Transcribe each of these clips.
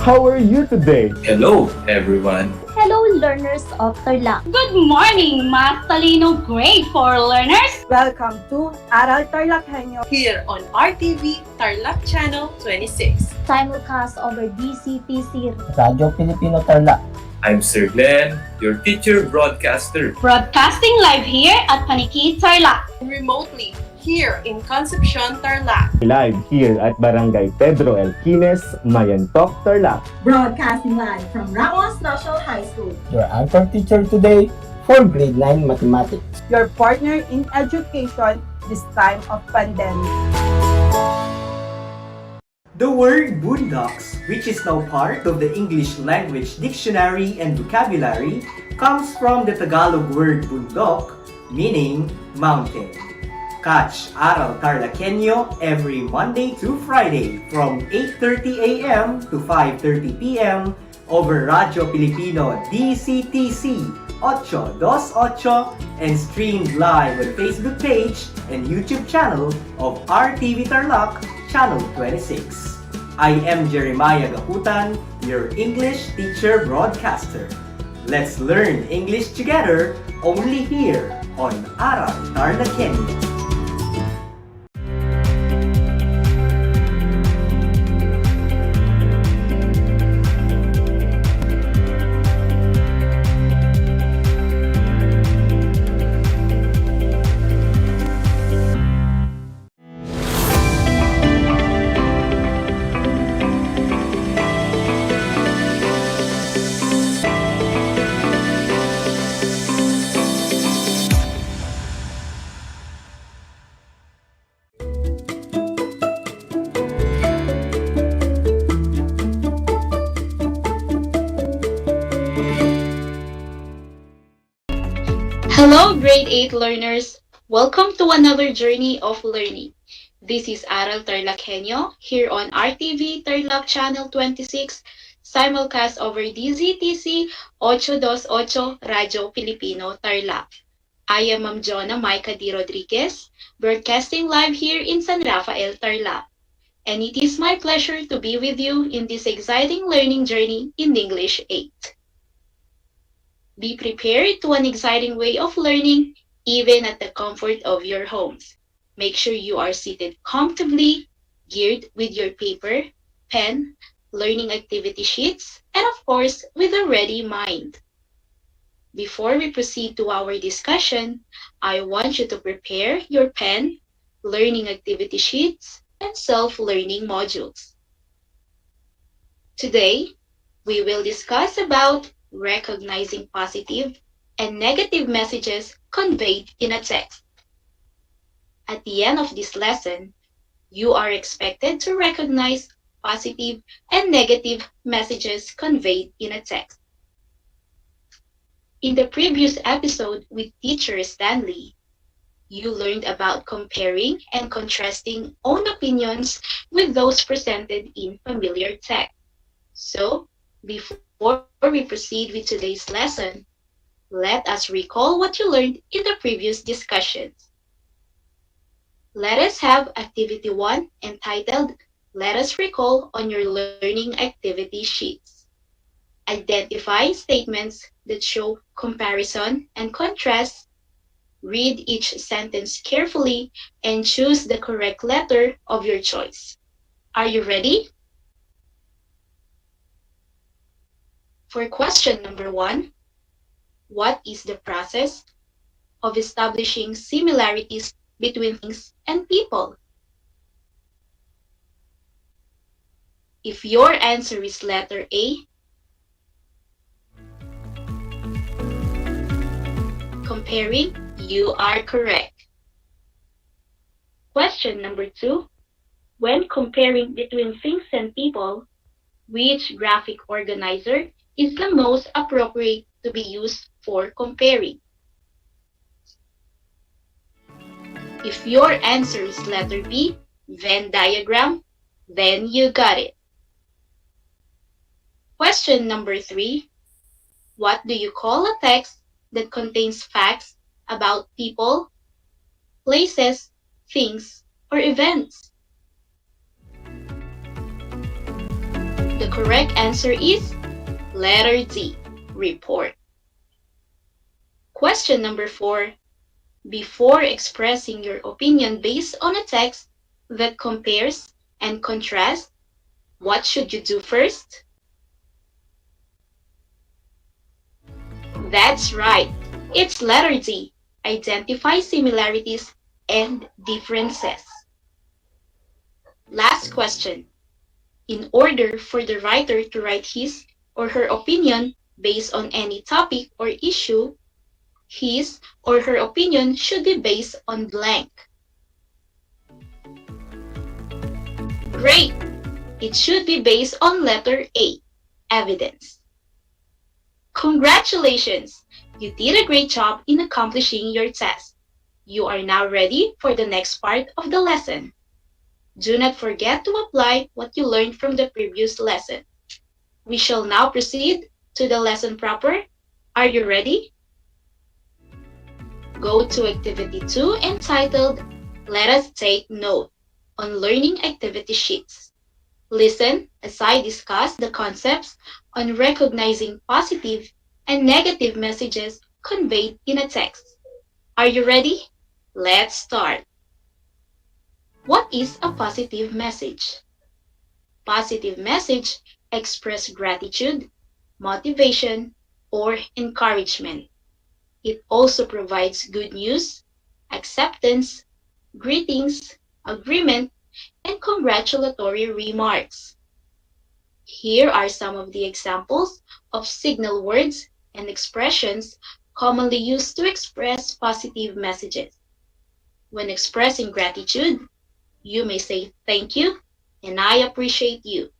How are you today? Hello, everyone. Hello, learners of Tarlac. Good morning, Mas Talino Grade 4 learners! Welcome to Aral TarlakHenyo here on RTV Tarlac Channel 26. Simulcast over DCTC. Radyo Pilipino Tarlac. I'm Sir Glenn, your teacher broadcaster. Broadcasting live here at Paniki, Tarlac. Remotely here in Concepcion, Tarlac. Live here at Barangay Pedro Elquines, Mayantok, Tarlac. Broadcasting live from Ramos National High School. Your anchor teacher today for grade 9 mathematics. your partner in education this time of pandemic. The word boondocks, which is now part of the English Language Dictionary and Vocabulary, comes from the Tagalog word bundok, meaning mountain. Catch Aral TarlakHenyo every Monday to Friday from 8:30 a.m. to 5:30 p.m. over Radyo Pilipino DCTC 828 and streamed live on Facebook page and YouTube channel of RTV Tarlac Channel 26. I am Jeremiah Gahutan, your English teacher broadcaster. Let's learn English together only here on Aral TarlakHenyo. Hello, grade 8 learners! Welcome to another journey of learning. This is Aral TarlakHenyo here on RTV Tarlac Channel 26, simulcast over DZTC 828 Radyo Pilipino Tarlac. I am Ma'am Jonna Maika D. Rodriguez, broadcasting live here in San Rafael, Tarlac. And it is my pleasure to be with you in this exciting learning journey in English 8. Be prepared to an exciting way of learning even at the comfort of your homes. Make sure you are seated comfortably, geared with your paper, pen, learning activity sheets, and of course, with a ready mind. Before we proceed to our discussion, I want you to prepare your pen, learning activity sheets, and self-learning modules. Today, we will discuss about recognizing positive and negative messages conveyed in a text. At the end of this lesson, you are expected to recognize positive and negative messages conveyed in a text. In the previous episode with Teacher Stanley, you learned about comparing and contrasting own opinions with those presented in familiar text. So, before we proceed with today's lesson, let us recall what you learned in the previous discussions. Let us have Activity 1 entitled, Let us recall on your learning activity sheets. Identify statements that show comparison and contrast. Read each sentence carefully and choose the correct letter of your choice. Are you ready? For question number 1, what is the process of establishing similarities between things and people? If your answer is letter A, comparing, you are correct. Question number 2, when comparing between things and people, which graphic organizer is the most appropriate to be used for comparing? If your answer is letter B, Venn diagram, then you got it. Question number 3, what do you call a text that contains facts about people, places, things, or events? The correct answer is letter D, report. Question number 4. Before expressing your opinion based on a text that compares and contrasts, what should you do first? That's right. It's letter D. Identify similarities and differences. Last question. In order for the writer to write his or her opinion based on any topic or issue, his or her opinion should be based on blank. Great! It should be based on letter A, evidence. Congratulations! You did a great job in accomplishing your test. You are now ready for the next part of the lesson. Do not forget to apply what you learned from the previous lesson. We shall now proceed to the lesson proper. Are you ready? Go to Activity 2 entitled Let Us Take Note on Learning Activity Sheets. Listen as I discuss the concepts on recognizing positive and negative messages conveyed in a text. Are you ready? Let's start. What is a positive message? Positive message express gratitude, motivation, or encouragement. It also provides good news, acceptance, greetings, agreement, and congratulatory remarks. Here are some of the examples of signal words and expressions commonly used to express positive messages. When expressing gratitude, you may say thank you and I appreciate you.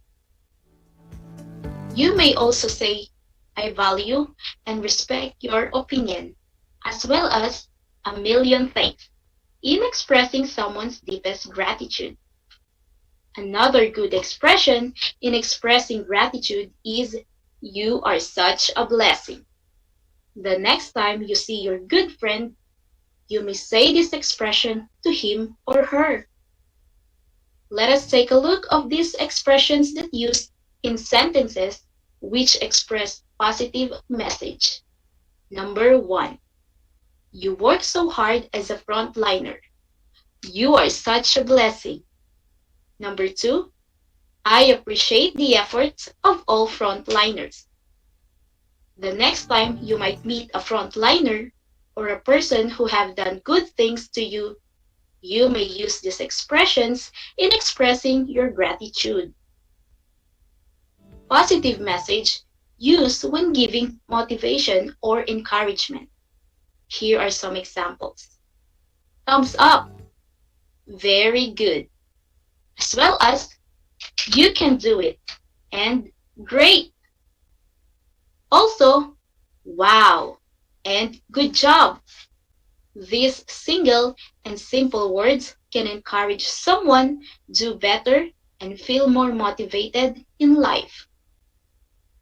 You may also say I value and respect your opinion, as well as a million thanks in expressing someone's deepest gratitude. Another good expression in expressing gratitude is you are such a blessing. The next time you see your good friend, you may say this expression to him or her. Let us take a look of these expressions that use in sentences which express positive message. Number 1. You work so hard as a frontliner. You are such a blessing. Number 2. I appreciate the efforts of all frontliners. The next time you might meet a frontliner or a person who have done good things to you, you may use these expressions in expressing your gratitude. Positive message used when giving motivation or encouragement. Here are some examples. Thumbs up. Very good. As well as you can do it and great. Also, wow and good job. These single and simple words can encourage someone to do better and feel more motivated in life.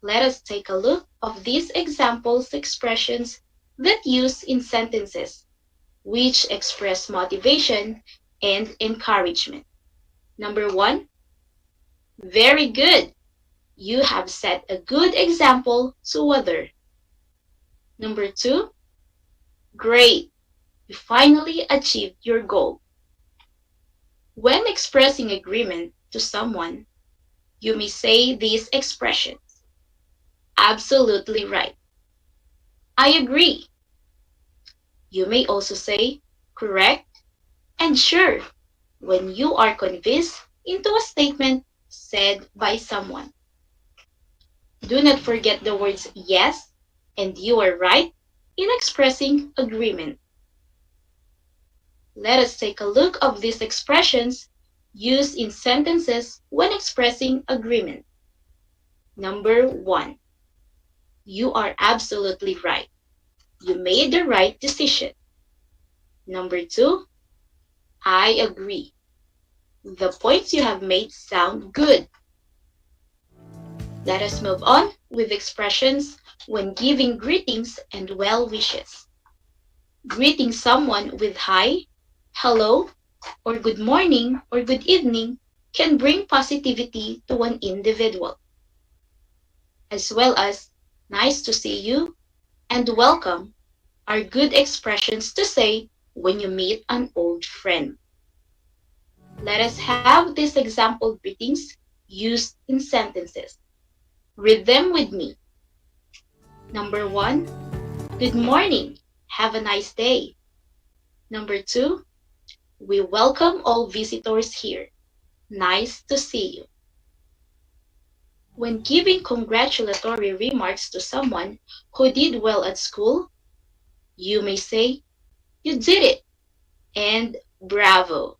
Let us take a look of these examples expressions that use in sentences which express motivation and encouragement. Number 1, very good. You have set a good example to others. Number 2, great. You finally achieved your goal. When expressing agreement to someone, you may say these expressions. Absolutely right. I agree. You may also say correct and sure when you are convinced into a statement said by someone. Do not forget the words yes and you are right in expressing agreement. Let us take a look of these expressions used in sentences when expressing agreement. Number 1. You are absolutely right. You made the right decision. Number 2. I agree. The points you have made sound good. Let us move on with expressions when giving greetings and well wishes. Greeting someone with hi, hello, or good morning or good evening can bring positivity to an individual. as well as nice to see you and welcome are good expressions to say when you meet an old friend. Let us have these example greetings used in sentences. Read them with me. Number 1, good morning. Have a nice day. Number 2, we welcome all visitors here. Nice to see you. When giving congratulatory remarks to someone who did well at school, you may say, you did it, and bravo.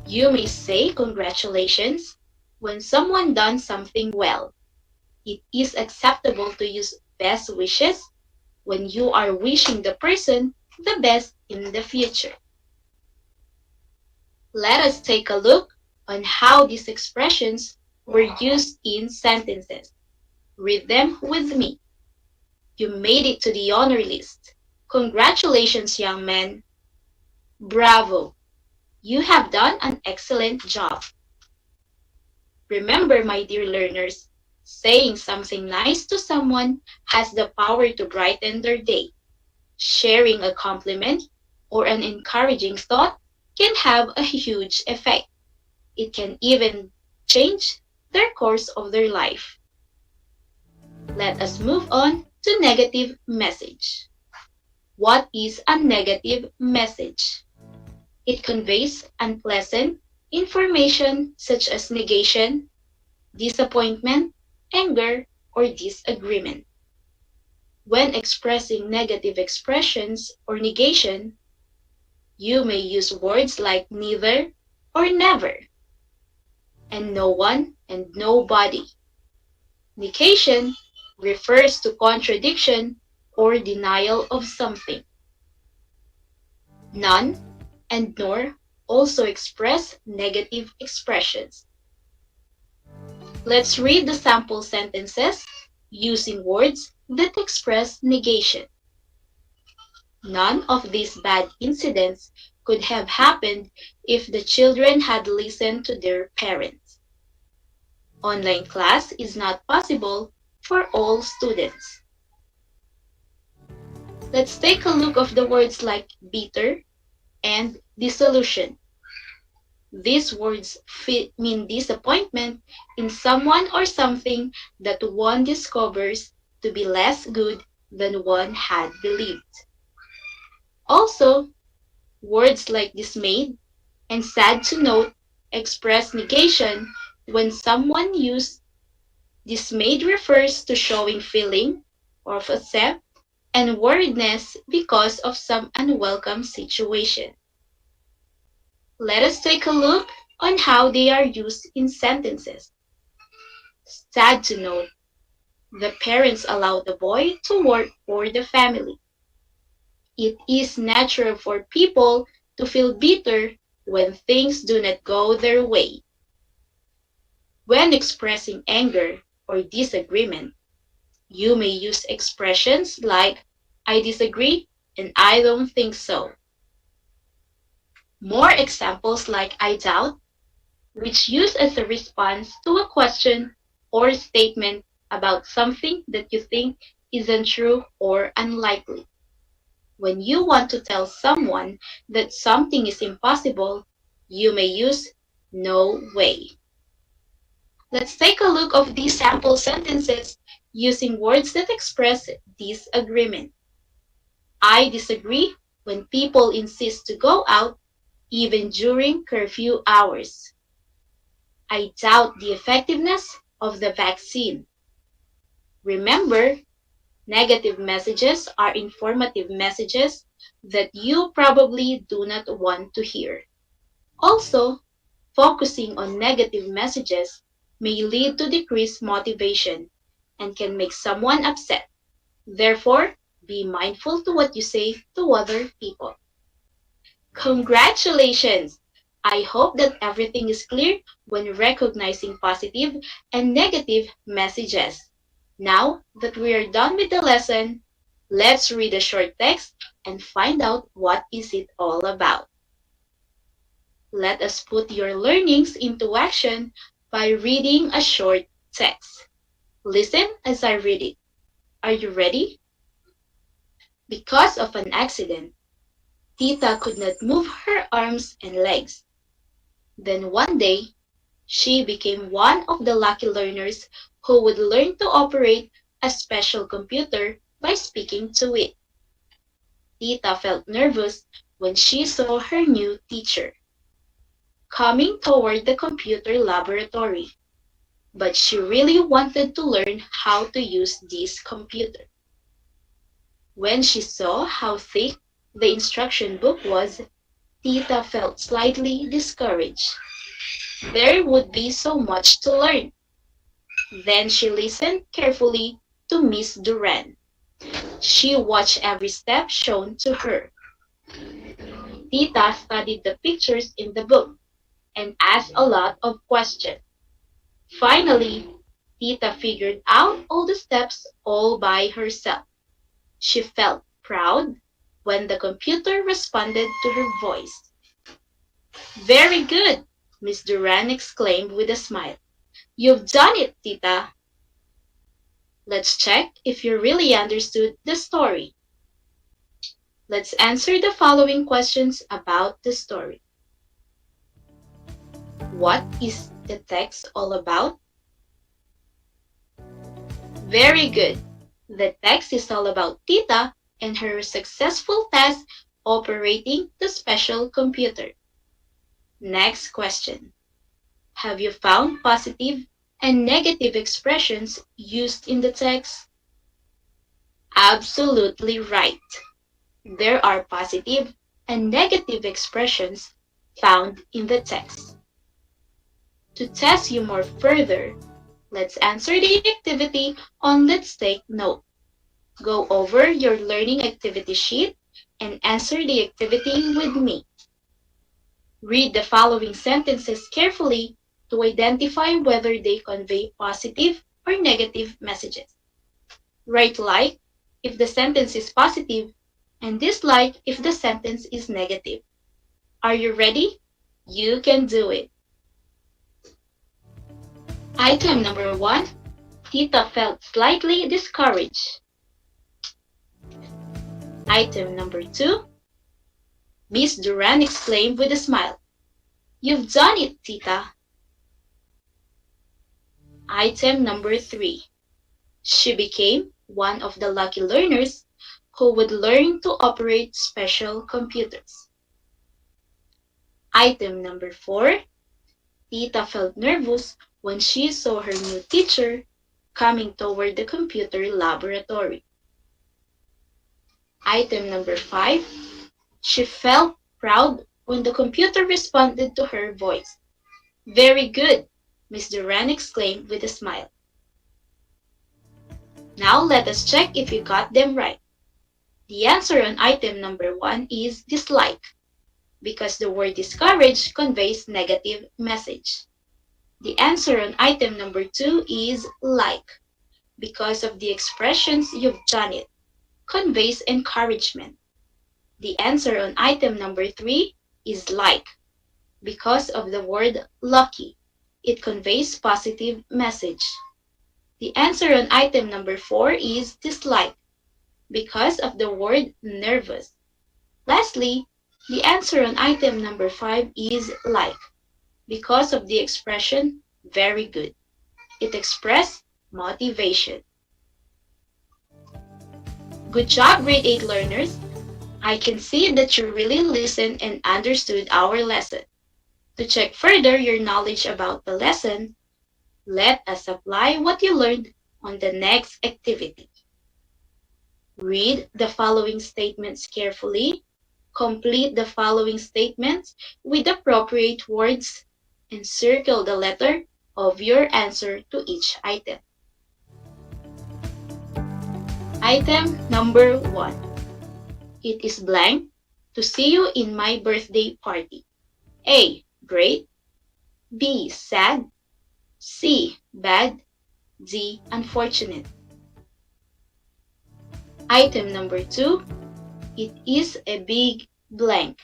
You may say congratulations when someone done something well. It is acceptable to use best wishes when you are wishing the person the best in the future. Let us take a look on how these expressions were used in sentences. Read them with me. You made it to the honor list. Congratulations, young man. Bravo. You have done an excellent job. Remember, my dear learners, saying something nice to someone has the power to brighten their day. Sharing a compliment or an encouraging thought can have a huge effect. It can even change their course of their life. Let us move on to negative message. What is a negative message? It conveys unpleasant information such as negation, disappointment, anger, or disagreement. When expressing negative expressions or negation, you may use words like neither or never, and no one and nobody. Negation refers to contradiction or denial of something. None and nor also express negative expressions. Let's read the sample sentences using words that express negation. None of these bad incidents could have happened if the children had listened to their parents. Online class is not possible for all students. Let's take a look of the words like bitter and dissolution. These words mean disappointment in someone or something that one discovers to be less good than one had believed. Also, words like dismayed and sad to note express negation when someone used dismayed refers to showing feeling of upset and worriedness because of some unwelcome situation. Let us take a look on how they are used in sentences. Sad to note, the parents allow the boy to work for the family. It is natural for people to feel bitter when things do not go their way. When expressing anger or disagreement, you may use expressions like, I disagree and I don't think so. More examples like I doubt, which use as a response to a question or statement about something that you think isn't true or unlikely. When you want to tell someone that something is impossible, you may use no way. Let's take a look of these sample sentences using words that express disagreement. I disagree when people insist to go out even during curfew hours. I doubt the effectiveness of the vaccine. Remember, negative messages are informative messages that you probably do not want to hear. Also, focusing on negative messages may lead to decreased motivation and can make someone upset. Therefore, be mindful to what you say to other people. Congratulations! I hope that everything is clear when recognizing positive and negative messages. Now that we are done with the lesson, let's read a short text and find out what is it all about. Let us put your learnings into action by reading a short text. Listen as I read it. Are you ready? Because of an accident, Tita could not move her arms and legs. Then one day, she became one of the lucky learners who would learn to operate a special computer by speaking to it. Tita felt nervous when she saw her new teacher coming toward the computer laboratory, but she really wanted to learn how to use this computer. When she saw how thick the instruction book was, Tita felt slightly discouraged. There would be so much to learn. Then she listened carefully to Miss Duran. She watched every step shown to her. Tita studied the pictures in the book and asked a lot of questions. Finally, Tita figured out all the steps all by herself. She felt proud when the computer responded to her voice. Very good, Miss Duran exclaimed with a smile. You've done it, Tita. Let's check if you really understood the story. Let's answer the following questions about the story. What is the text all about? Very good. The text is all about Tita and her successful task operating the special computer. Next question. Have you found positive and negative expressions used in the text? Absolutely right. There are positive and negative expressions found in the text. To test you more further, let's answer the activity on Let's Take Note. Go over your learning activity sheet and answer the activity with me. Read the following sentences carefully to identify whether they convey positive or negative messages. Write like if the sentence is positive and dislike if the sentence is negative. Are you ready? You can do it. Item number 1. Tita felt slightly discouraged. Item number 2. Miss Duran exclaimed with a smile. You've done it, Tita. Item number 3. She became one of the lucky learners who would learn to operate special computers. Item number 4. Tita felt nervous when she saw her new teacher coming toward the computer laboratory. Item number 5. She felt proud when the computer responded to her voice. Very good, Miss Duran exclaimed with a smile. Now let us check if you got them right. The answer on item number 1 is dislike, because the word discourage conveys negative message. The answer on item number 2 is like, because of the expressions you've done it, conveys encouragement. The answer on item number 3 is like, because of the word lucky, it conveys positive message. The answer on item number 4 is dislike, because of the word nervous. Lastly, the answer on item number 5 is like, because of the expression very good. It expresses motivation. Good job, grade 8 learners. I can see that you really listened and understood our lesson. To check further your knowledge about the lesson, let us apply what you learned on the next activity. Read the following statements carefully, complete the following statements with appropriate words, and circle the letter of your answer to each item. Item number 1. It is blank to see you in my birthday party. A. Great. B. Sad. C. Bad. D. Unfortunate. Item number 2. It is a big blank.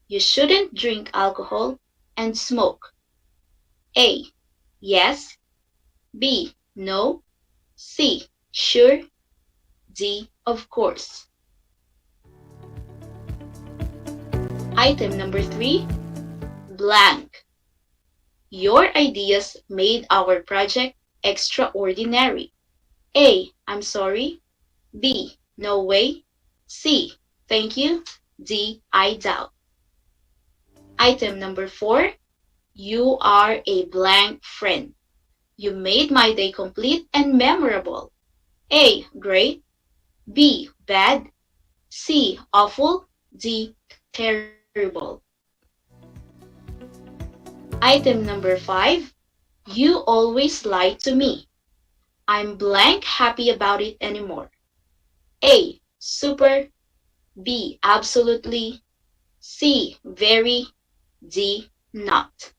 You shouldn't drink alcohol and smoke. A. Yes. B. No. C. Sure. D. Of course. Item number 3. Blank. Your ideas made our project extraordinary. A. I'm sorry. B. No way. C. Thank you. D. I doubt. Item number 4. You are a blank friend. You made my day complete and memorable. A. Great. B. Bad. C. Awful. D. Terrible. Item number 5. You always lie to me. I'm blank happy about it anymore. A. Super. B. Absolutely. C. Very. D. Not.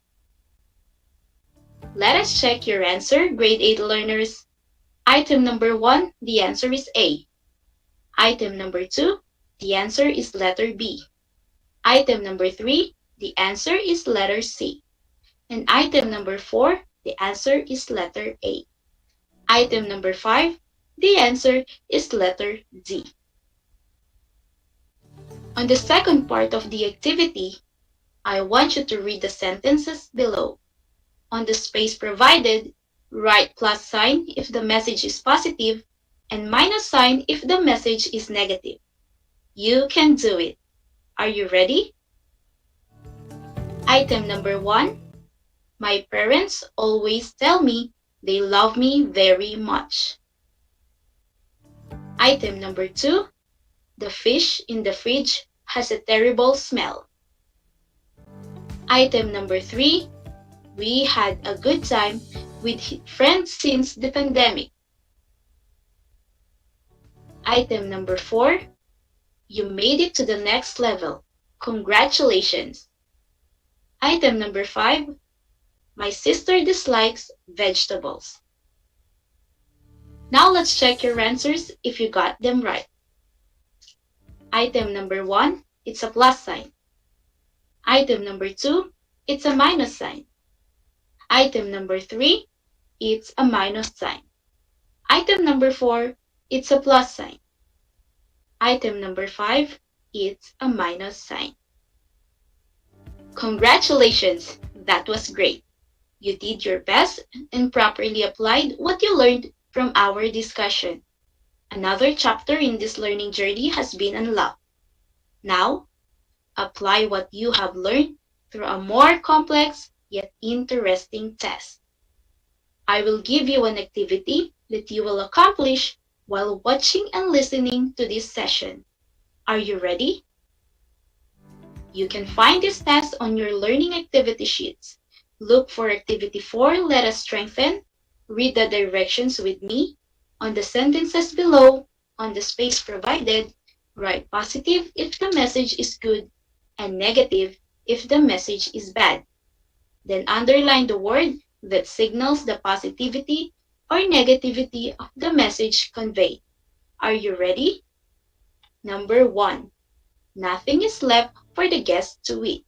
Let us check your answer, grade 8 learners. Item number 1, the answer is A. Item number 2, the answer is letter B. Item number 3, the answer is letter C. And item number 4, the answer is letter A. Item number 5, the answer is letter D. On the second part of the activity, I want you to read the sentences below. On the space provided, write plus sign if the message is positive and minus sign if the message is negative. You can do it. Are you ready? Item number 1. My parents always tell me they love me very much. Item number 2. The fish in the fridge has a terrible smell. Item number 3. We had a good time with friends since the pandemic. Item number 4. You made it to the next level. Congratulations. Item number 5. My sister dislikes vegetables. Now let's check your answers if you got them right. Item number 1, it's a plus sign. Item number 2, it's a minus sign. Item number 3, it's a minus sign. Item number 4, it's a plus sign. Item number 5, it's a minus sign. Congratulations! That was great. You did your best and properly applied what you learned from our discussion. Another chapter in this learning journey has been unlocked. Now, apply what you have learned through a more complex yet interesting test. I will give you an activity that you will accomplish while watching and listening to this session. Are you ready? You can find this test on your learning activity sheets. Look for activity 4, let us strengthen. Read the directions with me. On the sentences below, on the space provided, write positive if the message is good and negative if the message is bad. Then underline the word that signals the positivity or negativity of the message conveyed. Are you ready? Number 1. Nothing is left for the guests to eat.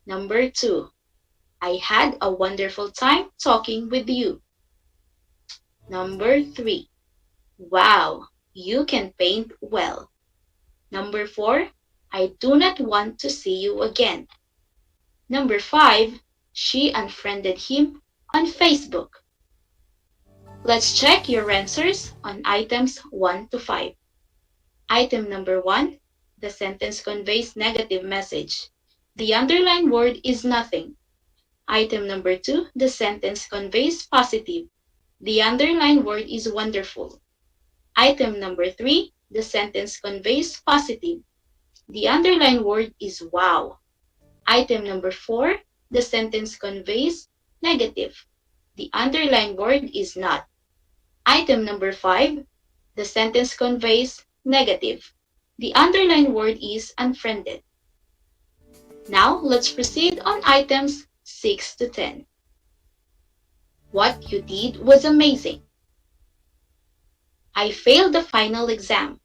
Number 2. I had a wonderful time talking with you. Number 3. Wow, you can paint well. Number 4. I do not want to see you again. Number 5. She unfriended him on Facebook. Let's check your answers on items 1 to 5. Item number 1. The sentence conveys negative message. The underlined word is nothing. Item number 2. The sentence conveys positive. The underlined word is wonderful. Item number 3. The sentence conveys positive. The underlined word is wow. Item number 4. The sentence conveys negative. The underlined word is not. Item number 5. The sentence conveys negative. The underlined word is unfriended. Now, let's proceed on items 6 to 10. What you did was amazing. I failed the final exam.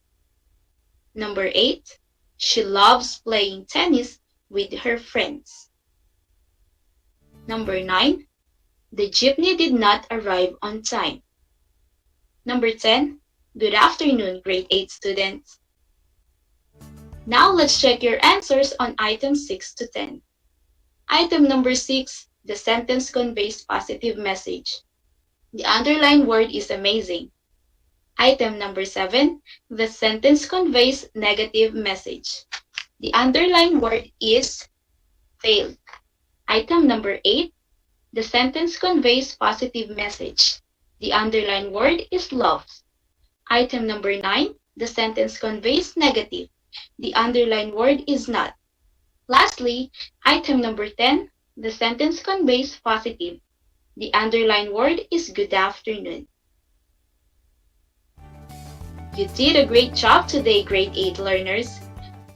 Number 8. She loves playing tennis with her friends. Number 9. The jeepney did not arrive on time. Number 10, good afternoon, grade 8 students. Now let's check your answers on items 6 to 10. Item number 6, the sentence conveys positive message. The underlined word is amazing. Item number 7, the sentence conveys negative message. The underlined word is failed. Item number 8, the sentence conveys positive message. The underlined word is loved. Item number 9, the sentence conveys negative. The underlined word is not. Lastly, item number 10, the sentence conveys positive. The underlined word is good afternoon. You did a great job today, grade 8 learners.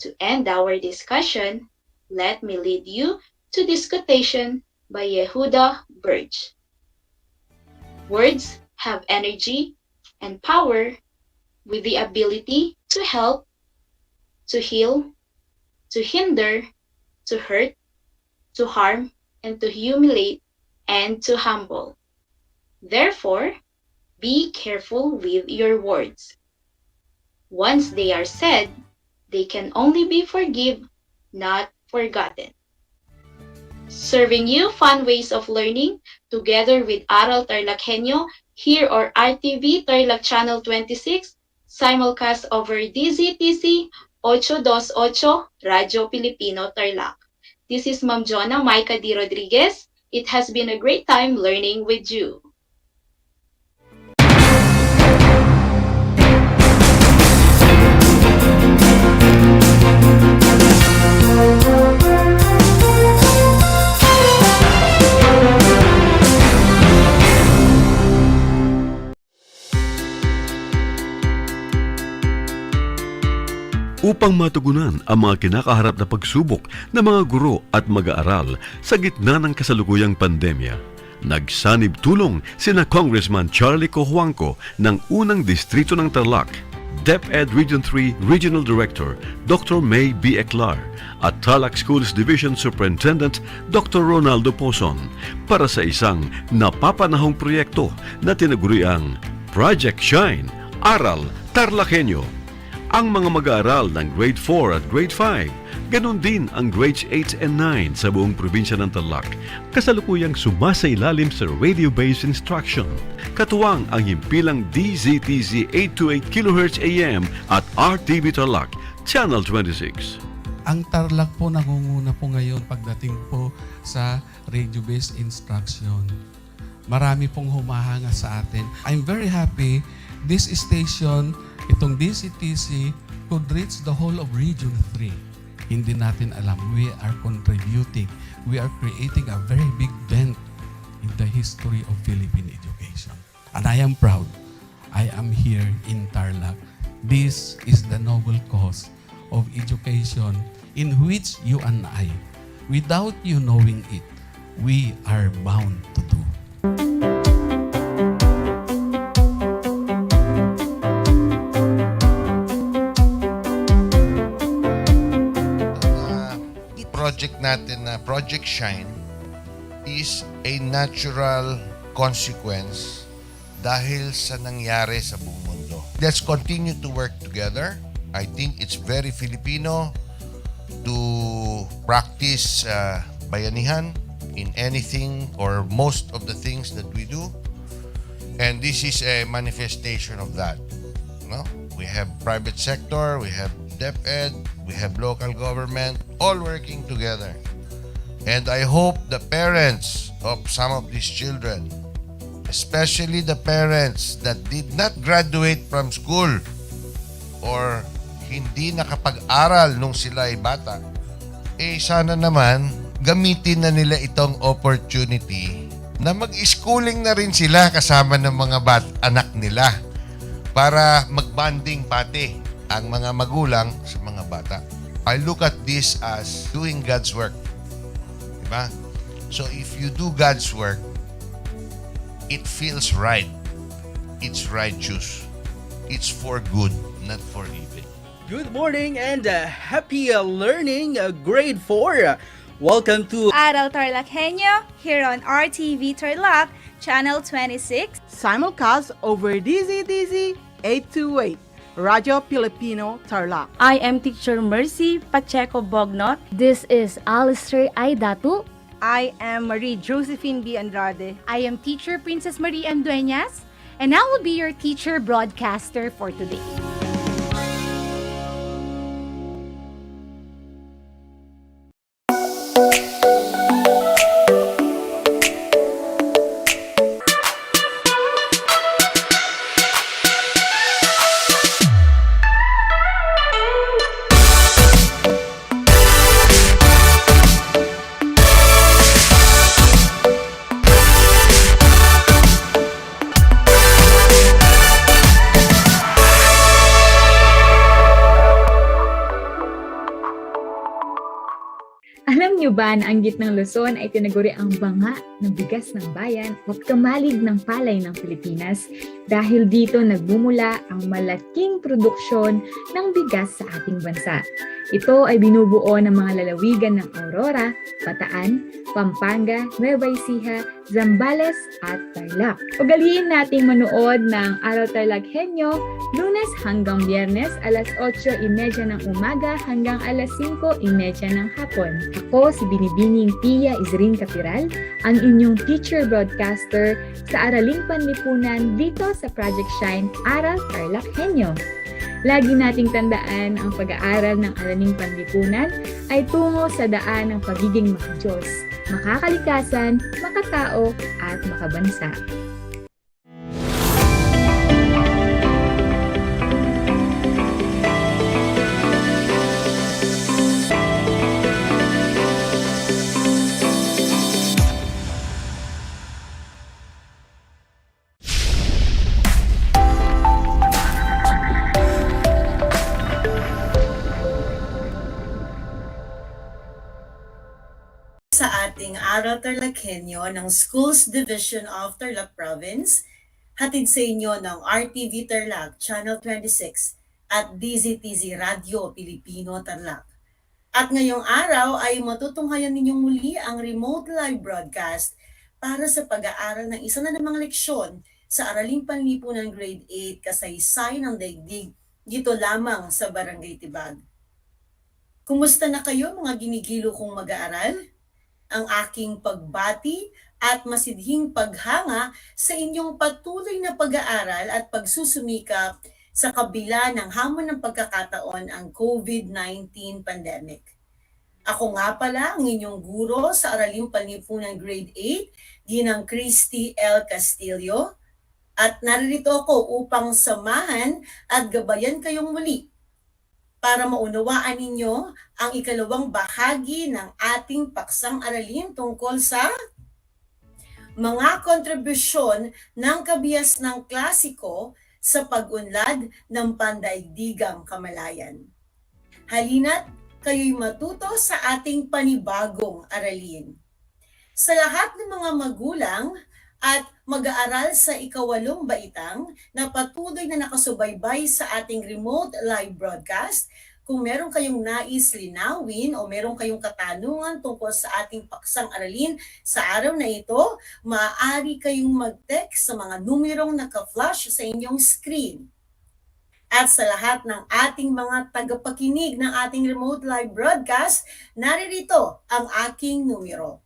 To end our discussion, let me lead you to this quotation by Yehuda Burge. Words have energy and power with the ability to help, to heal, to hinder, to hurt, to harm, and to humiliate, and to humble. Therefore, be careful with your words. Once they are said, they can only be forgiven, not forgotten. Serving you fun ways of learning together with Aral TarlakHenyo here on RTV Tarlac Channel 26, simulcast over DZTC 828 Radyo Pilipino Tarlac. This is Ma'am Jonna Maika D. Rodriguez. It has been a great time learning with you. Upang matugunan ang mga kinakaharap na pagsubok ng mga guro at mag-aaral sa gitna ng kasalukuyang pandemya, nagsanib tulong sina Congressman Charlie Cojuangco ng unang distrito ng Tarlac, DEPED Region 3 Regional Director Dr. May B. Eclar at Tarlac Schools Division Superintendent Dr. Ronaldo Pozon para sa isang napapanahong proyekto na tinaguriang Project Shine, Aral TarlakHenyo. Ang mga mag-aaral ng Grade 4 at Grade 5, ganun din ang Grades 8 and 9 sa buong probinsya ng Tarlac, kasalukuyang sumasailalim sa radio-based instruction. Katuwang ang himpilang DZTZ 828 kHz AM at RTV Tarlac, Channel 26. Ang Tarlac po nangunguna po ngayon pagdating po sa radio-based instruction. Marami pong humahanga sa atin. I'm very happy this station, itong DCTC, could reach the whole of Region 3. Hindi natin alam, we are contributing. We are creating a very big dent in the history of Philippine education. And I am proud. I am here in Tarlac. This is the noble cause of education in which you and I, without you knowing it, we are bound to do. Project natin na Project Shine is a natural consequence dahil sa nangyari sa buong mundo. Let's continue to work together. I think it's very Filipino to practice bayanihan in anything or most of the things that we do. And this is a manifestation of that. No? We have private sector, we have DEPED, we have local government, all working together. And I hope the parents of some of these children, especially the parents that did not graduate from school or hindi nakapag-aral nung sila ay bata, sana naman gamitin na nila itong opportunity na mag-schooling na rin sila kasama ng mga anak nila para mag-bonding pati ang mga magulang sa mga bata. I look at this as doing God's work. Diba? So if you do God's work, it feels right. It's righteous. It's for good, not for evil. Good morning and happy learning, grade 4. Welcome to Aral TarlakHenyo here on RTV Tarlac, Channel 26. Simulcast over DZDZ 828, Radyo Pilipino Tarlac. I am Teacher Mercy Pacheco Bognot. This is Alistair Aidatu. I am Marie Josephine B. Andrade. I am Teacher Princess Marie M. Dueñas, and I will be your teacher broadcaster for today. Alam niyo ba na ang gitnang Luzon ay tinaguri ang banga ng bigas ng bayan at kamalig ng palay ng Pilipinas dahil dito nagbumula ang malaking produksyon ng bigas sa ating bansa. Ito ay binubuo ng mga lalawigan ng Aurora, Bataan, Pampanga, Nueva Ecija, Zambales at Tarlac. Ugaliin nating manood ng Aral TarlakHenyo Lunes hanggang Biyernes alas 8:30 ng umaga hanggang alas 5:30 ng hapon. Ako si Binibining Pia Isrin Capiral, ang inyong teacher broadcaster sa Araling Panlipunan dito sa Project Shine Aral TarlakHenyo. Lagi nating tandaan ang pag-aaral ng Araling Panlipunan ay tungo sa daan ng pagiging makadiyos, makakalikasan, makatao at makabansa. Sa ating Aral TarlakHenyo ng Schools Division of Tarlac Province, hatid sa inyo ng RTV Tarlac Channel 26 at DZTZ Radio Pilipino Tarlac. At ngayong araw ay matutunghayan ninyong muli ang remote live broadcast para sa pag-aaral ng isa na namang leksyon sa Araling Panlipunan Grade 8 Kasaysayan ng Daigdig dito lamang sa Barangay Tibag. Kumusta na kayo mga ginigilo kong mag-aaral? Ang aking pagbati at masidhing paghanga sa inyong patuloy na pag-aaral at pagsusumikap sa kabila ng hamon ng pagkakataon ang COVID-19 pandemic. Ako nga pala ang inyong guro sa Araling Panlipunan Grade 8, Ginang Christy L. Castillo, at naririto ako upang samahan at gabayan kayong muli para maunawaan ninyo ang ikalawang bahagi ng ating paksang aralin tungkol sa mga kontribusyon ng kabias ng klasiko sa pag-unlad ng pandaigdigang kamalayan. Halina't kayo'y matuto sa ating panibagong aralin. Sa lahat ng mga magulang at mag-aaral sa ikawalong baitang na patuloy na nakasubaybay sa ating remote live broadcast, kung meron kayong nais linawin o meron kayong katanungan tungkol sa ating paksang aralin sa araw na ito, maaari kayong mag-text sa mga numerong naka-flash sa inyong screen. At sa lahat ng ating mga tagapakinig ng ating remote live broadcast, naririto ang aking numero.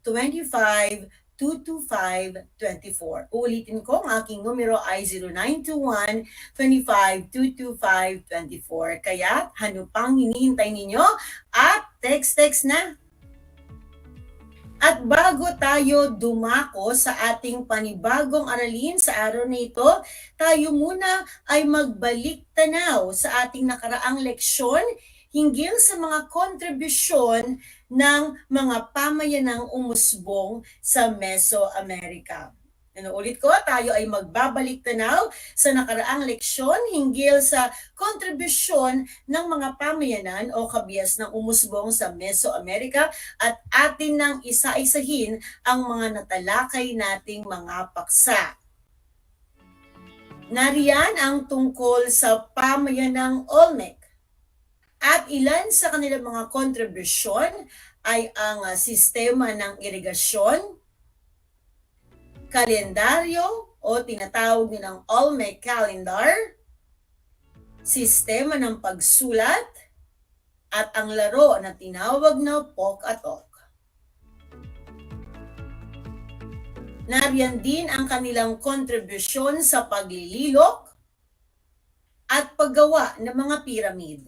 0921-25-225-24. Uulitin ko, ang aking numero ay 0921-25-225-24. Kaya, ano pang hinihintay ninyo? At text na! At bago tayo dumako sa ating panibagong aralin sa araw na ito, tayo muna ay magbalik tanaw sa ating nakaraang leksyon hinggil sa mga kontribusyon ng mga pamayanang umusbong sa Mesoamerica. Ulit ko, tayo ay magbabalik tanaw sa nakaraang leksyon hinggil sa kontribusyon ng mga pamayanan o kabias ng umusbong sa Mesoamerica at atin nang isa-isahin ang mga natalakay nating mga paksa. Nariyan ang tungkol sa pamayanang Olmec. At ilan sa kanilang mga kontribusyon ay ang sistema ng irigasyon, kalendaryo o tinatawag nilang Olmec calendar, sistema ng pagsulat, at ang laro na tinawag na pok-atok. Nariyan din ang kanilang kontribusyon sa paglililok at paggawa ng mga piramid.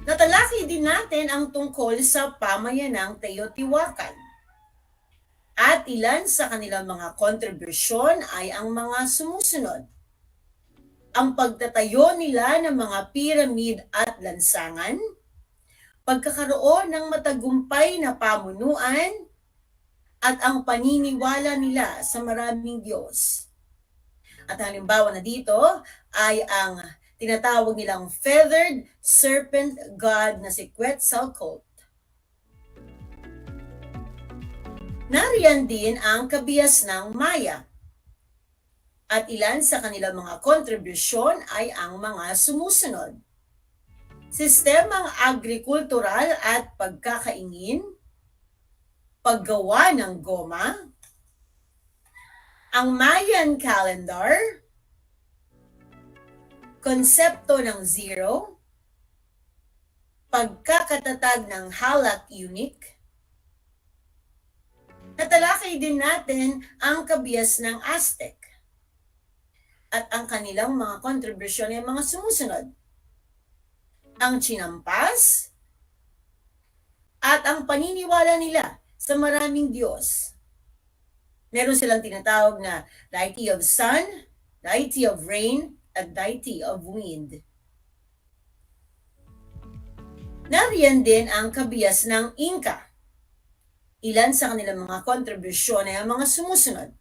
Natalakay din natin ang tungkol sa pamayanang Teotihuacan. At ilan sa kanilang mga kontribusyon ay ang mga sumusunod. Ang pagtatayo nila ng mga piramid at lansangan, pagkakaroon ng matagumpay na pamunuan, at ang paniniwala nila sa maraming Diyos. At halimbawa na dito ay ang tinatawag nilang feathered serpent god na si Quetzalcoatl. Nariyan din ang kabias ng Maya. At ilan sa kanilang mga kontribusyon ay ang mga sumusunod. Sistemang agrikultural at pagkakaingin, paggawa ng goma, ang Mayan calendar, konsepto ng zero, pagkakatatag ng Tarlac unit. Natalakay din natin ang kabias ng Aztec at ang kanilang mga kontribusyon ay mga sumusunod. Ang Chinampas at ang paniniwala nila sa maraming Diyos. Meron silang tinatawag na deity of sun, deity of rain, at deity of wind. Nariyan din ang kabias ng Inca. Ilan sa kanilang mga kontribusyon ay ang mga sumusunod.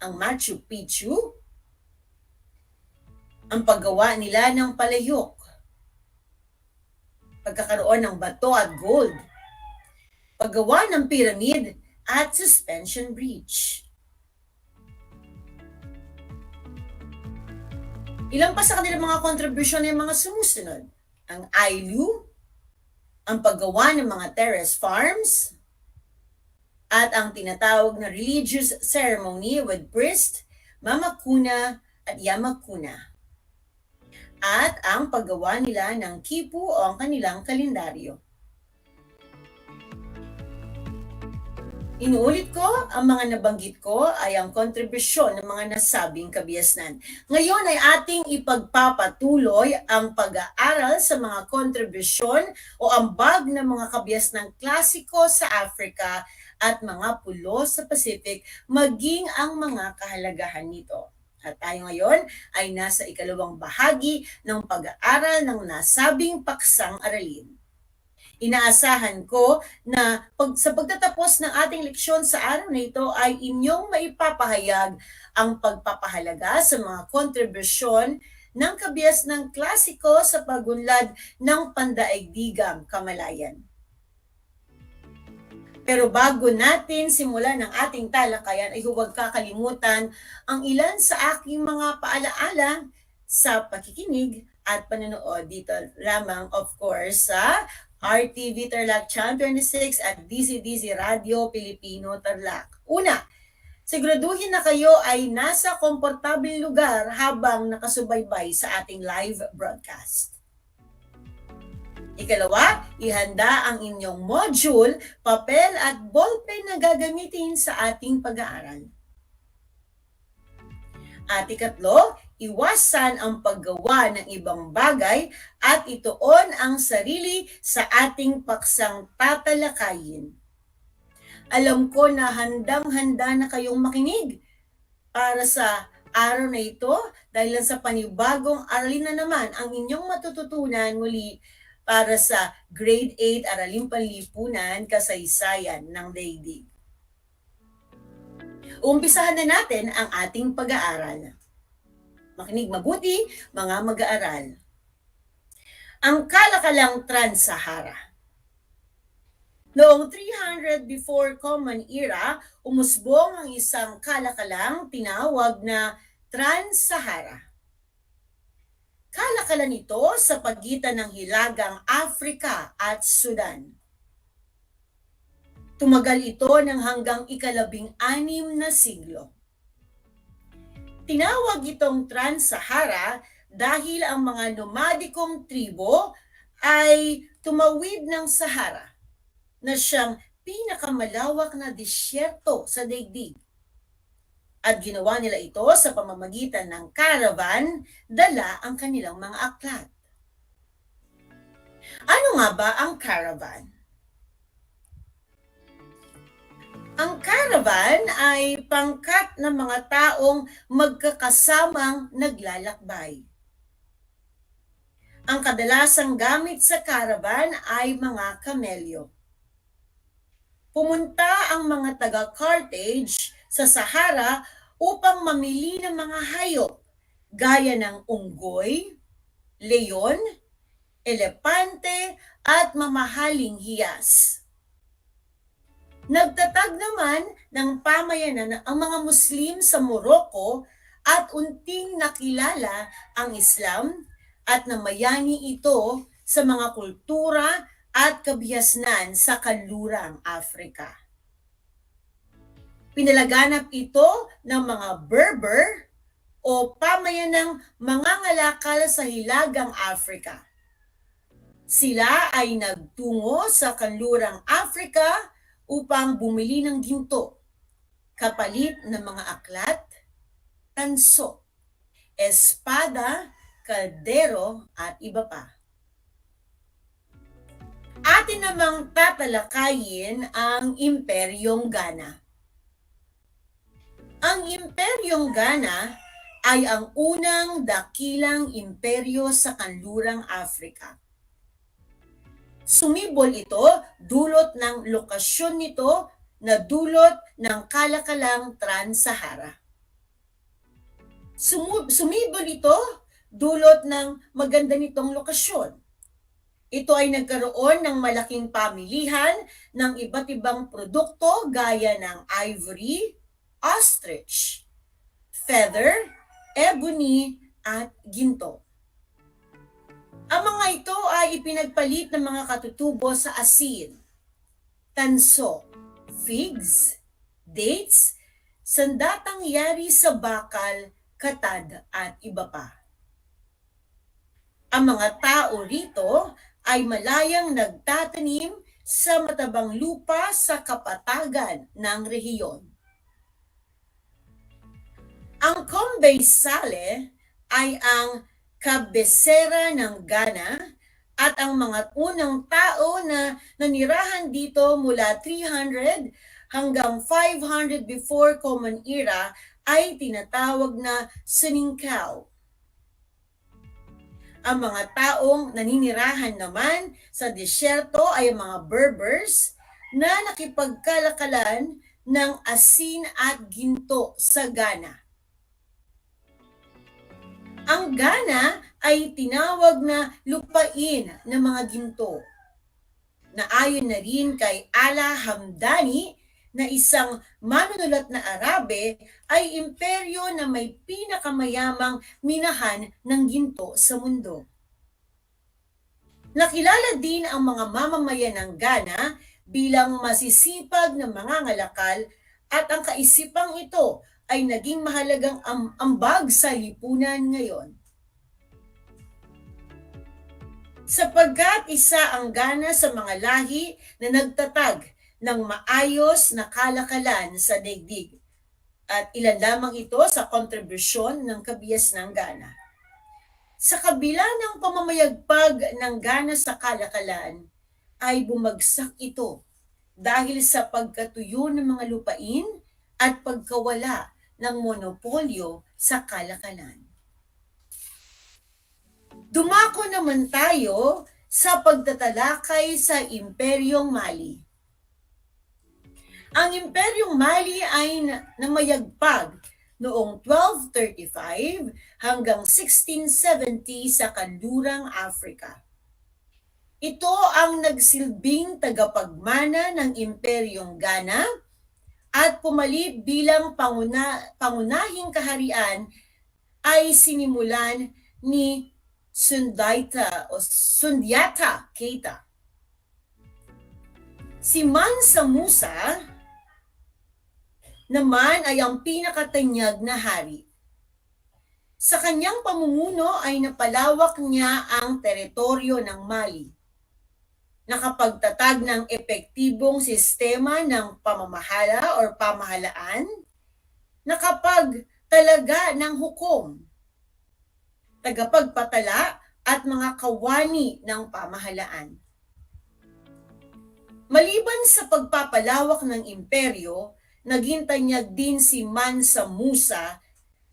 Ang Machu Picchu, ang paggawa nila ng palayok, pagkakaroon ng bato at gold, paggawa ng pyramid at suspension bridge. Ilan pa sa kanilang mga kontribusyon ay mga sumusunod. Ang Ailu, ang paggawa ng mga terrace farms, at ang tinatawag na religious ceremony with priest, mamakuna at yamakuna. At ang paggawa nila ng kipu o ang kanilang kalendaryo. Inuulit ko, ang mga nabanggit ko ay ang kontribusyon ng mga nasabing kabiasnan. Ngayon ay ating ipagpapatuloy ang pag-aaral sa mga kontribusyon o ambag ng mga kabiasnang klasiko sa Africa at mga pulo sa Pacific, maging ang mga kahalagahan nito. At tayo ngayon ay nasa ikalawang bahagi ng pag-aaral ng nasabing paksang aralin. Inaasahan ko na sa pagtatapos ng ating leksyon sa araw na ito ay inyong maipapahayag ang pagpapahalaga sa mga kontribusyon ng kabias ng klasiko sa pagunlad ng pandaigdigang kamalayan. Pero bago natin simulan ang ating talakayan ay huwag kakalimutan ang ilan sa aking mga paalaala sa pakikinig at panonood dito lamang of course sa RTV Tarlac Channel 26 at DZDZ Radio Pilipino Tarlac. Una, siguraduhin na kayo ay nasa komportableng lugar habang nakasubaybay sa ating live broadcast. Ikalawa, ihanda ang inyong module, papel at ballpen na gagamitin sa ating pag-aaral. At ikatlo, iwasan ang paggawa ng ibang bagay at ituon ang sarili sa ating paksang tatalakayin. Alam ko na handang-handa na kayong makinig para sa araw na ito dahil sa panibagong aralin na naman ang inyong matututunan muli para sa Grade 8 Araling Panlipunan, Kasaysayan ng Daigdig. Umpisahan na natin ang ating pag-aaral. Makinig mabuti, mga mag-aaral. Ang kalakalang Trans-Sahara. Noong 300 before Common Era, umusbong ang isang kalakalang tinawag na Trans-Sahara. Kalakalan ito sa pagitan ng Hilagang Afrika at Sudan. Tumagal ito ng hanggang ika-16 na siglo. Tinawag itong Trans-Sahara dahil ang mga nomadikong tribo ay tumawid ng Sahara na siyang pinakamalawak na disyerto sa daigdig. At ginawa nila ito sa pamamagitan ng caravan, dala ang kanilang mga aklat. Ano nga ba ang caravan? Ang caravan ay pangkat ng mga taong magkakasamang naglalakbay. Ang kadalasang gamit sa caravan ay mga kamelyo. Pumunta ang mga taga-Carthage sa Sahara upang mamili ng mga hayop gaya ng unggoy, leon, elepante at mamahaling hiyas. Nagtatag naman ng pamayanan ang mga Muslim sa Morocco at unting nakilala ang Islam at namayani ito sa mga kultura at kabihasnan sa kanlurang Afrika. Pinalaganap ito ng mga Berber o pamayanang mangangalakal sa Hilagang Afrika. Sila ay nagtungo sa kanlurang Afrika upang bumili ng ginto, kapalit ng mga aklat, tanso, espada, kaldero at iba pa. Atin namang tatalakayin ang Imperyong Ghana. Ang Imperyong Ghana ay ang unang dakilang imperyo sa kanlurang Afrika. Sumibol ito dulot ng lokasyon nito na dulot ng kalakalang Trans-Sahara. Sumibol ito dulot ng maganda nitong lokasyon. Ito ay nagkaroon ng malaking pamilihan ng iba't ibang produkto gaya ng ivory, ostrich, feather, ebony at ginto. Ang mga ito ay ipinagpalit ng mga katutubo sa asin, tanso, figs, dates, sandatang yari sa bakal, katad at iba pa. Ang mga tao rito ay malayang nagtatanim sa matabang lupa sa kapatagan ng rehiyon. Ang Combay Sale ay ang kabesera ng Ghana at ang mga unang tao na nanirahan dito mula 300 hanggang 500 before Common Era ay tinatawag na Sininkao. Ang mga taong naninirahan naman sa disyerto ay mga Berbers na nakipagkalakalan ng asin at ginto sa Ghana. Ang Ghana ay tinawag na lupain ng mga ginto, na ayon na rin kay Ala Hamdani na isang manunulat na Arabe ay imperyo na may pinakamayamang minahan ng ginto sa mundo. Nakilala din ang mga mamamayan ng Ghana bilang masisipag na mangangalakal at ang kaisipang ito ay naging mahalagang ambag sa lipunan ngayon. Sapagkat isa ang Ghana sa mga lahi na nagtatag ng maayos na kalakalan sa daigdig at ilan lamang ito sa kontribusyon ng kabias ng Ghana. Sa kabila ng pamamayagpag ng Ghana sa kalakalan ay bumagsak ito dahil sa pagkatuyo ng mga lupain at pagkawala ng monopolyo sa kalakalan. Dumako naman tayo sa pagtatalakay sa Imperyong Mali. Ang Imperyong Mali ay namayagpag noong 1235 hanggang 1670 sa kanlurang Afrika. Ito ang nagsilbing tagapagmana ng Imperyong Ghana at pumalit bilang pangunahing kaharian ay sinimulan ni Sundiata Keita. Si Mansa Musa naman ay ang pinakatanyag na hari. Sa kanyang pamumuno ay napalawak niya ang teritoryo ng Mali. Nakapagtatag ng epektibong sistema ng pamamahala or pamahalaan, nakapagtalaga ng hukom, tagapagpatala at mga kawani ng pamahalaan. Maliban sa pagpapalawak ng imperyo, naging tanyag din si Mansa Musa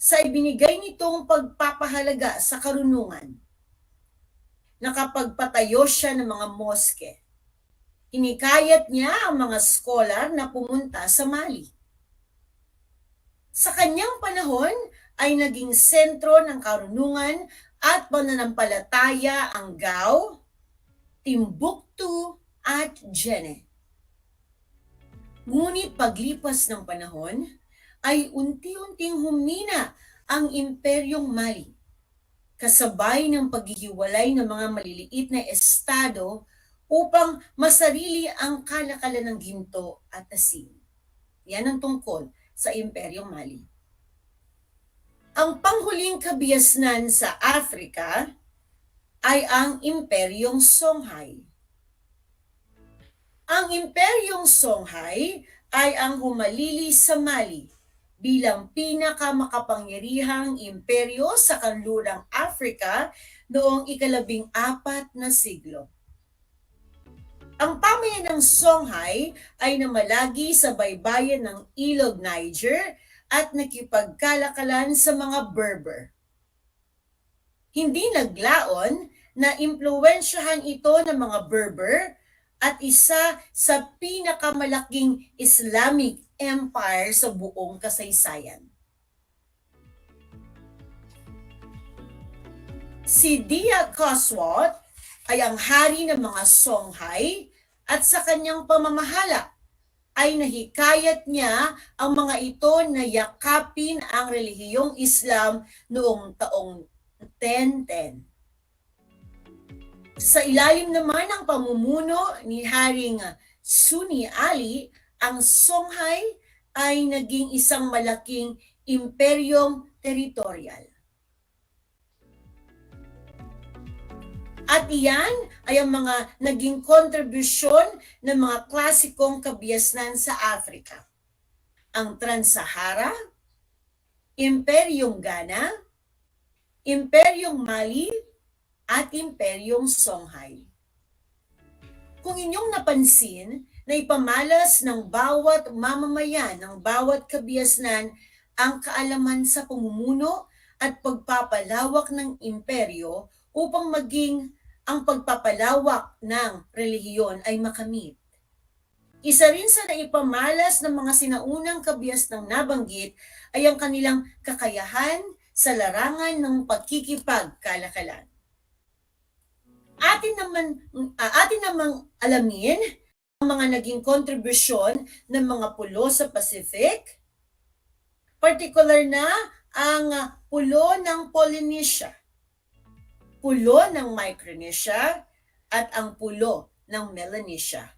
sa ibinigay nitong pagpapahalaga sa karunungan. Nakapagpatayo siya ng mga moske. Hinikayat niya ang mga scholar na pumunta sa Mali. Sa kanyang panahon ay naging sentro ng karunungan at pananampalataya ang Gao, Timbuktu at Jenne. Ngunit paglipas ng panahon ay unti-unting humina ang Imperyong Mali, kasabay ng paghihiwalay ng mga maliliit na estado upang masarili ang kalakalan ng ginto at asin. Yan ang tungkol sa Imperyong Mali. Ang panghuling kabiasnan sa Afrika ay ang Imperyong Songhai. Ang Imperyong Songhai ay ang humalili sa Mali bilang pinakamakapangyarihang imperyo sa kanlurang Afrika noong ika-14 na siglo. Ang pamayanang Songhai ay namalagi sa baybayin ng Ilog Niger at nakipagkalakalan sa mga Berber. Hindi naglaon na impluwensyahan ito ng mga Berber at isa sa pinakamalaking Islamic empire sa buong kasaysayan. Si Dia Khosrow ay ang hari ng mga Songhai at sa kanyang pamamahala ay nahikayat niya ang mga ito na yakapin ang relihiyong Islam noong taong 1010. Sa ilalim naman ng pamumuno ni Haring Sunni Ali, ang Songhai ay naging isang malaking imperyong teritorial. At iyan ay ang mga naging kontribusyon ng mga klasikong kabiasnan sa Afrika. Ang Trans-Sahara, Imperyong Ghana, Imperyong Mali, at Imperyong Songhai. Kung inyong napansin, na ipamalas ng bawat mamamayan ng bawat kabiasnan ang kaalaman sa pamumuno at pagpapalawak ng imperyo upang maging ang pagpapalawak ng relihiyon ay makamit. Isa rin sa naipamalas ng mga sinaunang kabiasnang nabanggit ay ang kanilang kakayahan sa larangan ng pagkikipagkalakalan. Atin namang alamin ang mga naging kontribusyon ng mga pulo sa Pacific, particular na ang pulo ng Polynesia, pulo ng Micronesia, at ang pulo ng Melanesia.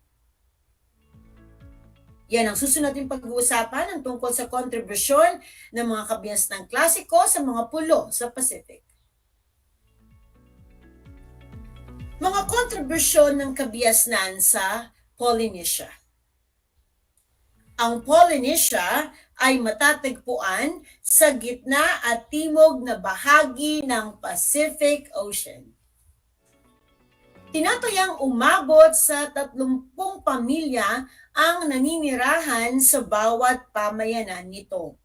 Yan ang susunod natin pag-uusapan ang tungkol sa kontribusyon ng mga kabiasnang klasiko sa mga pulo sa Pacific. Mga kontribusyon ng kabiasnan sa Polynesia. Ang Polynesia ay matatagpuan sa gitna at timog na bahagi ng Pacific Ocean. Tinatayang umabot sa 30 pamilya ang naninirahan sa bawat pamayanan nito.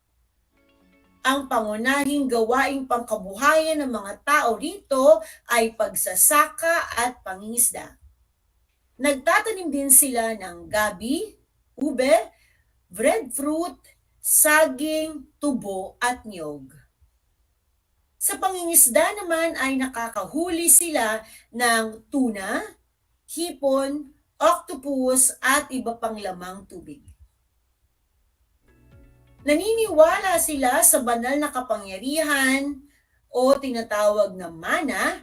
Ang pangunahing gawaing pangkabuhayan ng mga tao rito ay pagsasaka at pangingisda. Nagtatanim din sila ng gabi, ube, breadfruit, saging, tubo at niyog. Sa pangingisda naman ay nakakahuli sila ng tuna, hipon, octopus at iba pang lamang tubig. Naniniwala sila sa banal na kapangyarihan o tinatawag na mana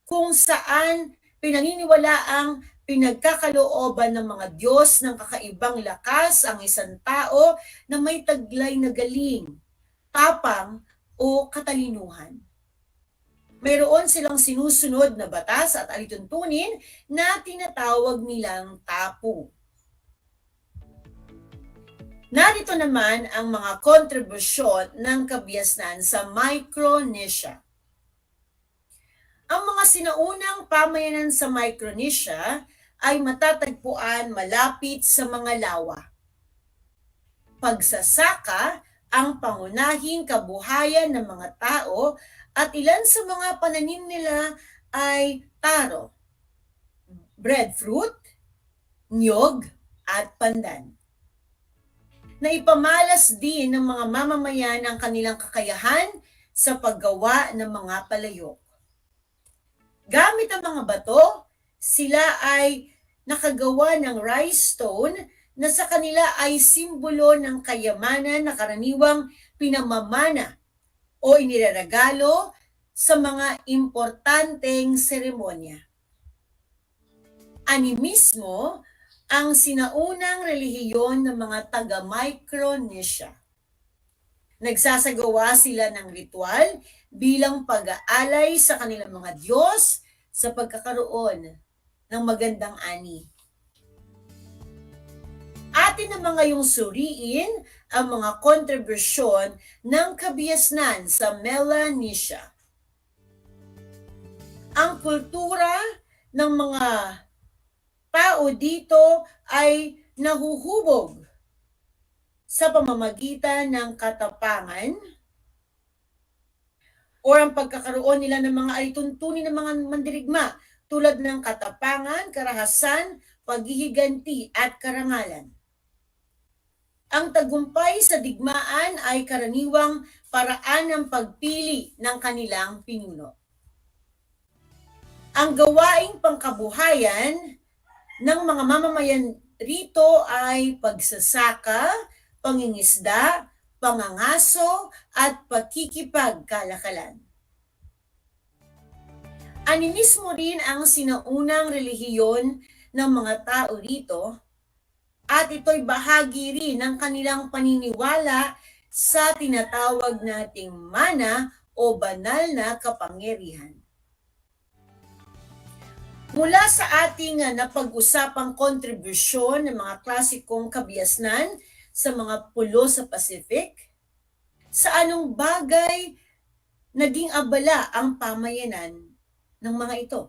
kung saan pinaniniwalaang Pinagkakalooban ng mga Diyos ng kakaibang lakas ang isang tao na may taglay na galing, tapang o katalinuhan. Mayroon silang sinusunod na batas at alituntunin na tinatawag nilang tapu. Narito naman ang mga kontribusyon ng kabiasnan sa Micronesia. Ang mga sinaunang pamayanan sa Micronesia ay matatagpuan malapit sa mga lawa. Pagsasaka ang pangunahing kabuhayan ng mga tao at ilan sa mga pananim nila ay taro, breadfruit, niyog at pandan. Naipamalas din ng mga mamamayan ang kanilang kakayahan sa paggawa ng mga palayok. Gamit ang mga bato, sila ay nakagawa ng rice stone na sa kanila ay simbolo ng kayamanan na karaniwang pinamamana o inireregalo sa mga importanteng seremonya. Animismo ang sinaunang relihiyon ng mga taga-Micronesia. Nagsasagawa sila ng ritual bilang pag-aalay sa kanilang mga Diyos sa pagkakaroon ng magandang ani. Atin naman ngayong suriin ang mga kontribusyon ng kabiasnan sa Melanesia. Ang kultura ng mga tao dito ay nahuhubog sa pamamagitan ng katapangan o ang pagkakaroon nila ng mga alituntunin ng mga mandirigma tulad ng katapangan, karahasan, paghihiganti at karangalan. Ang tagumpay sa digmaan ay karaniwang paraan ng pagpili ng kanilang pinuno. Ang gawaing pangkabuhayan ng mga mamamayan rito ay pagsasaka, pangingisda, pangangaso, at pakikipagkalakalan. Animismo rin ang sinaunang relihiyon ng mga tao rito at ito'y bahagi rin ng kanilang paniniwala sa tinatawag nating mana o banal na kapangyarihan. Mula sa ating napag-usapang kontribusyon ng mga klasikong kabiasnan sa mga pulo sa Pacific, sa anong bagay naging abala ang pamayanan ng mga ito?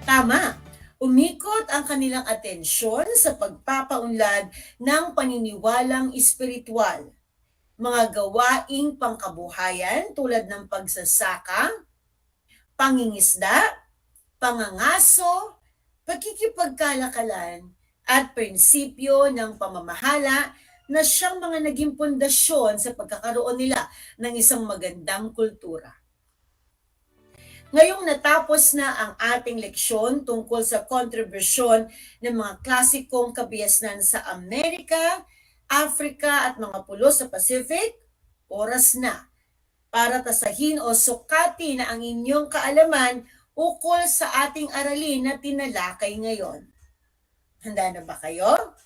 Tama, umikot ang kanilang atensyon sa pagpapaunlad ng paniniwalang espiritual, mga gawaing pangkabuhayan tulad ng pagsasaka, pangingisda, pangangaso, pagkikipagkalakalan, at prinsipyo ng pamamahala na siyang mga naging pundasyon sa pagkakaroon nila ng isang magandang kultura. Ngayong natapos na ang ating leksyon tungkol sa kontribusyon ng mga klasikong kabiasnan sa Amerika, Africa at mga pulo sa Pacific, oras na para tasahin o sukatin na ang inyong kaalaman ukol sa ating aralin na tinalakay ngayon. Handa na ba kayo?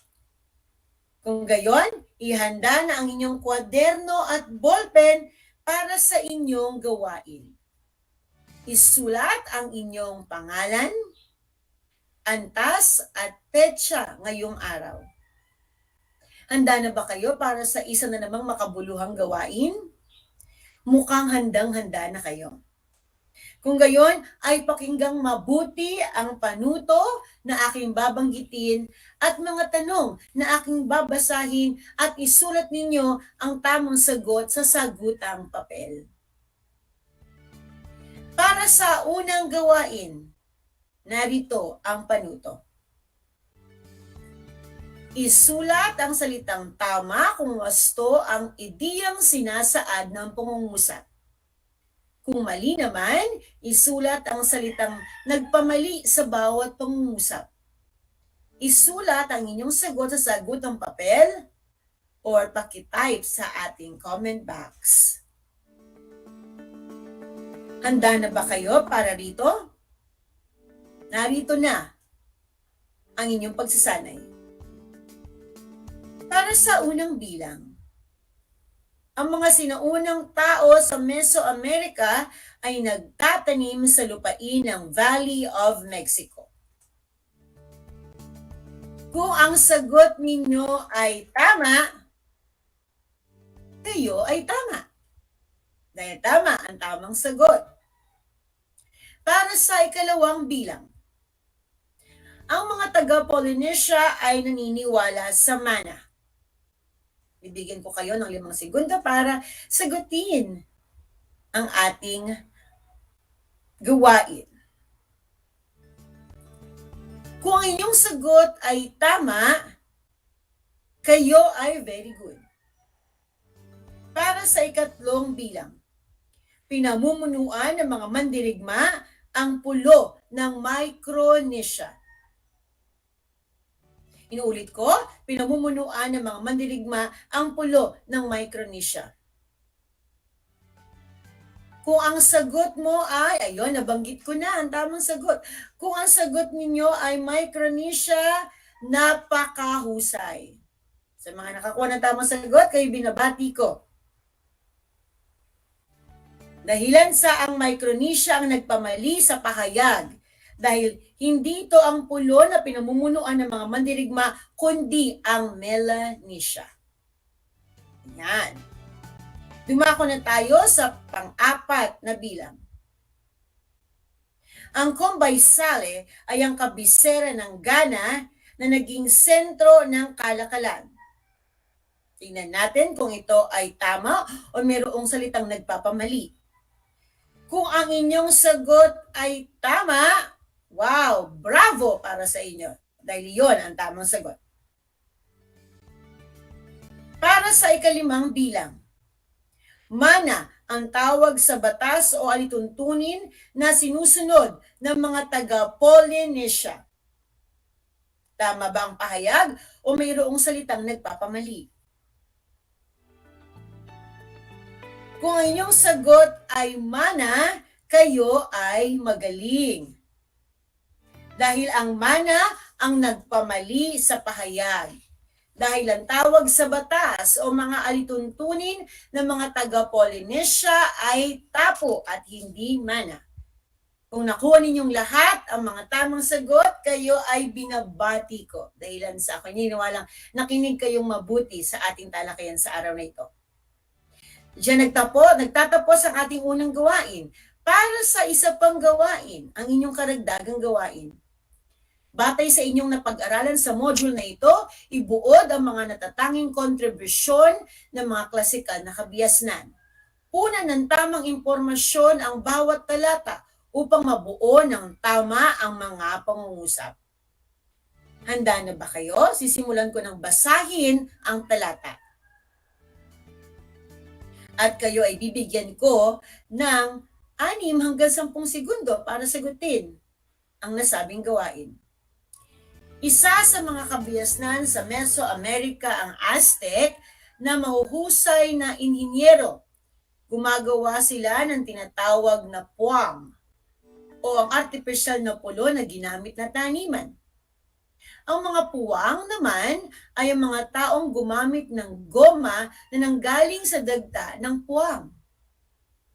Kung gayon, ihanda na ang inyong kwaderno at ballpen para sa inyong gawain. Isulat ang inyong pangalan, antas at petsa ngayong araw. Handa na ba kayo para sa isa na namang makabuluhang gawain? Mukhang handang-handa na kayo. Kung gayon, ay pakinggang mabuti ang panuto na aking babanggitin at mga tanong na aking babasahin at isulat ninyo ang tamang sagot sa sagutang papel. Para sa unang gawain, narito ang panuto. Isulat ang salitang tama kung wasto ang ideyang sinasaad ng pangungusap. Kung mali naman, isulat ang salitang nagpamali sa bawat pangungusap. Isulat ang inyong sagot sa sagutang papel or pakitype sa ating comment box. Handa na ba kayo para rito? narito na ang inyong pagsasanay. Para sa unang bilang, ang mga sinaunang tao sa Mesoamerica ay nagtatanim sa lupain ng Valley of Mexico. Kung ang sagot ninyo ay tama, kayo ay tama. Dahil tama ang tamang sagot. Para sa ikalawang bilang, ang mga taga-Polynesia ay naniniwala sa mana. Bibigyan ko kayo ng 5 segundo para sagutin ang ating gawain. Kung ang inyong sagot ay tama, kayo ay very good. Para sa ikatlong bilang, pinamumunuan ng mga mandirigma ang pulo ng Micronesia. Inuulit ko, pinamumunuan ng mga mandirigma ang pulo ng Micronesia. Kung ang sagot mo ay, ayun, nabanggit ko na ang tamang sagot. Kung ang sagot ninyo ay Micronesia, napakahusay. Sa mga nakakuha ng tamang sagot, kayo binabati ko. Dahilan sa ang Micronesia ang nagpamali sa pahayag. Dahil hindi ito ang pulo na pinamumunuan ng mga mandirigma, kundi ang Melanesia. Yan. Dumako na tayo sa pang-4 na bilang. Ang Combaisale ay ang kabisera ng Ghana na naging sentro ng kalakalan. Tingnan natin kung ito ay tama o mayroong salitang nagpapamali. Kung ang inyong sagot ay tama, wow, bravo para sa inyo. Dahil iyon ang tamang sagot. Para sa ika-5 bilang, mana ang tawag sa batas o alituntunin na sinusunod ng mga taga-Polynesia. Tama ba ang pahayag o mayroong salitang nagpapamali? Kung ang inyong sagot ay mana, kayo ay magaling. Dahil ang mana ang nagpamali sa pahayag. Dahil ang tawag sa batas o mga alituntunin ng mga taga-Polynesia ay tapo at hindi mana. Kung nakuha ninyong lahat ang mga tamang sagot, kayo ay binabati ko. Dahilan sa akin, niniwalang nakinig kayong mabuti sa ating talakayan sa araw na ito. Diyan nagtatapos ang ating unang gawain. Para sa isa pang gawain, ang inyong karagdagang gawain. Batay sa inyong napag-aralan sa module na ito, ibuod ang mga natatanging kontribusyon ng mga klasikal na kabiasnan. Punan ng tamang impormasyon ang bawat talata upang mabuo ng tama ang mga pangungusap. Handa na ba kayo? Sisimulan ko ng basahin ang talata. At kayo ay bibigyan ko ng 6 hanggang 10 segundo para sagutin ang nasabing gawain. Isa sa mga kabiasnan sa Mesoamerica ang Aztec na mahuhusay na inhinyero. Gumagawa sila ng tinatawag na puwang o ang artificial na pulo na ginamit na taniman. Ang mga puwang naman ay ang mga taong gumamit ng goma na nanggaling sa dagta ng puwang.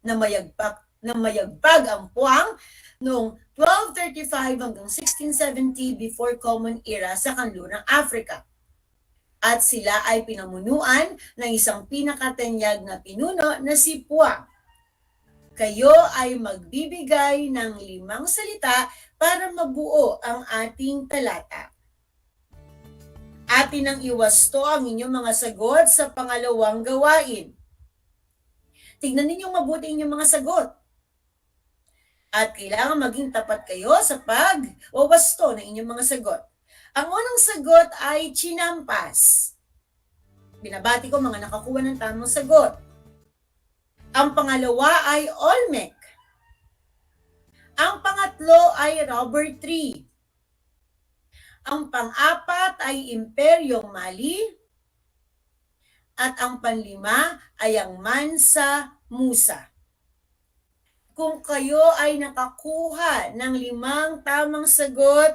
Namayagpag ang puwang noong 1235 hanggang 1670 before Common Era sa kanlurang Africa. At sila ay pinamunuan ng isang pinakatanyag na pinuno na si Puwang. Kayo ay magbibigay ng 5 salita para mabuo ang ating talata. Atin ang iwasto ang inyong mga sagot sa pangalawang gawain. Tignan ninyong mabuti inyong mga sagot. At kailangan maging tapat kayo sa pag-wawasto ng inyong mga sagot. Ang unang sagot ay chinampas. Binabati ko mga nakakuha ng tamang sagot. Ang pangalawa ay Olmec. Ang pangatlo ay rubber tree. Ang pang-4 ay Imperyong Mali. At ang panlima ay ang Mansa Musa. Kung kayo ay nakakuha ng 5 tamang sagot,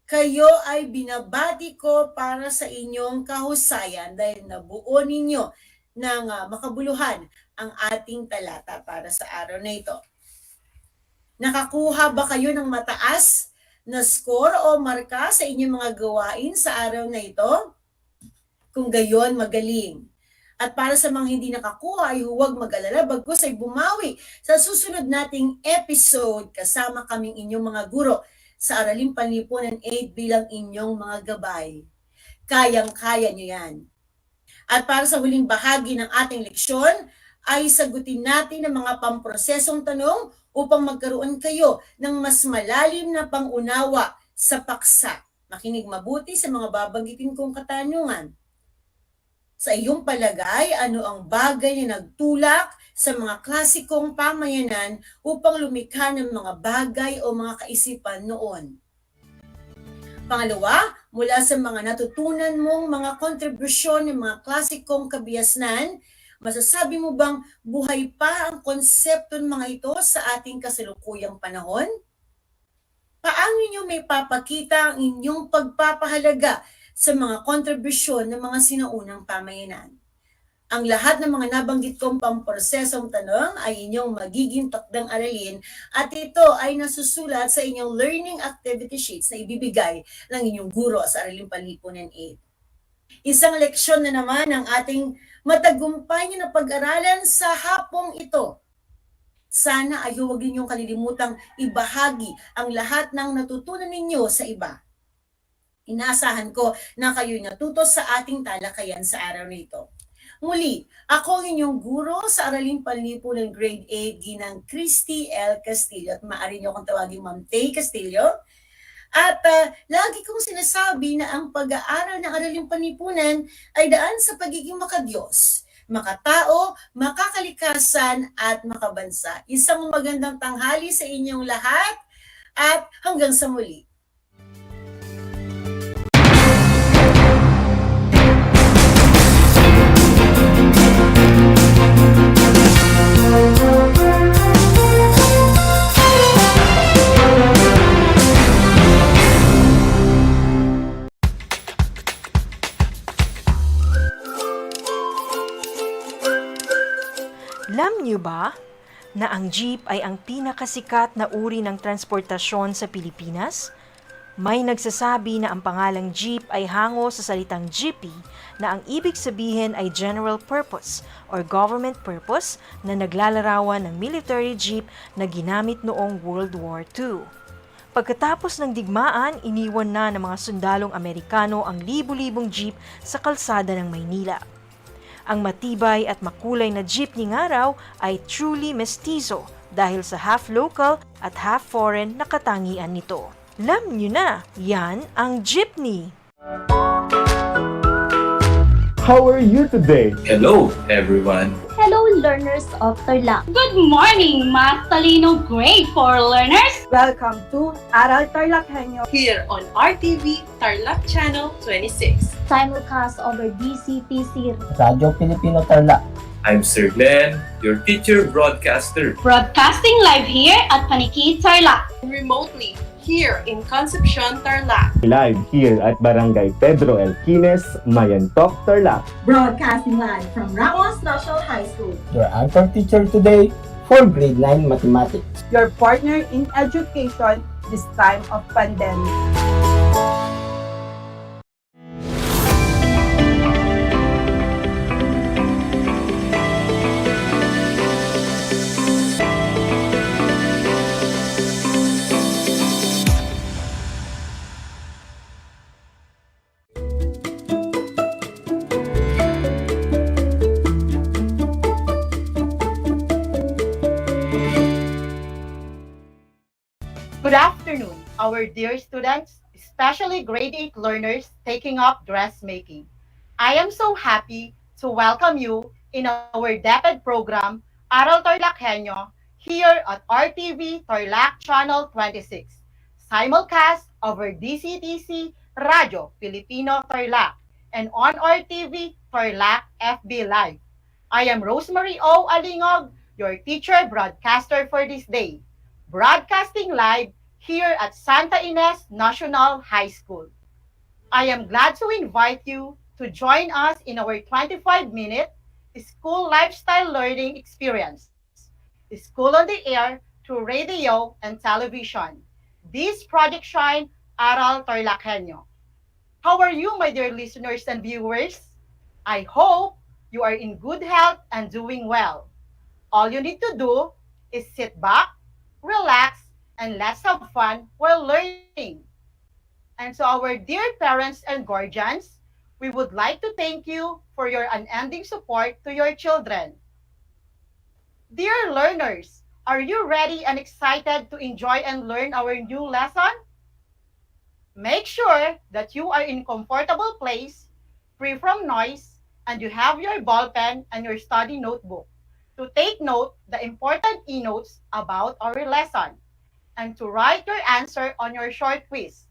kayo ay binabati ko para sa inyong kahusayan dahil nabuo ninyo ng makabuluhan ang ating talata para sa araw na ito. Nakakuha ba kayo ng mataas na score o marka sa inyong mga gawain sa araw na ito? Kung gayon, magaling. At para sa mga hindi nakakuha ay huwag mag-alala, bagkus ay bumawi sa susunod nating episode kasama kaming inyong mga guro sa Araling Panlipunan 8 bilang inyong mga gabay. Kayang-kaya nyo yan. At para sa huling bahagi ng ating leksyon, ay sagutin natin ang mga pamprosesong tanong upang magkaroon kayo ng mas malalim na pangunawa sa paksa. Makinig mabuti sa mga babanggitin kong katanungan. Sa iyong palagay, ano ang bagay na nagtulak sa mga klasikong pamayanan upang lumikha ng mga bagay o mga kaisipan noon? Pangalawa, mula sa mga natutunan mong mga kontribusyon ng mga klasikong kabiasnan, masasabi mo bang buhay pa ang konsepto ng mga ito sa ating kasalukuyang panahon? Paano niyo may papakita ang inyong pagpapahalaga sa mga kontribusyon ng mga sinaunang pamayanan? Ang lahat ng mga nabanggit kong pamprosesong tanong ay inyong magiging takdang aralin at ito ay nasusulat sa inyong learning activity sheets na ibibigay ng inyong guro sa Araling Panlipunan 8. Isang leksyon na naman ang ating matagumpay na pag-aralan sa hapong ito. Sana ay huwag ninyong kalilimutang ibahagi ang lahat ng natutunan ninyo sa iba. Inaasahan ko na kayo'y natuto sa ating talakayan sa araw na ito. Muli, ako ang inyong guro sa Araling Panlipunan Grade 8, Ginang Christy L. Castillo. At maaari niyo akong tawagin Ma'am Tay Castillo. At lagi kong sinasabi na ang pag-aaral ng Araling Panlipunan ay daan sa pagiging makadiyos, makatao, makakalikasan at makabansa. Isang magandang tanghali sa inyong lahat at hanggang sa muli. Alam niyo ba na ang jeep ay ang pinakasikat na uri ng transportasyon sa Pilipinas? May nagsasabi na ang pangalang jeep ay hango sa salitang jeepy na ang ibig sabihin ay general purpose or government purpose na naglalarawan ng military jeep na ginamit noong World War II. Pagkatapos ng digmaan, iniwan na ng mga sundalong Amerikano ang libu-libong jeep sa kalsada ng Maynila. Ang matibay at makulay na jeepney nga raw ay truly mestizo dahil sa half local at half foreign na katangian nito. Alam nyo na, yan ang jeepney. How are you today? Hello, everyone. Hello, learners of Tarlac. Good morning, Math Talino Grade 4 learners. Welcome to Aral TarlakHenyo Here on RTV Tarlac Channel 26. Simulcast over DCTC Radyo Pilipino Tarlac. I'm Sir Glenn, your teacher broadcaster. Broadcasting live here at Paniki Tarlac. Remotely here in Concepcion, Tarlac. Live here at Barangay Pedro Elquines, Mayantok, Tarlac. Broadcasting live from Ramos National High School. Your anchor teacher today for grade 9 mathematics. Your partner in education this time of pandemic. Good afternoon, our dear students, especially grade 8 learners taking up dressmaking. I am so happy to welcome you in our DEPED program, Aral TarlakHenyo, here at RTV Tarlac Channel 26, simulcast over DCTC Radio Filipino Tarlac, and on RTV Tarlac FB Live. I am Rosemary O. Alingog, your teacher broadcaster for this day, broadcasting live here at Santa Ines National High School. I am glad to invite you to join us in our 25-minute school lifestyle learning experience. School on the air through radio and television. This Project Shine, Aral TarlakHenyo. How are you, my dear listeners and viewers? I hope you are in good health and doing well. All you need to do is sit back, relax, and let's have fun while learning. And to our dear parents and guardians, we would like to thank you for your unending support to your children. Dear learners, are you ready and excited to enjoy and learn our new lesson? Make sure that you are in comfortable place, free from noise, and you have your ball pen and your study notebook to take note the important e-notes about our lesson and to write your answer on your short quiz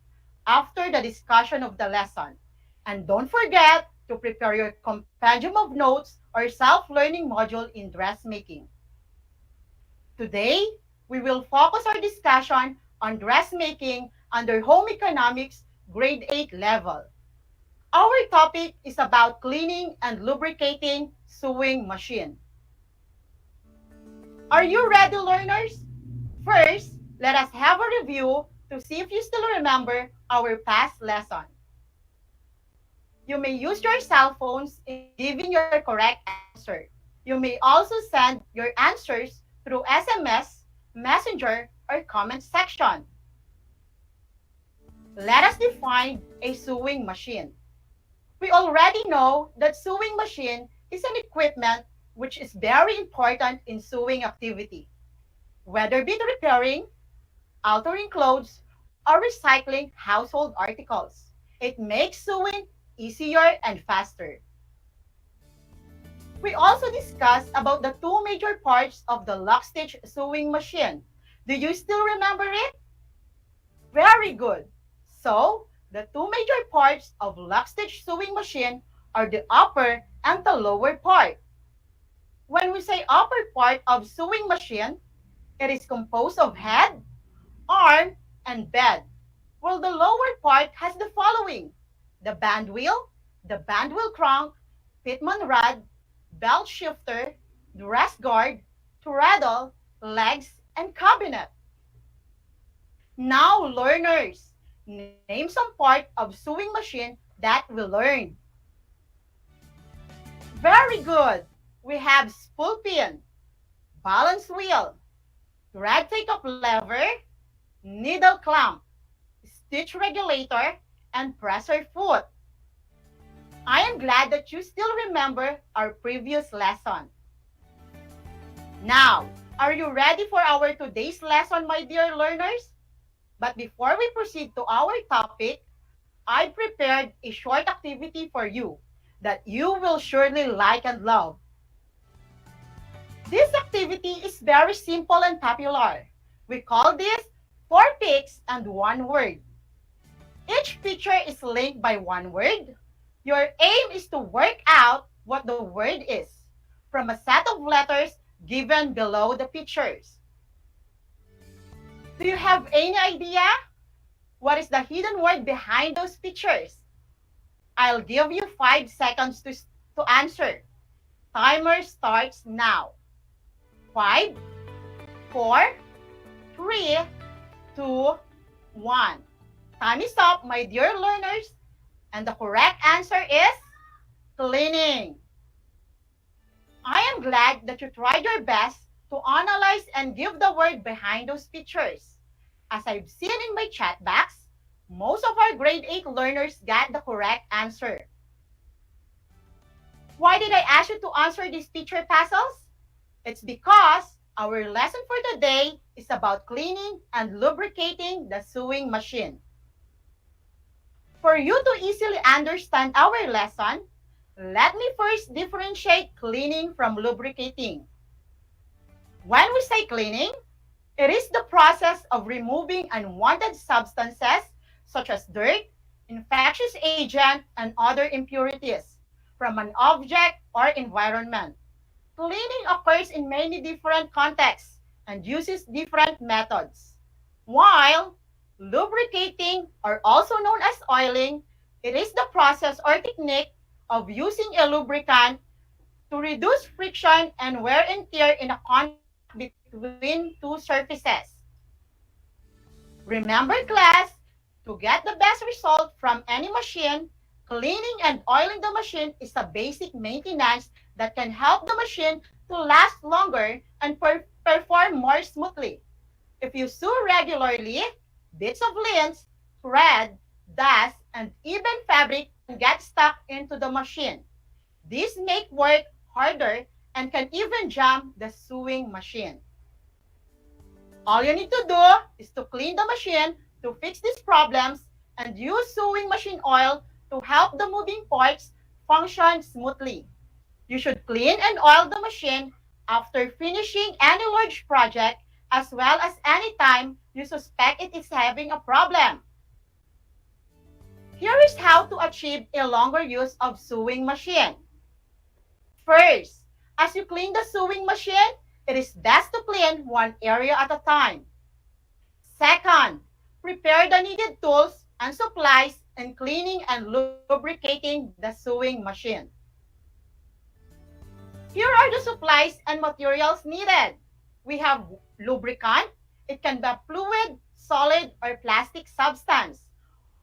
after the discussion of the lesson. And don't forget to prepare your compendium of notes or self-learning module in dressmaking. Today, we will focus our discussion on dressmaking under Home Economics Grade 8 level. Our topic is about cleaning and lubricating sewing machine. Are you ready, learners? First, let us have a review to see if you still remember our past lesson. You may use your cell phones in giving your correct answer. You may also send your answers through SMS, Messenger, or comment section. Let us define a sewing machine. We already know that sewing machine is an equipment which is very important in sewing activity, whether be it repairing, altering clothes, or recycling household articles. It makes sewing easier and faster. We also discussed about the two major parts of the lock stitch sewing machine. Do you still remember it? Very good. So, the two major parts of lock stitch sewing machine are the upper and the lower part. When we say upper part of sewing machine, it is composed of head, arm, and bed, while the lower part has the following: the band wheel crank, pitman rod, belt shifter, the rest guard, throttle, legs, and cabinet. Now, learners, name some part of sewing machine that we learned. Very good. We have spool pin, balance wheel, thread take-up lever, needle clamp, stitch regulator, and presser foot. I am glad that you still remember our previous lesson. Now, are you ready for our today's lesson, my dear learners? But before we proceed to our topic, I prepared a short activity for you that you will surely like and love. This activity is very simple and popular. We call this 4 pics and 1 word. Each picture is linked by 1 word. Your aim is to work out what the word is from a set of letters given below the pictures. Do you have any idea what is the hidden word behind those pictures? I'll give you 5 seconds to answer. Timer starts now. 5, 4, 3, 2, 1. Time is up, my dear learners. And the correct answer is cleaning. I am glad that you tried your best to analyze and give the word behind those pictures. As I've seen in my chat box, most of our grade 8 learners got the correct answer. Why did I ask you to answer these picture puzzles? It's because our lesson for today is about cleaning and lubricating the sewing machine. For you to easily understand our lesson, let me first differentiate cleaning from lubricating. When we say cleaning, it is the process of removing unwanted substances such as dirt, infectious agent, and other impurities from an object or environment. Cleaning occurs in many different contexts and uses different methods. While lubricating, or also known as oiling, it is the process or technique of using a lubricant to reduce friction and wear and tear in a contact between two surfaces. Remember, class, to get the best result from any machine, cleaning and oiling the machine is a basic maintenance that can help the machine to last longer and perform more smoothly. If you sew regularly, bits of lint, thread, dust, and even fabric can get stuck into the machine. These make work harder and can even jam the sewing machine. All you need to do is to clean the machine to fix these problems and use sewing machine oil to help the moving parts function smoothly. You should clean and oil the machine after finishing any large project as well as any time you suspect it is having a problem. Here is how to achieve a longer use of sewing machine. First, as you clean the sewing machine, it is best to clean one area at a time. Second, prepare the needed tools and supplies in cleaning and lubricating the sewing machine. Here are the supplies and materials needed. We have lubricant. It can be a fluid, solid, or plastic substance.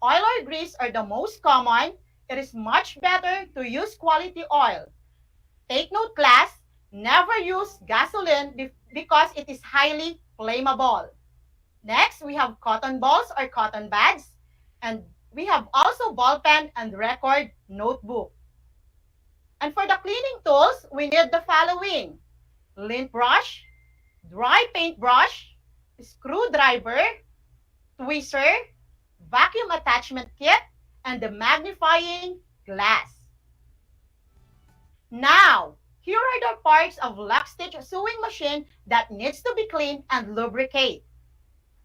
Oil or grease are the most common. It is much better to use quality oil. Take note, class, never use gasoline because it is highly flammable. Next, we have cotton balls or cotton buds. And we have also ball pen and record notebook. And for the cleaning tools, we need the following: lint brush, dry paint brush, screwdriver, tweezer, vacuum attachment kit, and the magnifying glass. Now, here are the parts of lock stitch sewing machine that needs to be cleaned and lubricate.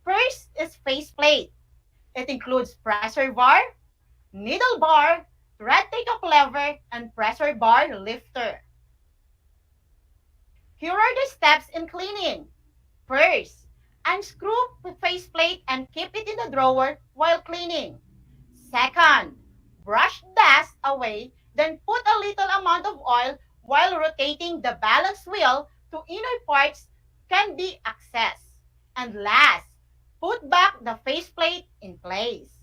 First is faceplate. It includes pressure bar, needle bar, thread take-up lever, and pressure bar lifter. Here are the steps in cleaning. First, unscrew the faceplate and keep it in the drawer while cleaning. Second, brush dust away, then put a little amount of oil while rotating the balance wheel to inner parts can be accessed. And last, put back the faceplate in place.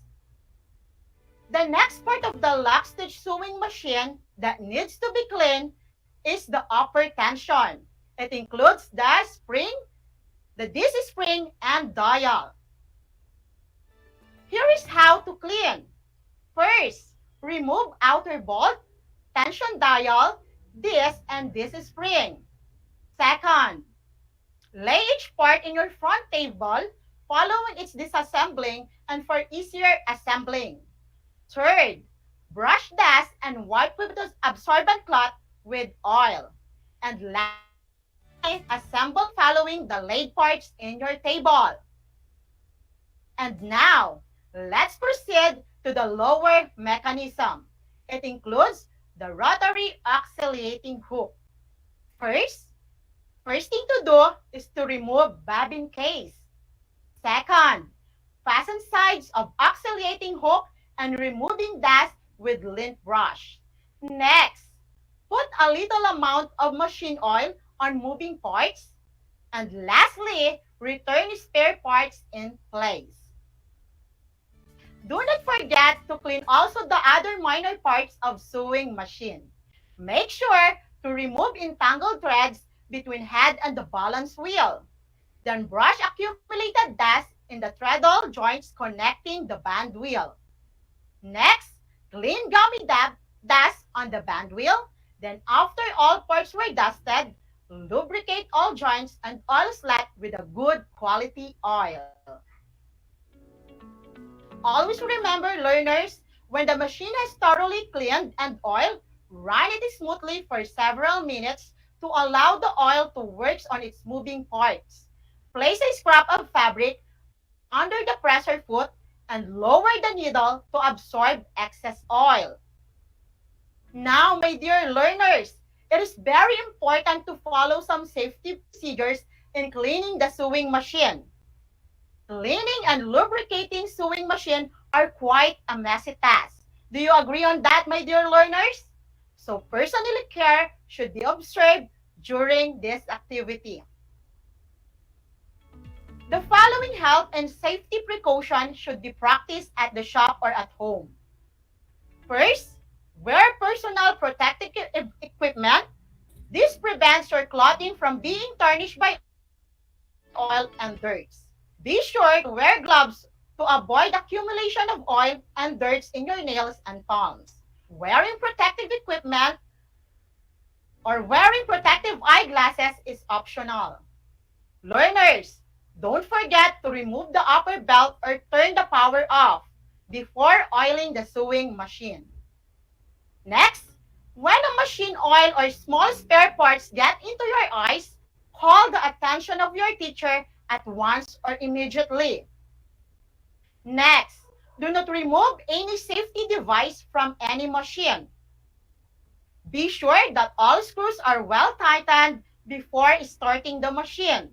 The next part of the lock stitch sewing machine that needs to be cleaned is the upper tension. It includes the spring, the DC spring, and dial. Here is how to clean. First, remove outer bolt, tension dial, disc, and DC spring. Second, lay each part in your front table following its disassembling and for easier assembling. Third, brush dust and wipe with the absorbent cloth with oil. And lastly, assemble following the laid parts in your table. And now, let's proceed to the lower mechanism. It includes the rotary oscillating hook. First thing to do is to remove bobbin case. Second, fasten sides of oscillating hook and removing dust with lint brush. Next, put a little amount of machine oil on moving parts. And lastly, return spare parts in place. Do not forget to clean also the other minor parts of sewing machine. Make sure to remove entangled threads between head and the balance wheel. Then brush accumulated dust in the treadle joints connecting the band wheel. Next, clean gummy dust on the band wheel. Then after all parts were dusted, lubricate all joints and oil slat with a good quality oil. Always remember, learners, when the machine is thoroughly cleaned and oiled, run it smoothly for several minutes to allow the oil to work on its moving parts. Place a scrap of fabric under the pressure foot and lower the needle to absorb excess oil. Now, my dear learners, it is very important to follow some safety procedures in cleaning the sewing machine. Cleaning and lubricating sewing machine are quite a messy task. Do you agree on that, my dear learners? So personal care should be observed during this activity. The following health and safety precautions should be practiced at the shop or at home. First, wear personal protective equipment. This prevents your clothing from being tarnished by oil and dirt. Be sure to wear gloves to avoid accumulation of oil and dirt in your nails and palms. Wearing protective equipment or wearing protective eyeglasses is optional. Learners, don't forget to remove the upper belt or turn the power off before oiling the sewing machine. Next, when a machine oil or small spare parts get into your eyes, call the attention of your teacher at once or immediately. Next, do not remove any safety device from any machine. Be sure that all screws are well tightened before starting the machine.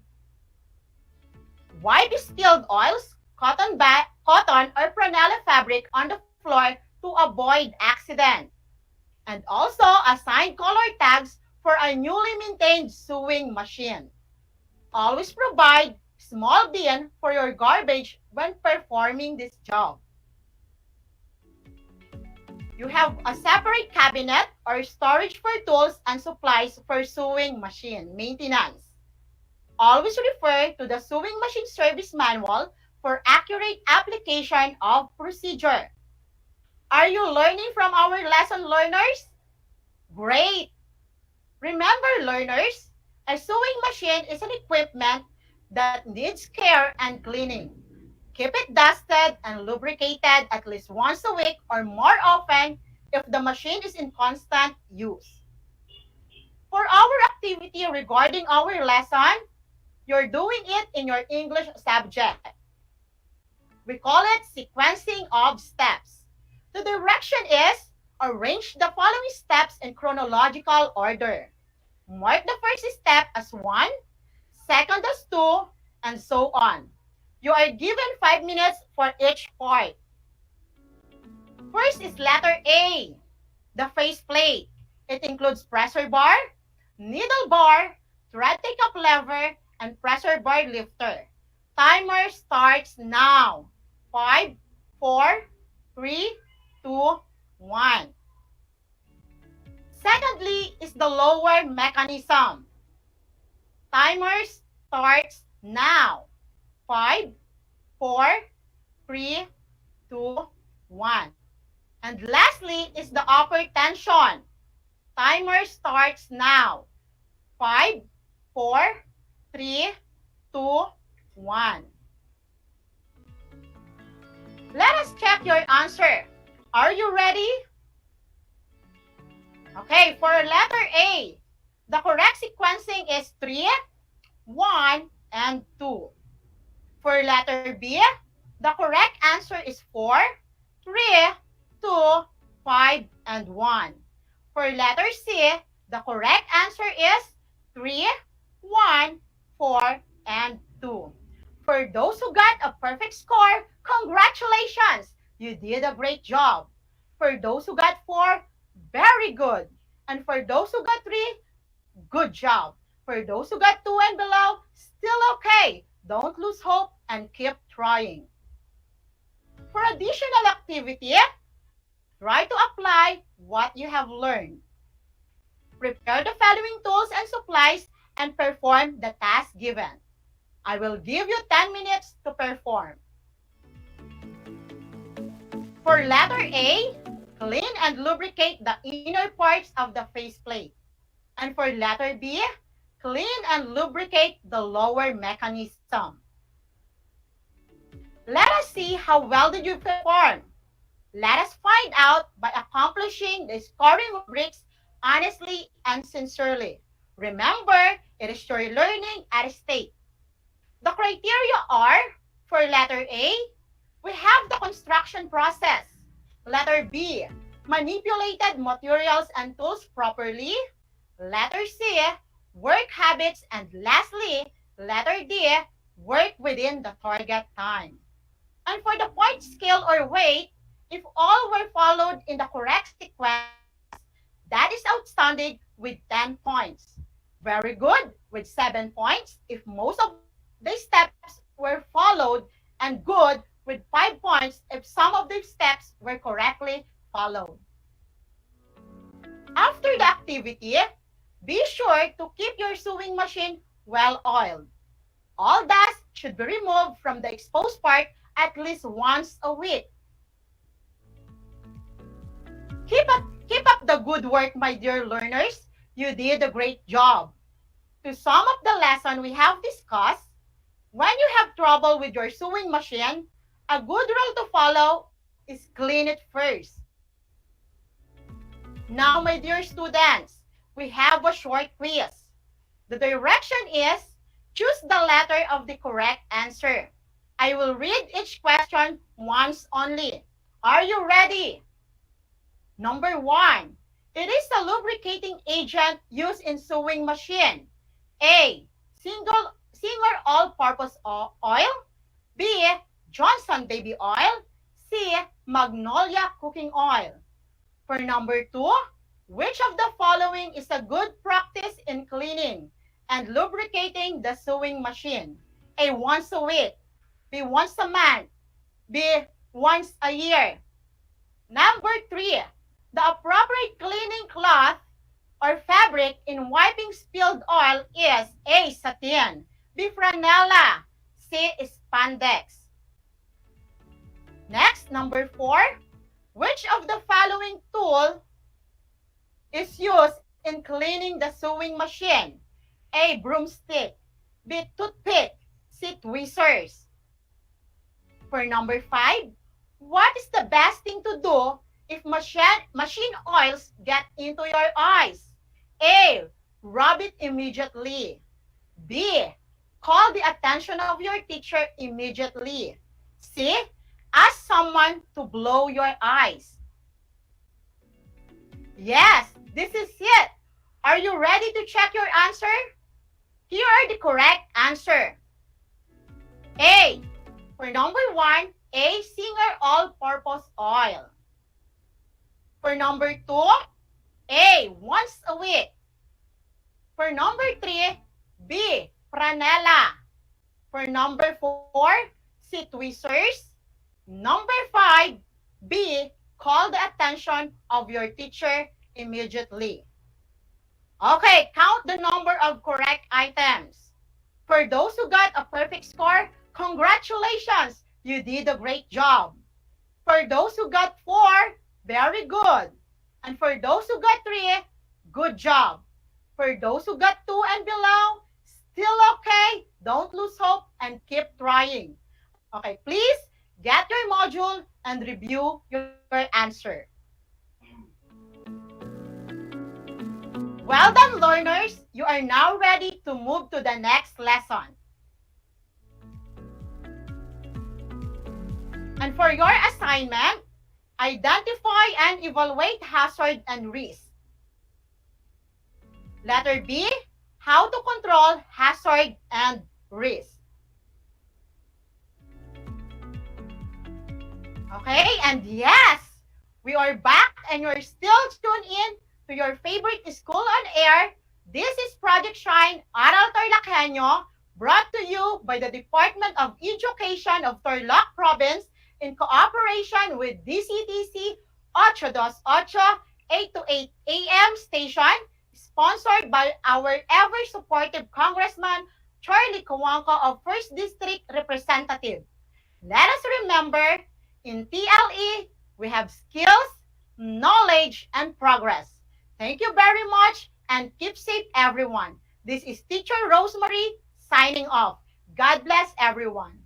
Wipe spilled oils, cotton or Prunella fabric on the floor to avoid accident. And also assign color tags for a newly maintained sewing machine. Always provide small bin for your garbage when performing this job. You have a separate cabinet or storage for tools and supplies for sewing machine maintenance. Always refer to the sewing machine service manual for accurate application of procedure. Are you learning from our lesson, learners? Great! Remember, learners, a sewing machine is an equipment that needs care and cleaning. Keep it dusted and lubricated at least once a week or more often if the machine is in constant use. For our activity regarding our lesson, you're doing it in your English subject. We call it sequencing of steps. The direction is arrange the following steps in chronological order. Mark the first step as 1, second as 2, and so on. You are given 5 minutes for each part. First is letter A, the face plate. It includes pressure bar, needle bar, thread take-up lever, and pressure bar lifter. Timer starts now. 5, 4, 3, 2, 1. Secondly is the lower mechanism. Timer starts now. 5, 4, 3, 2, 1. And lastly is the upper tension. Timer starts now. 5, 4, 3, 2, 1. Let us check your answer. Are you ready? Okay, for letter A, the correct sequencing is 3, 1, and 2. For letter B, the correct answer is 4, 3, 2, 5, and 1. For letter C, the correct answer is 3, 1, 4, and 2. For those who got a perfect score, congratulations! You did a great job. For those who got 4, very good. And for those who got 3, good job. For those who got 2 and below, still okay. Don't lose hope and keep trying. For additional activity, try to apply what you have learned. Prepare the following tools and supplies and perform the task given. I will give you 10 minutes to perform. For letter A, clean and lubricate the inner parts of the faceplate. And for letter B, clean and lubricate the lower mechanism. Let us see how well did you perform. Let us find out by accomplishing the scoring rubrics honestly and sincerely. Remember, it is your learning at stake. The criteria are, for letter A, we have the construction process. Letter B, manipulated materials and tools properly. Letter C, work habits. And lastly, letter D, work within the target time. And for the point scale or weight, if all were followed in the correct sequence, that is outstanding with 10 points. Very good with 7 points if most of the steps were followed, and good with 5 points if some of the steps were correctly followed. After the activity, be sure to keep your sewing machine well oiled. All dust should be removed from the exposed part at least once a week. Keep up the good work, my dear learners. You did a great job. To sum up the lesson we have discussed, when you have trouble with your sewing machine, a good rule to follow is clean it first. Now, my dear students, we have a short quiz. The direction is choose the letter of the correct answer. I will read each question once only. Are you ready? Number 1. It is a lubricating agent used in sewing machine. A. Singer all-purpose oil. B. Johnson baby oil. C. Magnolia cooking oil. For number 2, which of the following is a good practice in cleaning and lubricating the sewing machine? A. Once a week. B. Once a month. B. Once a year. Number 3, the appropriate cleaning cloth or fabric in wiping spilled oil is A. Satin, B. Franella, C. Spandex. Next, number 4, which of the following tool is used in cleaning the sewing machine? A. Broomstick, B. Toothpick, C. Tweezers. For number 5, what is the best thing to do if machine oils get into your eyes? A. Rub it immediately. B. Call the attention of your teacher immediately. C. Ask someone to blow your eyes. Yes, this is it. Are you ready to check your answer? Here are the correct answer. A. For number 1, A. Singer all-purpose oil. For number 2, A. Once a week. For number 3, B. Franella. For number 4, C. Tweezers. Number 5, B. Call the attention of your teacher immediately. Okay, count the number of correct items. For those who got a perfect score, congratulations! You did a great job. For those who got 4, very good. And for those who got 3, good job. For those who got 2 and below, still okay. Don't lose hope and keep trying. Okay, please get your module and review your answer. Well done, learners. You are now ready to move to the next lesson. And for your assignment, identify and evaluate hazard and risk. Letter B, how to control hazard and risk. Okay, and yes, we are back and you're still tuned in to your favorite school on air. This is Project Shine, Aral TarlakHenyo, brought to you by the Department of Education of Tarlac Province in cooperation with DCTC 828 828 AM station, sponsored by our ever-supportive Congressman Charlie Cojuangco of 1st District Representative. Let us remember, in TLE, we have skills, knowledge, and progress. Thank you very much and keep safe, everyone. This is Teacher Rosemary signing off. God bless everyone.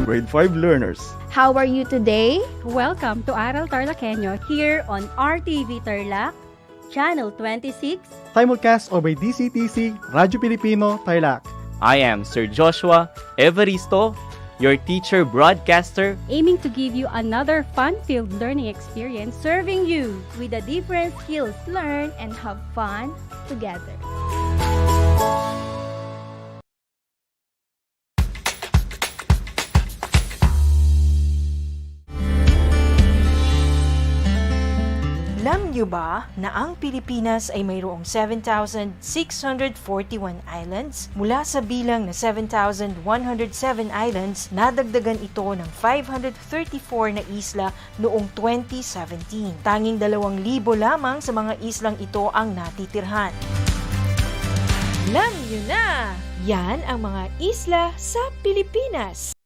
Grade 5 learners. How are you today? Welcome to Aral TarlakHenyo here on RTV Tarlac, Channel 26. Simulcast over DCTC, Radyo Pilipino, Tarlac. I am Sir Joshua Evaristo, your teacher broadcaster, aiming to give you another fun-filled learning experience, serving you with the different skills learn and have fun together. Alam niyo ba na ang Pilipinas ay mayroong 7,641 islands? Mula sa bilang na 7,107 islands, nadagdagan ito ng 534 na isla noong 2017. Tanging 2,000 lamang sa mga islang ito ang natitirhan. Alam niyo na! Yan ang mga isla sa Pilipinas.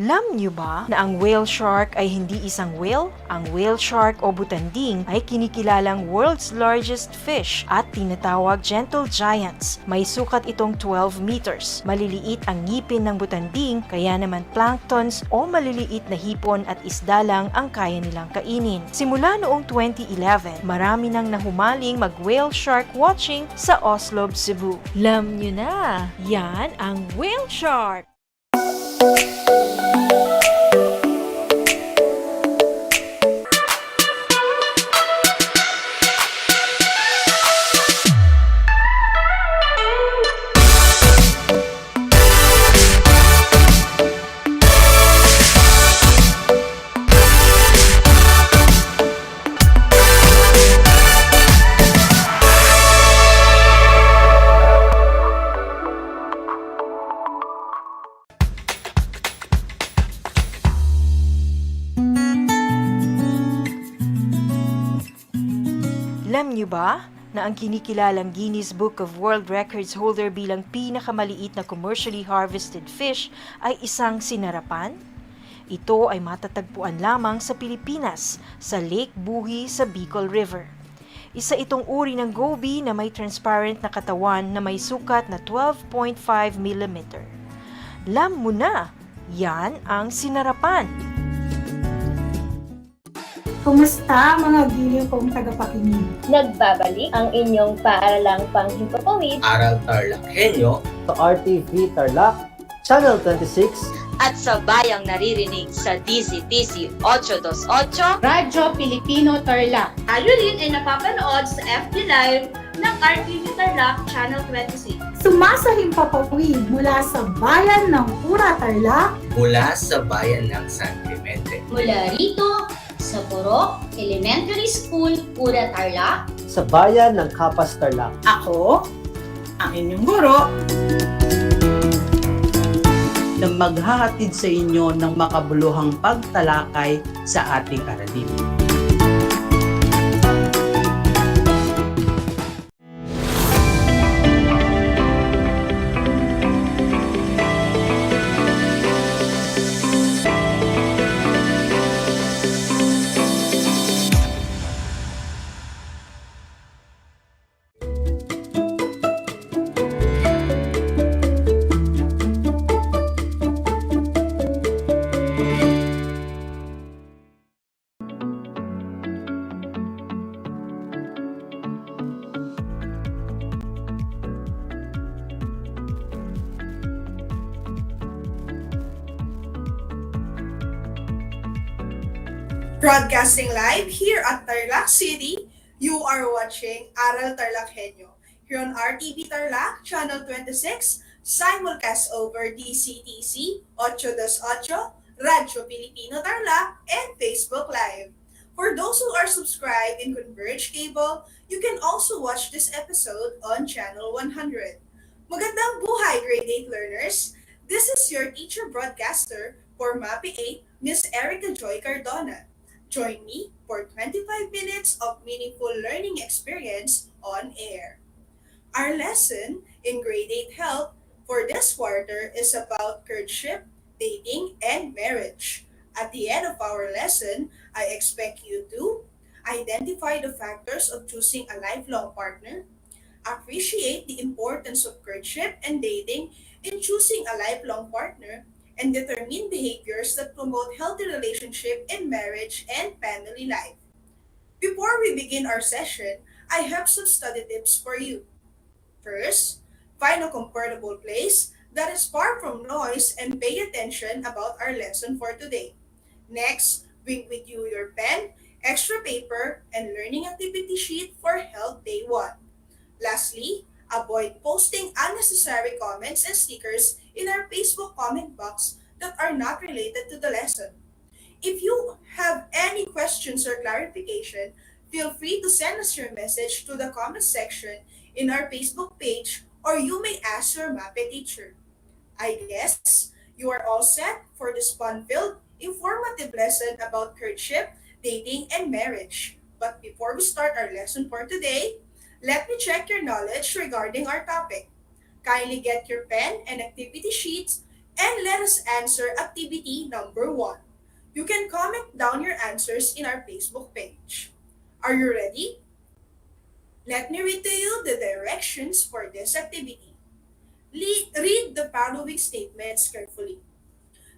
Alam niyo ba na ang whale shark ay hindi isang whale? Ang whale shark o butanding ay kinikilalang world's largest fish at tinatawag gentle giants. May sukat itong 12 meters. Maliliit ang ngipin ng butanding, kaya naman planktons o maliliit na hipon at isda lang ang kaya nilang kainin. Simula noong 2011, marami nang nahumaling mag-whale shark watching sa Oslo, Cebu. Alam niyo na, yan ang whale shark! Alam niyo ba na ang kinikilalang Guinness Book of World Records holder bilang pinakamaliit na commercially harvested fish ay isang sinarapan? Ito ay matatagpuan lamang sa Pilipinas, sa Lake Buhi sa Bicol River. Isa itong uri ng goby na may transparent na katawan na may sukat na 12.5 mm. Alam mo na, yan ang sinarapan. Kumusta mga giliw kong tagapakinig? Nagbabalik ang inyong paaralang panghimpapawid. Aral TarlakHenyo sa RTV Tarlac, Channel 26 at sa bayang naririnig sa DZTC 828 Radyo Pilipino Tarlac. Tayo rin ay napapanood sa FB Live ng RTV Tarlac Channel 26. Sumasahimpapawid mula sa bayan ng Pura Tarlac, mula sa bayan ng San Clemente, mula rito sa Purok Elementary School, Pura Tarlac, sa bayan ng Kapas Tarlac. Ako, ang inyong guro, na maghahatid sa inyo ng makabuluhang pagtalakay sa ating aralin. Broadcasting live here at Tarlac City, you are watching Aral TarlakHenyo here on RTV Tarlac, Channel 26, simulcast over DCTC 828, Radyo Pilipino Tarlac, and Facebook Live. For those who are subscribed in Converge Cable, you can also watch this episode on Channel 100. Magandang buhay, grade 8 learners! This is your teacher broadcaster for MAPE 8, Miss Erica Joy Cardona. Join me for 25 minutes of meaningful learning experience on air. Our lesson in Grade 8 Health for this quarter is about courtship, dating, and marriage. At the end of our lesson, I expect you to identify the factors of choosing a lifelong partner, appreciate the importance of courtship and dating in choosing a lifelong partner, and determine behaviors that promote healthy relationship in marriage and family life. Before we begin our session, I have some study tips for you. First, find a comfortable place that is far from noise and pay attention about our lesson for today. Next, bring with you your pen, extra paper, and learning activity sheet for Health Day 1. Lastly, avoid posting unnecessary comments and stickers in our Facebook comment box that are not related to the lesson. If you have any questions or clarification, feel free to send us your message to the comment section in our Facebook page, or you may ask your MAPE teacher. I guess you are all set for this fun-filled, informative lesson about courtship, dating, and marriage. But before we start our lesson for today, let me check your knowledge regarding our topic. Kindly get your pen and activity sheets and let us answer activity number 1. You can comment down your answers in our Facebook page. Are you ready? Let me read to you the directions for this activity. Read the following statements carefully.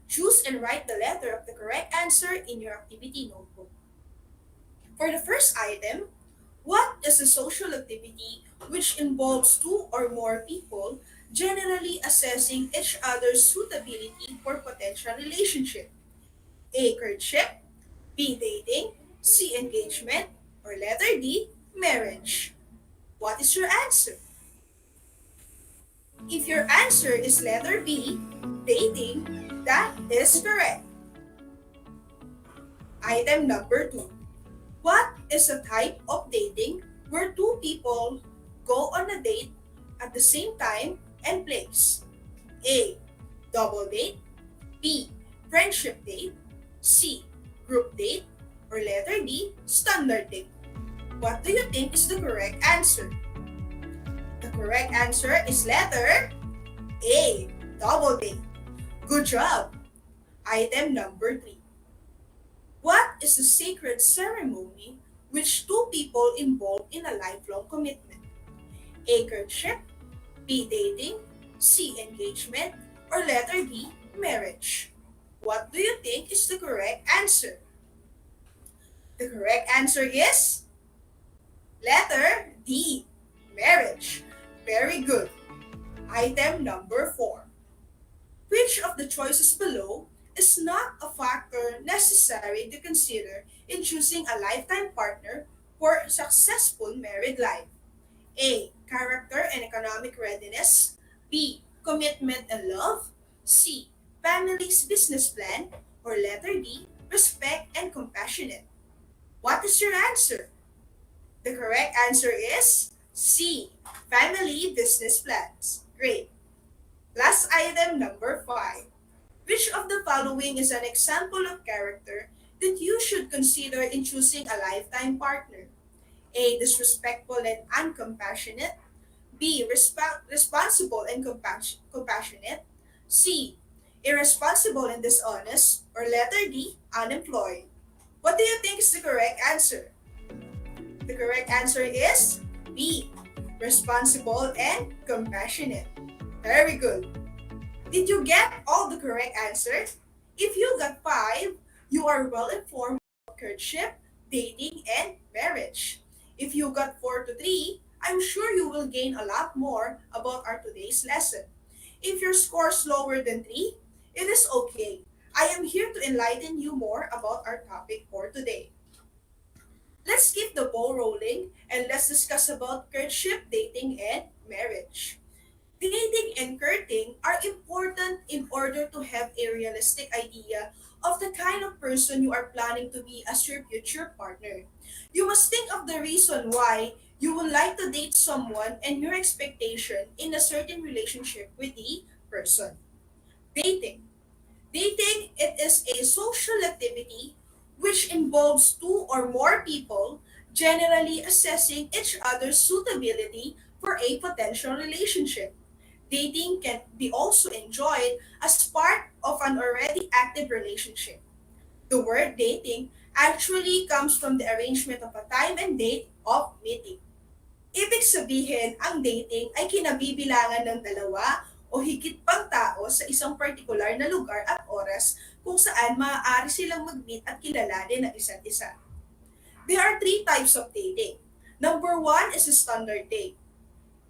Choose and write the letter of the correct answer in your activity notebook. For the first item, what is a social activity which involves two or more people generally assessing each other's suitability for potential relationship? A. Courtship, B. Dating, C. Engagement, or letter D. Marriage. What is your answer? If your answer is letter B, dating, that is correct. Item number 2. What is a type of dating where two people go on a date at the same time and place? A. Double date, B. Friendship date, C. Group date, or letter D. Standard date. What do you think is the correct answer? The correct answer is letter A, double date. Good job! Item number 3. What is a sacred ceremony which two people involved in a lifelong commitment? A, courtship, B, dating, C, engagement, or letter D, marriage? What do you think is the correct answer? The correct answer is letter D, marriage. Very good. Item number 4. Which of the choices below is not a factor necessary to consider in choosing a lifetime partner for a successful married life? A, character and economic readiness. B, commitment and love. C, family's business plan. Or letter D, respect and compassionate. What is your answer? The correct answer is C, family business plans. Great. Last item, number 5. Which of the following is an example of character that you should consider in choosing a lifetime partner? A, disrespectful and uncompassionate. B, responsible and compassionate. C, irresponsible and dishonest. Or letter D, unemployed. What do you think is the correct answer? The correct answer is B, responsible and compassionate. Very good. Did you get all the correct answers? If you got 5, you are well informed about courtship, dating, and marriage. If you got 4 to 3, I'm sure you will gain a lot more about our today's lesson. If your score is lower than 3, it is okay. I am here to enlighten you more about our topic for today. Let's keep the ball rolling and let's discuss about courtship, dating, and marriage. Dating and courting are important in order to have a realistic idea of the kind of person you are planning to be as your future partner. You must think of the reason why you would like to date someone and your expectation in a certain relationship with the person. Dating. Dating, it is a social activity which involves two or more people generally assessing each other's suitability for a potential relationship. Dating can be also enjoyed as part of an already active relationship. The word dating actually comes from the arrangement of a time and date of meeting. Ibig sabihin, ang dating ay kinabibilangan ng dalawa o higit pang tao sa isang partikular na lugar at oras kung saan maaari silang mag-meet at kilalanin ang isa't isa. There are 3 types of dating. Number 1 is a standard date,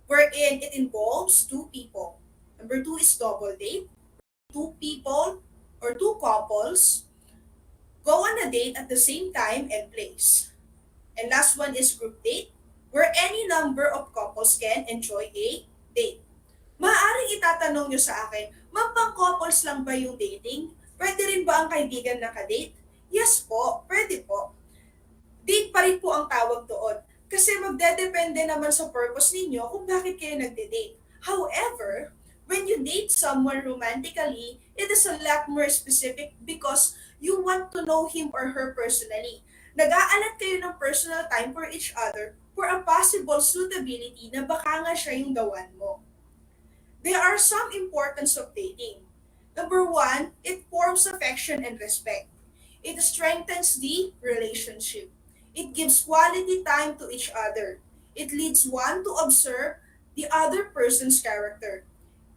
wherein it involves 2 people. Number 2 is double date. 2 people or 2 couples go on a date at the same time and place. And last one is group date, where any number of couples can enjoy a date. Maaaring itatanong nyo sa akin, pang-couples lang ba yung dating? Pwede rin ba ang kaibigan nakadate? Yes po, pwede po. Date pa rin po ang tawag doon. Kasi magdedepende naman sa purpose ninyo kung bakit kayo nagde-date. However, when you date someone romantically, it is a lot more specific because you want to know him or her personally. Nag-aalat kayo ng personal time for each other for a possible suitability na baka nga siya yung the one mo. There are some importance of dating. Number 1, it forms affection and respect. It strengthens the relationship. It gives quality time to each other. It leads one to observe the other person's character.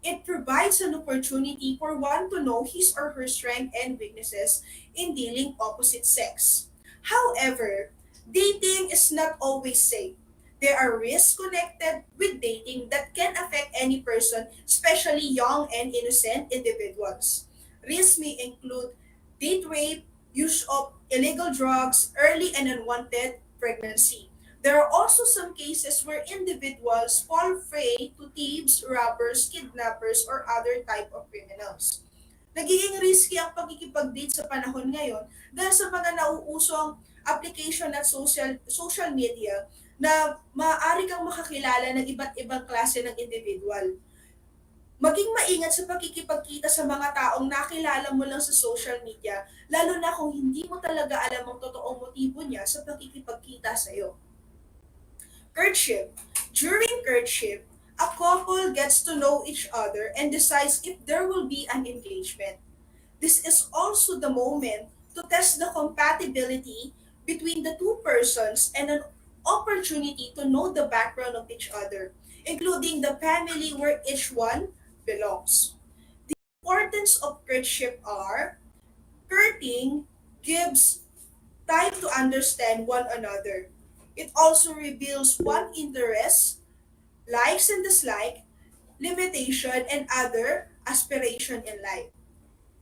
It provides an opportunity for one to know his or her strengths and weaknesses in dealing opposite sex. However, dating is not always safe. There are risks connected with dating that can affect any person, especially young and innocent individuals. Risks may include date rape, use of illegal drugs, early and unwanted pregnancy. There are also some cases where individuals fall prey to thieves, robbers, kidnappers, or other type of criminals. Nagiging risky ang pagkikipag-date sa panahon ngayon dahil sa mga nauusong application at social media na maaari kang makakilala ng iba't ibang klase ng individual. Maging maingat sa pakikipagkita sa mga taong nakilala mo lang sa social media, lalo na kung hindi mo talaga alam ang totoong motibo niya sa pakikipagkita sa iyo. Courtship. During courtship, a couple gets to know each other and decides if there will be an engagement. This is also the moment to test the compatibility between the two persons and an opportunity to know the background of each other, including the family where each one belongs. Importance of courtship are courting gives time to understand one another. It also reveals one interest, likes and dislike, limitation, and other aspiration in life.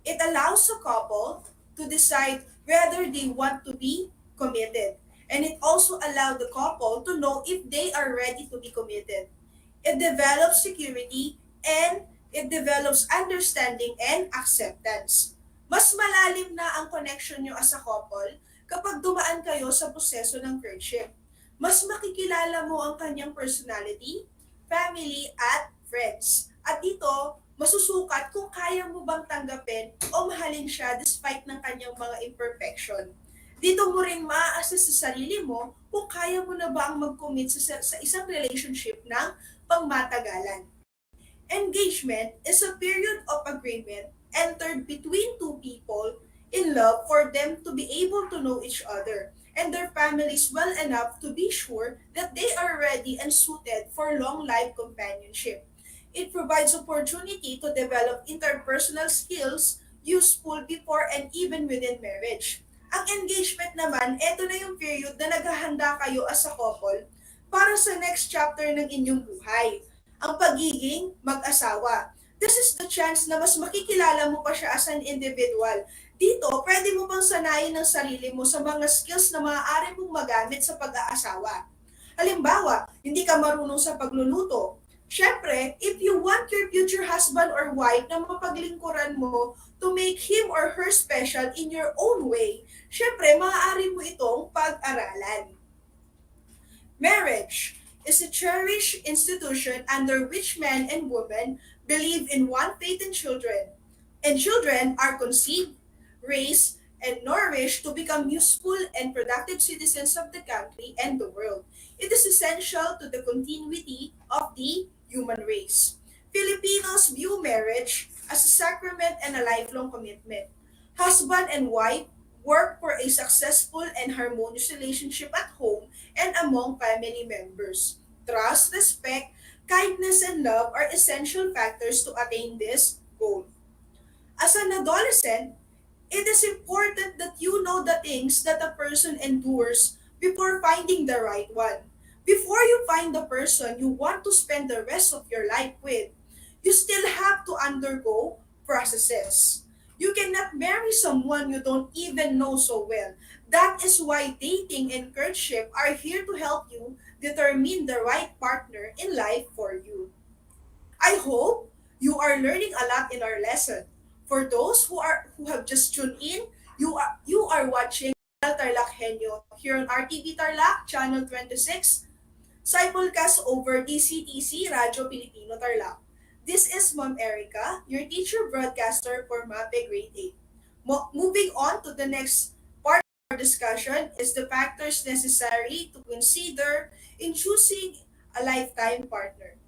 It allows a couple to decide whether they want to be committed. And it also allows the couple to know if they are ready to be committed. It develops security and it develops understanding and acceptance. Mas malalim na ang connection nyo as a couple kapag dumaan kayo sa proseso ng courtship. Mas makikilala mo ang kanyang personality, family, at friends. At dito, masusukat kung kaya mo bang tanggapin o mahalin siya despite ng kanyang mga imperfection. Dito mo rin ma-assess sa sarili mo kung kaya mo na ba ang mag-commit sa isang relationship ng pangmatagalan. Engagement is a period of agreement entered between two people in love for them to be able to know each other and their families well enough to be sure that they are ready and suited for long life companionship. It provides opportunity to develop interpersonal skills useful before and even within marriage. Ang engagement naman, eto na yung period na naghahanda kayo as a couple para sa next chapter ng inyong buhay, ang pagiging mag-asawa. This is the chance na mas makikilala mo pa siya as an individual. Dito, pwede mo pang sanayin ng sarili mo sa mga skills na maaari mong magamit sa pag-aasawa. Halimbawa, hindi ka marunong sa pagluluto. Siyempre, if you want your future husband or wife na mapaglingkuran mo to make him or her special in your own way, siyempre, maaari mo itong pag-aralan. Marriage is a cherished institution under which men and women believe in one faith in children, and children are conceived, raised, and nourished to become useful and productive citizens of the country and the world. It is essential to the continuity of the human race. Filipinos view marriage as a sacrament and a lifelong commitment. Husband and wife work for a successful and harmonious relationship at home and among family members. Trust, respect, kindness, and love are essential factors to attain this goal. As an adolescent, it is important that you know the things that a person endures before finding the right one. Before you find the person you want to spend the rest of your life with, you still have to undergo processes. You cannot marry someone you don't even know so well. That is why dating and courtship are here to help you determine the right partner in life for you. I hope you are learning a lot in our lesson. For those who have just tuned in, you are watching Aral TarlakHenyo here on RTV Tarlac, Channel 26, simulcast over DCTC Radyo Pilipino Tarlac. This is Ma'am Erica, your teacher broadcaster for MAPE Grade 8. Moving on to the next part of our discussion is the factors necessary to consider in choosing a lifetime partner.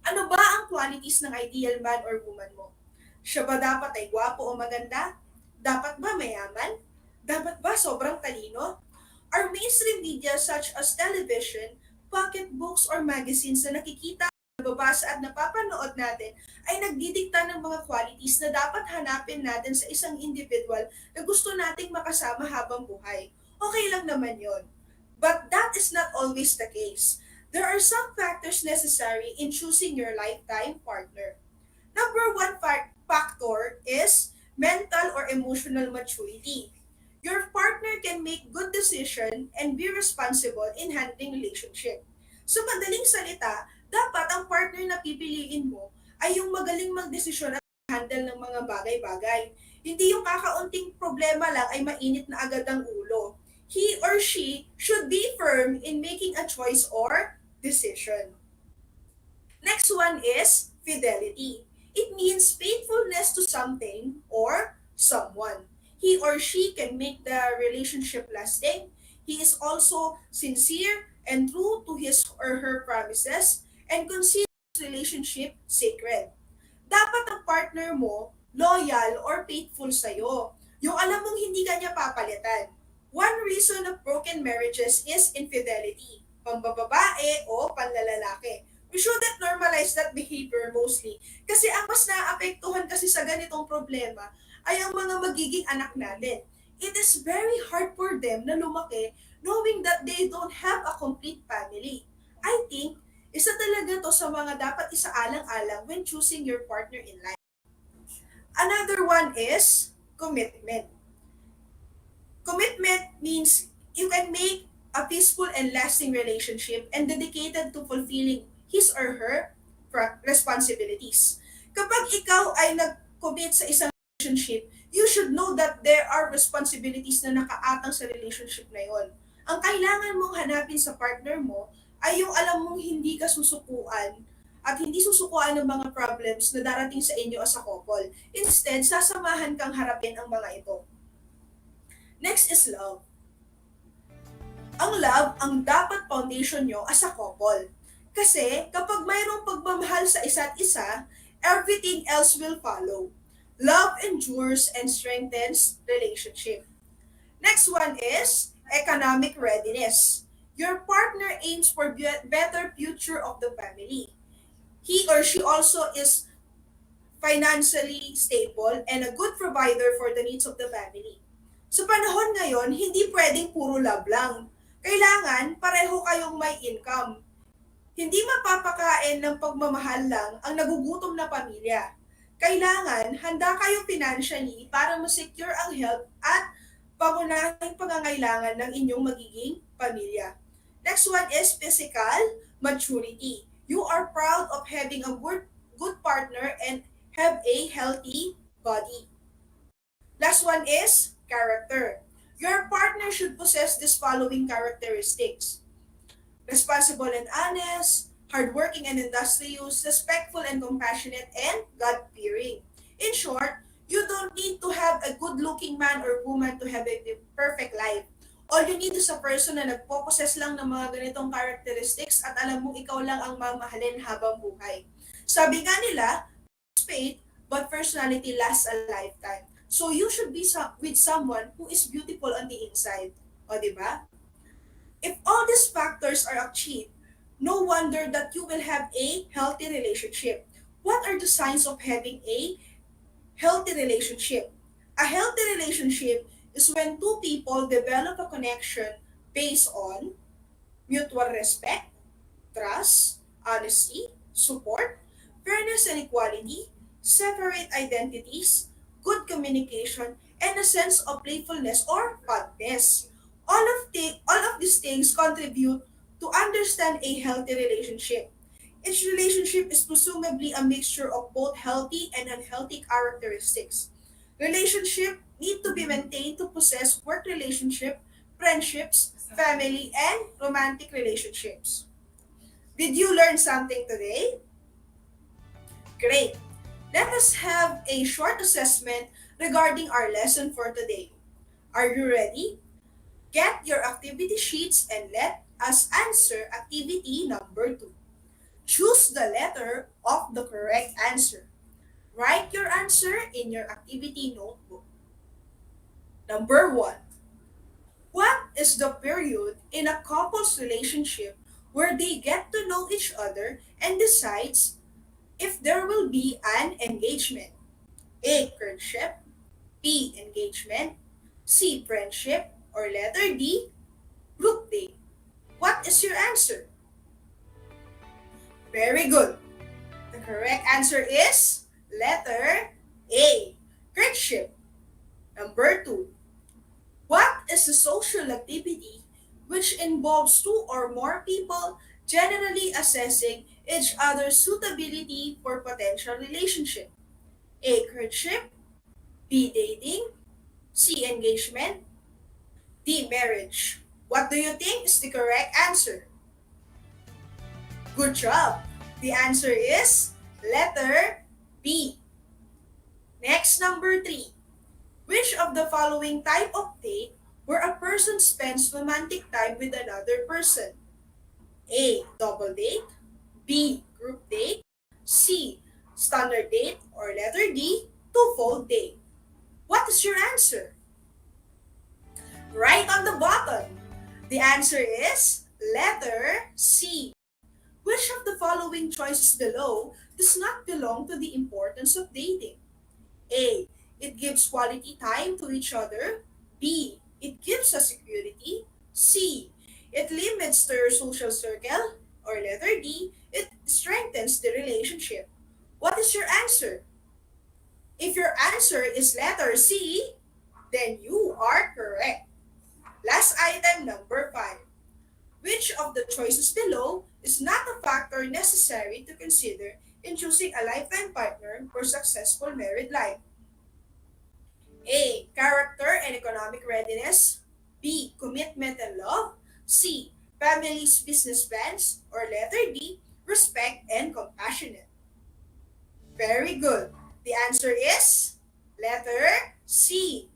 Ano ba ang qualities ng ideal man or woman mo? Siya ba dapat ay gwapo o maganda? Dapat ba mayaman? Dapat ba sobrang talino? Our mainstream media such as television, pocketbooks, or magazines na nakikita, nababasa at napapanood natin ay nagdidikta ng mga qualities na dapat hanapin natin sa isang individual na gusto nating makasama habang buhay. Okay lang naman yon. But that is not always the case. There are some factors necessary in choosing your lifetime partner. Number one factor is mental or emotional maturity. Your partner can make good decision and be responsible in handling relationship. Sa madaling salita, dapat ang partner na pipiliin mo ay yung magaling magdesisyon at handle ng mga bagay-bagay. Hindi yung kakaunting problema lang ay mainit na agad ang ulo. He or she should be firm in making a choice or decision. Next one is fidelity. It means faithfulness to something or someone. He or she can make the relationship lasting. He is also sincere, and true to his or her promises, and considers relationship sacred. Dapat ang partner mo loyal or faithful sa'yo. Yung alam mong hindi ka niya papalitan. One reason of broken marriages is infidelity, pambababae o panlalalaki. We shouldn't normalize that behavior mostly. Kasi ang mas naapektuhan kasi sa ganitong problema ay ang mga magiging anak natin. It is very hard for them na lumaki knowing that they don't have a complete family. I think, isa talaga to sa mga dapat isaalang-alang when choosing your partner in life. Another one is commitment. Commitment means you can make a peaceful and lasting relationship and dedicated to fulfilling his or her responsibilities. Kapag ikaw ay nag-commit sa isang relationship, you should know that there are responsibilities na nakaatang sa relationship na yon. Ang kailangan mong hanapin sa partner mo ay yung alam mong hindi ka susukuan at hindi susukuan ng mga problems na darating sa inyo as a couple. Instead, sasamahan kang harapin ang mga ito. Next is love. Ang love ang dapat foundation nyo as a couple. Kasi kapag mayroong pagmamahal sa isa't isa, everything else will follow. Love endures and strengthens relationship. Next one is economic readiness. Your partner aims for better future of the family. He or she also is financially stable and a good provider for the needs of the family. Sa panahon ngayon, hindi pwedeng puro love lang. Kailangan pareho kayong may income. Hindi mapapakain ng pagmamahal lang ang nagugutom na pamilya. Kailangan handa kayo financially para ma-secure ang health at pangunahing pangangailangan ng inyong magiging pamilya. Next one is physical maturity. You are proud of having a good partner and have a healthy body. Last one is character. Your partner should possess these following characteristics: responsible and honest, hardworking and industrious, respectful and compassionate, and God-fearing. In short, you don't need to have a good-looking man or woman to have a perfect life. All you need is a person na nagpo-possess lang ng mga ganitong characteristics at alam mong ikaw lang ang mamahalin habang buhay. Sabi nga nila, fate, but personality lasts a lifetime. So you should be with someone who is beautiful on the inside. O, di ba? If all these factors are achieved, no wonder that you will have a healthy relationship. What are the signs of having a healthy relationship? A healthy relationship is when two people develop a connection based on mutual respect, trust, honesty, support, fairness and equality, separate identities, good communication, and a sense of playfulness or fondness. All of these things contribute to understand a healthy relationship. Each relationship is presumably a mixture of both healthy and unhealthy characteristics. Relationship need to be maintained to possess work relationship, friendships, family, and romantic relationships. Did you learn something today? Great! Let us have a short assessment regarding our lesson for today. Are you ready? Get your activity sheets and let us answer activity number 2. Choose the letter of the correct answer. Write your answer in your activity notebook. Number 1. What is the period in a couple's relationship where they get to know each other and decides if there will be an engagement? A. Courtship. B. Engagement. C. Friendship. Or letter D. Group date. What is your answer? Very good. The correct answer is letter A. Courtship. Number 2. What is a social activity which involves two or more people generally assessing each other's suitability for potential relationship? A. Courtship. B. Dating. C. Engagement. D. Marriage. What do you think is the correct answer? Good job! The answer is letter B. Next, number 3. Which of the following type of date where a person spends romantic time with another person? A. Double date. B. Group date. C. Standard date. Or letter D. Twofold date. What is your answer? Right on the button. The answer is letter C. Which of the following choices below does not belong to the importance of dating? A. It gives quality time to each other. B. It gives us security. C. It limits to your social circle. Or letter D. It strengthens the relationship. What is your answer? If your answer is letter C, then you are correct. Last item, number 5. Which of the choices below is not a factor necessary to consider in choosing a lifetime partner for successful married life? A. Character and economic readiness. B. Commitment and love. C. Family's business plans. Or letter D. Respect and compassionate. Very good. The answer is letter C.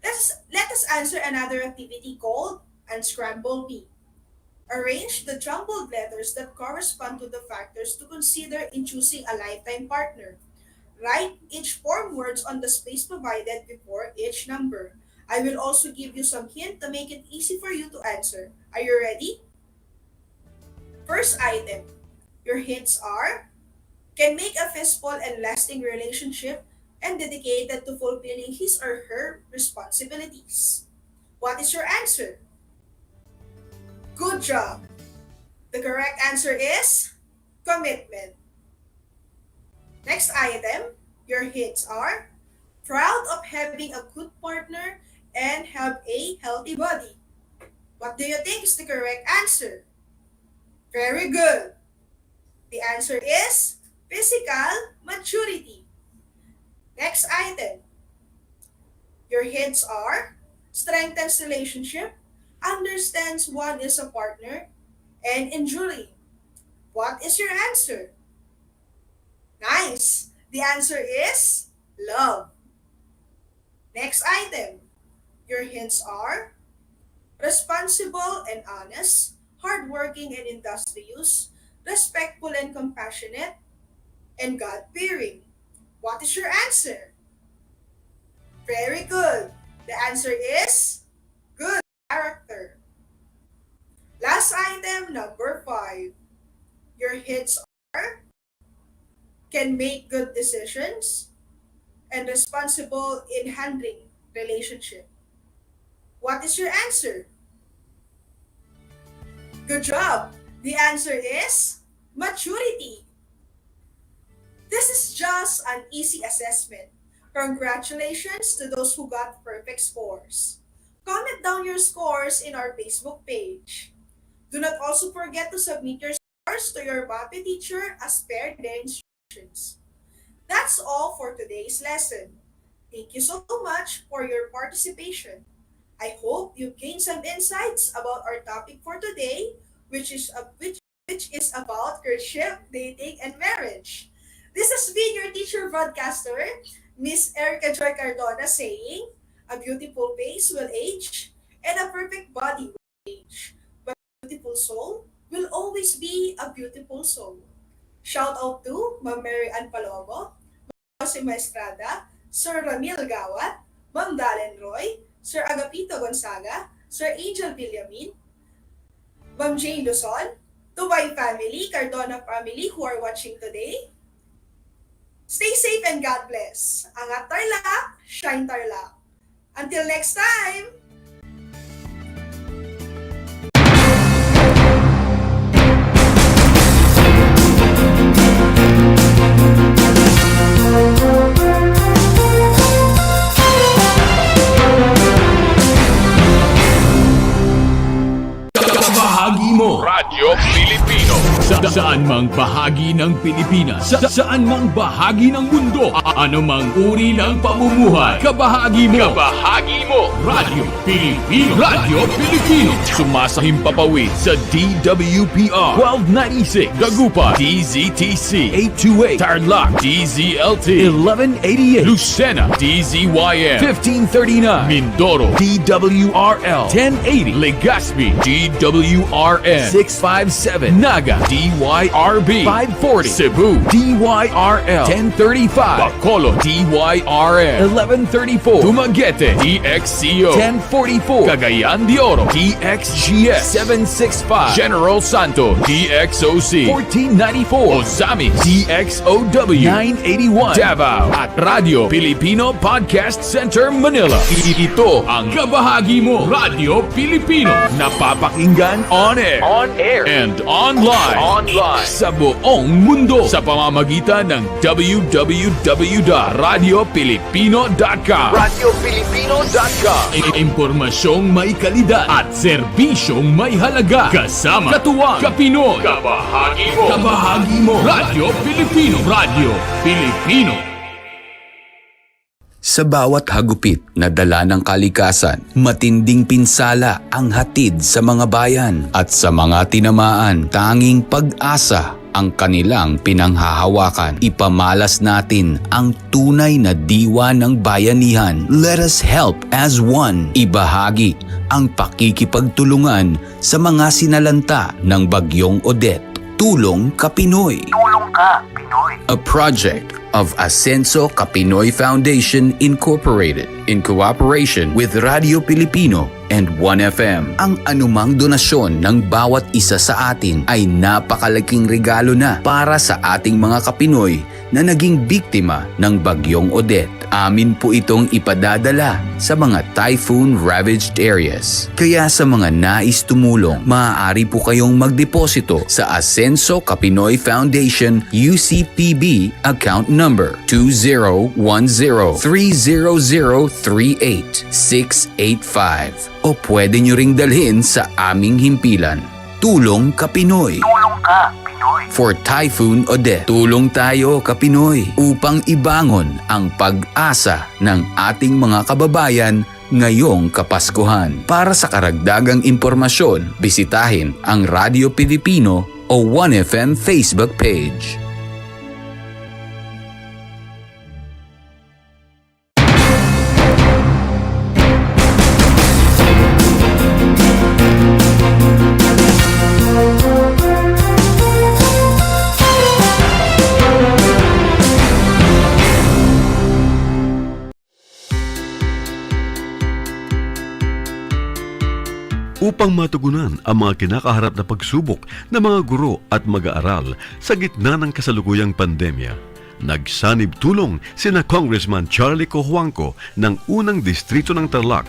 Let us answer another activity called Unscramble Me. Arrange the jumbled letters that correspond to the factors to consider in choosing a lifetime partner. Write each form words on the space provided before each number. I will also give you some hint to make it easy for you to answer. Are you ready? First item. Your hints are can make a faithful and lasting relationship and dedicated to fulfilling his or her responsibilities. What is your answer? Good job! The correct answer is commitment. Next item, your hints are proud of having a good partner and have a healthy body. What do you think is the correct answer? Very good. The answer is physical maturity. Next item, your hints are strengthens relationship, understands one is a partner, and enduring. What is your answer? Nice! The answer is love. Next item. Your hints are responsible and honest, hardworking and industrious, respectful and compassionate, and God-fearing. What is your answer? Very good. The answer is good character. Last item, number 5. Your hints are can make good decisions and responsible in handling relationship. What is your answer? Good job. The answer is maturity. This is just an easy assessment. Congratulations to those who got perfect scores. Comment down your scores in our Facebook page. Do not also forget to submit your scores to your MAPE teacher as per their instructions. That's all for today's lesson. Thank you so much for your participation. I hope you gained some insights about our topic for today, which is about courtship, dating, and marriage. This has been your teacher broadcaster, Miss Erica Joy Cardona, saying, a beautiful face will age, and a perfect body will age. But a beautiful soul will always be a beautiful soul. Shout out to Ma'am Mary Ann Palomo, Jose Maestrada, Sir Ramil Gawat, Ma'am Dalen Roy, Sir Agapito Gonzaga, Sir Angel Villamin, Ma'am Jane Luzon, to my family, Cardona family who are watching today. Stay safe and God bless. Angat Tarlac, Shine Tarlac. Until next time! Bahagi mo Radyo Pilipino Saan mang bahagi ng Pilipinas, saan mang bahagi ng mundo, anumang uri ng pamumuhay, kabahagi mo. Radio Pilipino. Radio Pilipino. Sumasahim papawid sa DWPR 1296 Dagupan, DZTC 828 Tarlac, DZLT 1188 Lucena, DZYN 1539 Mindoro, DWRL 1080 Legazpi, DWRN 657 Naga, DYRB 540 Cebu, DYRL 1035 Bacolod, DYRN 1134 Dumaguete, DXCO 1044 Cagayan de Oro, DXGS 765 General Santos, DXOC 1494 Ozami, DXOW 981 Davao at Radio Filipino Podcast Center Manila. Ito ang kabahagi mo, Radio Filipino, napapakinggan on air and online sa buong mundo sa pamamagitan ng www.radiofilipino.com. Impormasyong may kalidad at serbisyong may halaga. Kasama katuwang Kapinoy. Kabahagi mo. Radio Filipino. Radio Filipino. Sa bawat hagupit na dala ng kalikasan, matinding pinsala ang hatid sa mga bayan at sa mga tinamaan, tanging pag-asa ang kanilang pinanghahawakan. Ipamalas natin ang tunay na diwa ng bayanihan. Let us help as one. Ibahagi ang pakikipagtulungan sa mga sinalanta ng Bagyong Odette. Tulong ka Pinoy. Tulong ka Pinoy. A project of Ascenso Kapinoy Foundation Incorporated in cooperation with Radio Filipino and 1FM. Ang anumang donasyon ng bawat isa sa atin ay napakalaking regalo na para sa ating mga Kapinoy na naging biktima ng Bagyong Odette. Amin po itong ipadadala sa mga typhoon-ravaged areas. Kaya sa mga nais tumulong, maaari po kayong magdeposito sa Ascenso Kapinoy Foundation UCPB account number 2010-30038-685 o pwede nyo ring dalhin sa aming himpilan. Tulong ka Pinoy. Tulong ka Pinoy. For Typhoon Odette. Tulong tayo ka Pinoy upang ibangon ang pag-asa ng ating mga kababayan ngayong Kapaskuhan. Para sa karagdagang impormasyon, bisitahin ang Radio Pilipino o 1FM Facebook page. Upang matugunan ang mga kinakaharap na pagsubok ng mga guro at mag-aaral sa gitna ng kasalukuyang pandemya, nagsanib tulong sina Congressman Charlie Cojuangco ng unang distrito ng Tarlac,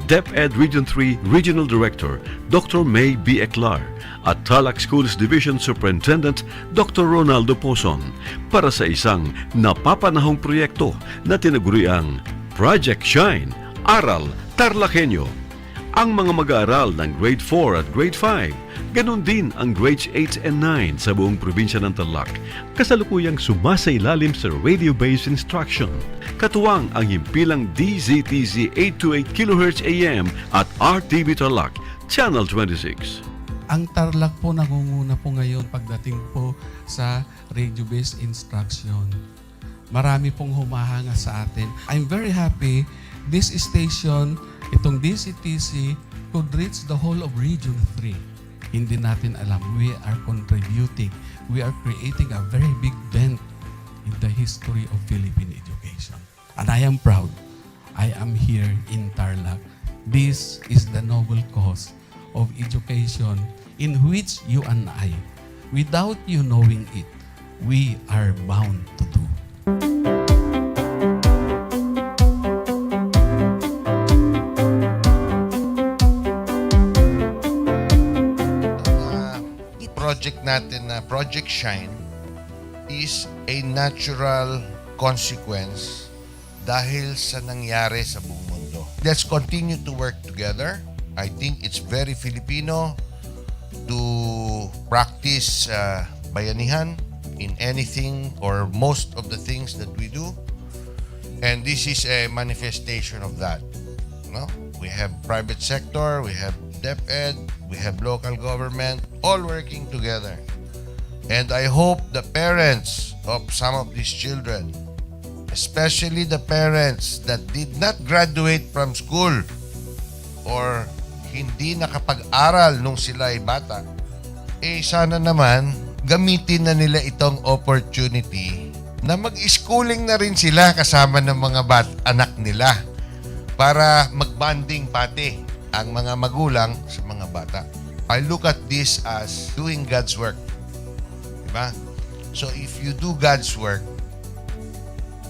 DEPED Region 3 Regional Director Dr. May B. Eclar at Tarlac Schools Division Superintendent Dr. Ronaldo Pozon para sa isang napapanahong proyekto na tinaguriang Project Shine, Aral TarlakHenyo. Ang mga mag-aaral ng Grade 4 at Grade 5, ganon din ang Grades 8 and 9 sa buong probinsya ng Tarlac, kasalukuyang sumasailalim sa radio-based instruction. Katuwang ang himpilang DZTC 828 kHz AM at RTV Tarlac, Channel 26. Ang Tarlac po nangunguna po ngayon pagdating po sa radio-based instruction. Marami pong humahanga sa atin. I'm very happy this station, itong DCTC, could reach the whole of Region 3. Hindi natin alam, we are contributing. We are creating a very big dent in the history of Philippine education. And I am proud. I am here in Tarlac. This is the noble cause of education in which you and I, without you knowing it, we are bound to do. Project natin na Project Shine is a natural consequence dahil sa nangyari sa buong mundo. Let's continue to work together. I think it's very Filipino to practice bayanihan in anything or most of the things that we do. And this is a manifestation of that. No? We have private sector, we have DEPED, we have local government, all working together. And I hope the parents of some of these children, especially the parents that did not graduate from school or hindi nakapag-aral nung sila ay bata, sana naman gamitin na nila itong opportunity na mag-schooling na rin sila kasama ng mga anak nila para mag-bonding pati ang mga magulang sa mga bata. I look at this as doing God's work. Diba? So if you do God's work,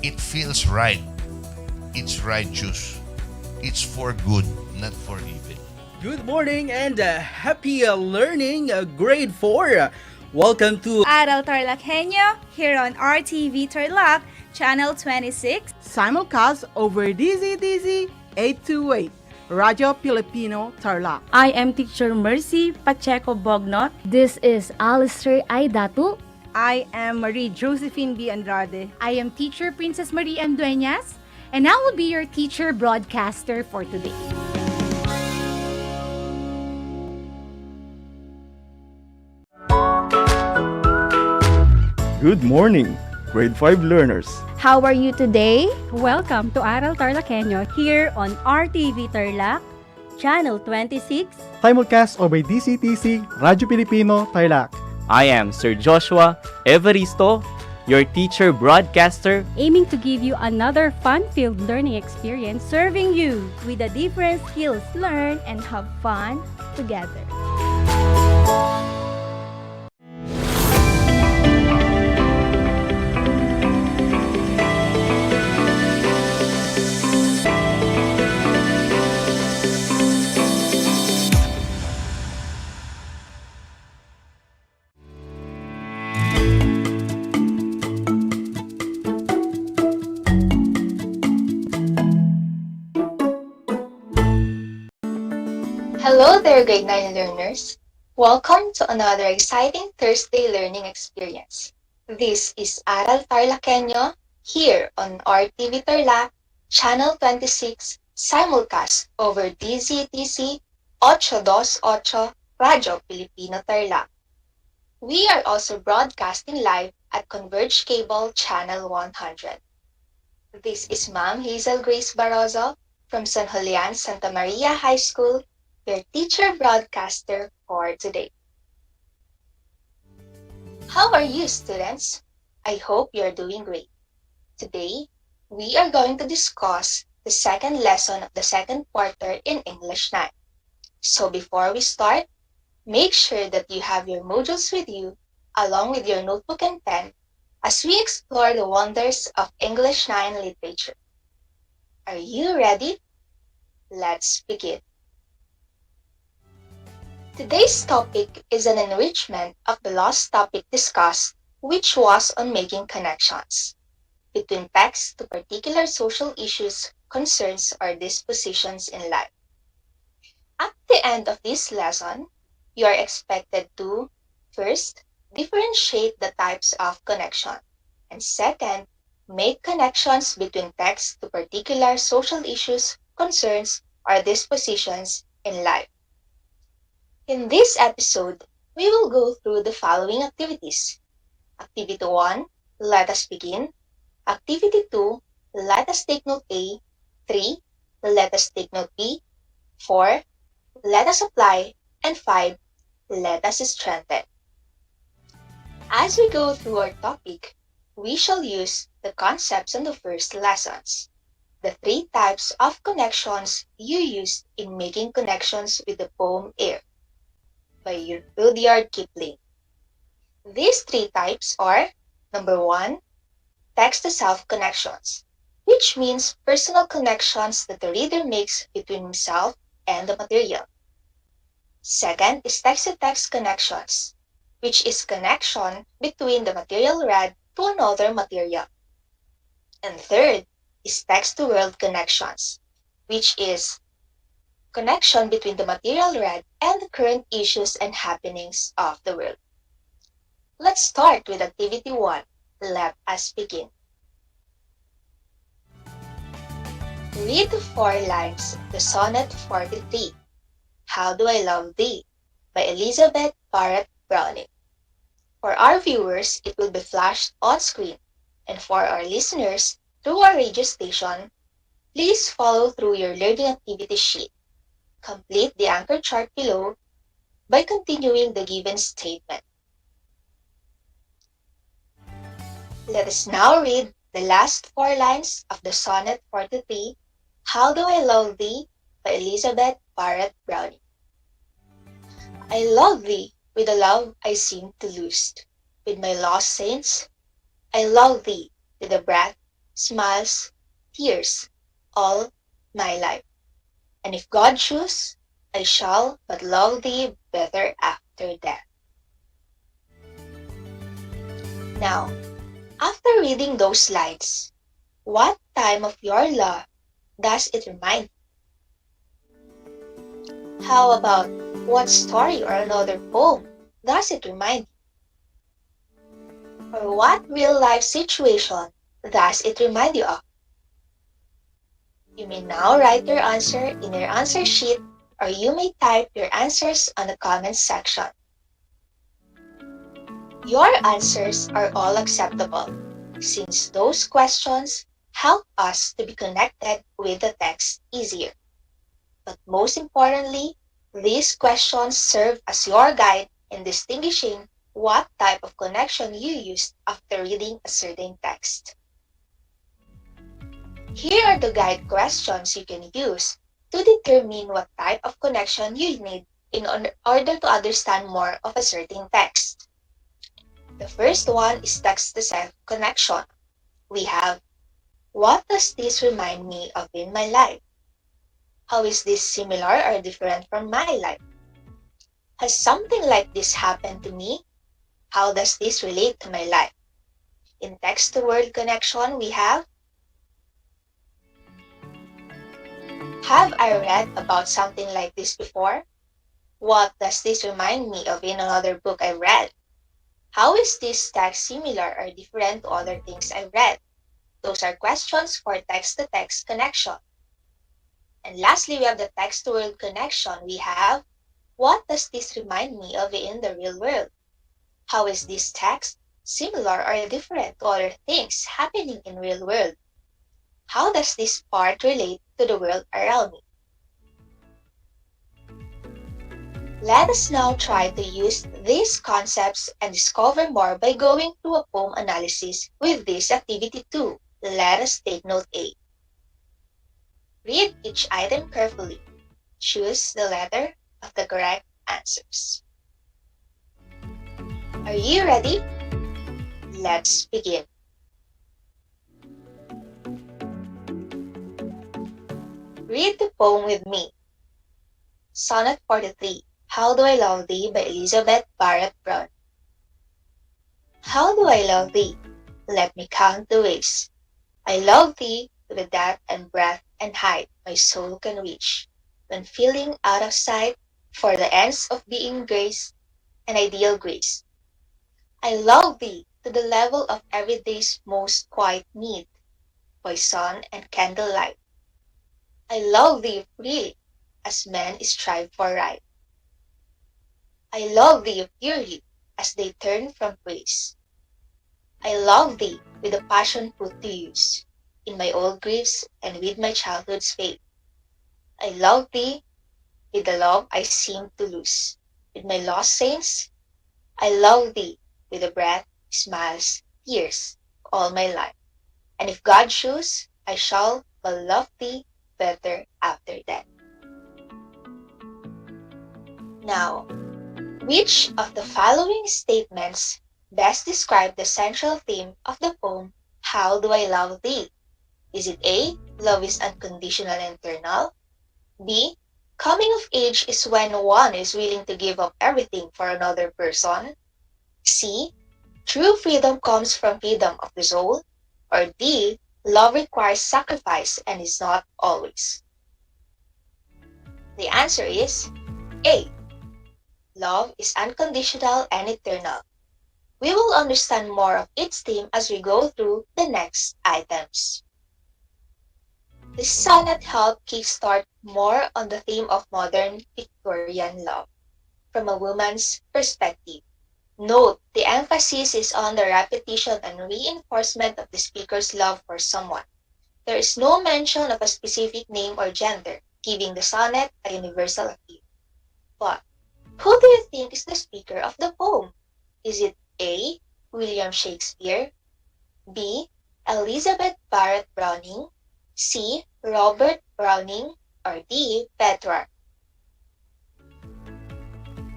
it feels right. It's righteous. It's for good, not for evil. Good morning and happy learning, grade 4. Welcome to Aral TarlakHenyo here on RTV Tarlac, Channel 26. Simulcast over DZTC 828, Radio Filipino Tarlac. I am Teacher Mercy Pacheco Bognot. This is Alistair Aidatu. I am Marie Josephine B. Andrade. I am Teacher Princess Marie M. Dueñas, and I will be your teacher broadcaster for today. Good morning, grade 5 learners. How are you today? Welcome to Aral TarlakHenyo here on RTV Tarlac, Channel 26. Simulcast over DCTC, Radyo Pilipino, Tarlac. I am Sir Joshua Evaristo, your teacher broadcaster, aiming to give you another fun-filled learning experience, serving you with the different skills learned and have fun together. Hello there, grade 9 learners. Welcome to another exciting Thursday learning experience. This is Aral TarlakHenyo here on RTV Tarlac, Channel 26, simulcast over DZTC 828, Radio Filipino Tarlac. We are also broadcasting live at Converge Cable Channel 100. This is Ma'am Hazel Grace Barroso from San Julian Santa Maria High School, your teacher broadcaster for today. How are you, students? I hope you're doing great. Today, we are going to discuss the second lesson of the second quarter in English 9. So before we start, make sure that you have your modules with you along with your notebook and pen as we explore the wonders of English 9 literature. Are you ready? Let's begin. Today's topic is an enrichment of the last topic discussed, which was on making connections between text to particular social issues, concerns, or dispositions in life. At the end of this lesson, you are expected to, first, differentiate the types of connection, and second, make connections between text to particular social issues, concerns, or dispositions in life. In this episode, we will go through the following activities. Activity 1, let us begin. Activity 2, let us take note A. 3, let us take note B. 4, let us apply. And 5, let us strengthen. As we go through our topic, we shall use the concepts in the first lessons. The 3 types of connections you used in making connections with the poem Air by Rudyard Kipling. These 3 types are, number 1, text-to-self connections, which means personal connections that the reader makes between himself and the material. Second is text-to-text connections, which is connection between the material read to another material. And third is text-to-world connections, which is connection between the material read and the current issues and happenings of the world. Let's start with Activity 1. Let us begin. Read the 4 lines of the Sonnet 43, How Do I Love Thee, by Elizabeth Barrett Browning. For our viewers, it will be flashed on screen, and for our listeners through our radio station, please follow through your learning activity sheet. Complete the anchor chart below by continuing the given statement. Let us now read the last 4 lines of the Sonnet 43, How Do I Love Thee, by Elizabeth Barrett Browning. I love thee with a love I seem to lose. With my lost saints, I love thee with a breath, smiles, tears, all my life. And if God choose, I shall but love thee better after death. Now, after reading those lines, what time of your love does it remind you? How about what story or another poem does it remind you? Or what real-life situation does it remind you of? You may now write your answer in your answer sheet, or you may type your answers on the comments section. Your answers are all acceptable, since those questions help us to be connected with the text easier. But most importantly, these questions serve as your guide in distinguishing what type of connection you used after reading a certain text. Here are the guide questions you can use to determine what type of connection you need in order to understand more of a certain text. The first one is text-to-self connection. We have, what does this remind me of in my life? How is this similar or different from my life? Has something like this happened to me? How does this relate to my life? In text-to-word connection, we have I read about something like this before? What does this remind me of in another book I read? How is this text similar or different to other things I read? Those are questions for text-to-text connection. And lastly, we have the text-to-word connection. We have, what does this remind me of in the real world? How is this text similar or different to other things happening in real world? How does this part relate to the world around me? Let us now try to use these concepts and discover more by going through a poem analysis with this activity 2. Let us take note A. Read each item carefully. Choose the letter of the correct answers. Are you ready? Let's begin. Read the poem with me. Sonnet 43, How Do I Love Thee, by Elizabeth Barrett Browning. How do I love thee? Let me count the ways. I love thee to the depth and breadth and height my soul can reach, when feeling out of sight for the ends of being grace and ideal grace. I love thee to the level of everyday's most quiet need, by sun and candlelight. I love thee freely, as men strive for right. I love thee purely, as they turn from praise. I love thee with a passion put to use, in my old griefs and with my childhood's faith. I love thee with the love I seem to lose, with my lost saints. I love thee with the breath, smiles, tears, all my life. And if God choose, I shall but love thee better after death. Now, which of the following statements best describe the central theme of the poem, How Do I Love Thee? Is it A, love is unconditional and eternal? B, coming of age is when one is willing to give up everything for another person? C, true freedom comes from freedom of the soul? Or D, love requires sacrifice and is not always? The answer is A. Love is unconditional and eternal. We will understand more of its theme as we go through the next items. This sonnet helped kickstart more on the theme of modern Victorian love from a woman's perspective. Note, the emphasis is on the repetition and reinforcement of the speaker's love for someone. There is no mention of a specific name or gender, giving the sonnet a universal appeal. But who do you think is the speaker of the poem? Is it A. William Shakespeare, B. Elizabeth Barrett Browning, C. Robert Browning, or D. Petrarch?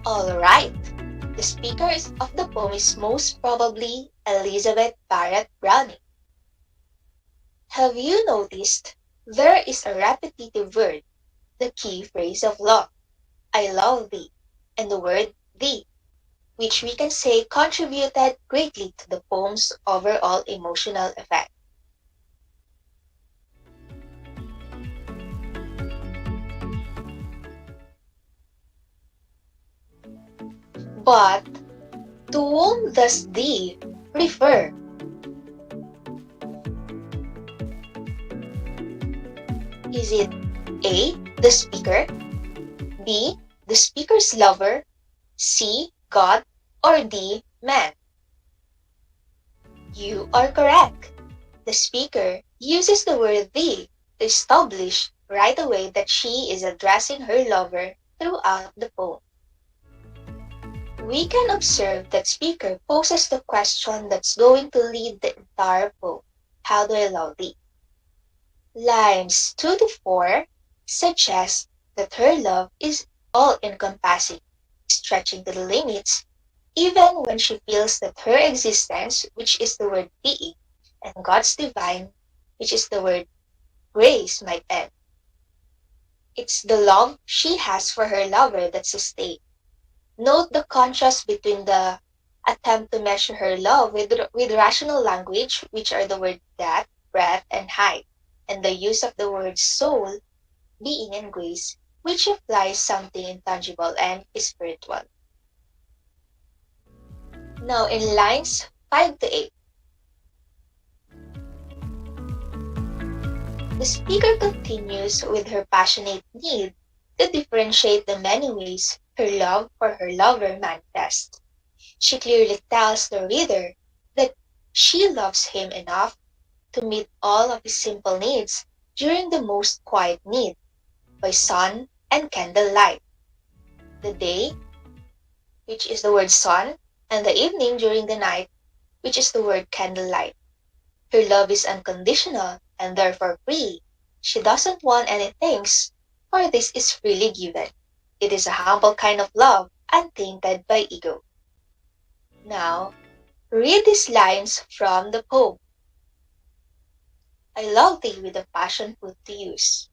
Alright, the speaker of the poem is most probably Elizabeth Barrett Browning. Have you noticed there is a repetitive word, the key phrase of love, I love thee, and the word thee, which we can say contributed greatly to the poem's overall emotional effect. But to whom does thee refer? Is it A. the speaker, B. the speaker's lover, C. God, or D. man? You are correct. The speaker uses the word thee to establish right away that she is addressing her lover throughout the poem. We can observe that speaker poses the question that's going to lead the entire poem. How do I love thee? Lines 2 to 4 suggest that her love is all-encompassing, stretching to the limits, even when she feels that her existence, which is the word being, and God's divine, which is the word grace, might end. It's the love she has for her lover that sustains. Note the contrast between the attempt to measure her love with rational language, which are the word depth, breadth, and height, and the use of the words soul, being, and grace, which implies something intangible and spiritual. Now in lines 5 to 8, the speaker continues with her passionate need to differentiate the many ways her love for her lover manifests. She clearly tells the reader that she loves him enough to meet all of his simple needs during the most quiet need, by sun and candlelight. The day, which is the word sun, and the evening during the night, which is the word candlelight. Her love is unconditional and therefore free. She doesn't want anything, for this is freely given. It is a humble kind of love, untainted by ego. Now, read these lines from the poem. I love thee with a passion put to use.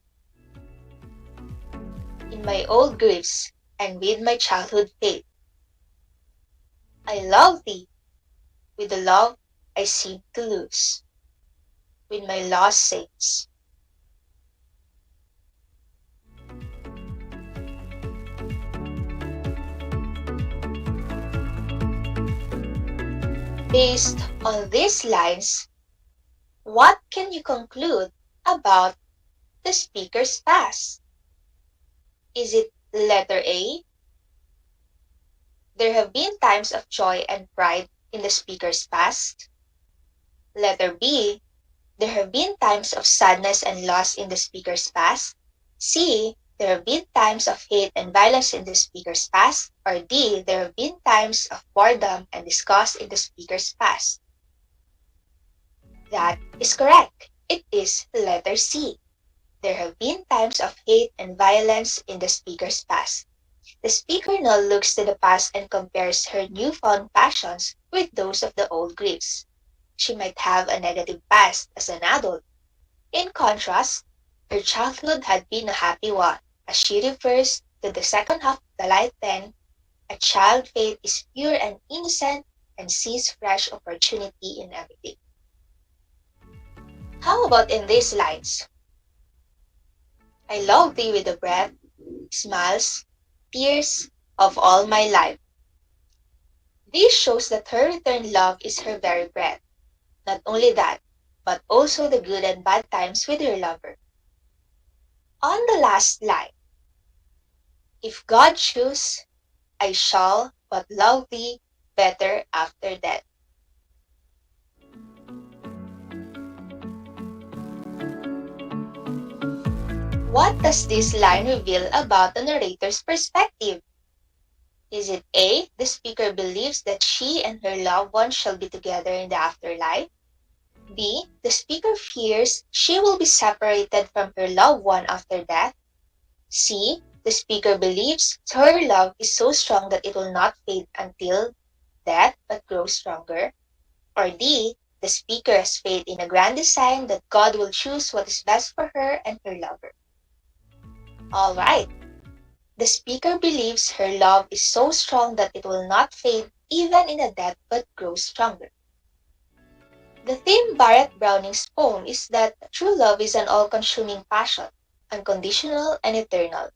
In my old griefs and with my childhood faith, I love thee with the love I seem to lose, with my lost saints. Based on these lines, what can you conclude about the speaker's past? Is it letter A? There have been times of joy and pride in the speaker's past. Letter B. There have been times of sadness and loss in the speaker's past. C. There have been times of hate and violence in the speaker's past. Or D. There have been times of boredom and disgust in the speaker's past. That is correct. It is letter C. There have been times of hate and violence in the speaker's past. The speaker now looks to the past and compares her newfound passions with those of the old griefs. She might have a negative past as an adult. In contrast, her childhood had been a happy one, as she refers to the second half of the line 10, a child's faith is pure and innocent and sees fresh opportunity in everything. How about in these lines? I love thee with the breath smiles, tears of all my life. This shows that her returned love is her very breath. Not only that, but also the good and bad times with her lover. On the last line, if God choose, I shall but love thee better after death. What does this line reveal about the narrator's perspective? Is it A, the speaker believes that she and her loved one shall be together in the afterlife? B, the speaker fears she will be separated from her loved one after death? C, the speaker believes her love is so strong that it will not fade until death but grows stronger? Or D, the speaker has faith in a grand design that God will choose what is best for her and her lover? Alright, the speaker believes her love is so strong that it will not fade even in a death but grows stronger. The theme Barrett Browning's poem is that true love is an all-consuming passion, unconditional and eternal.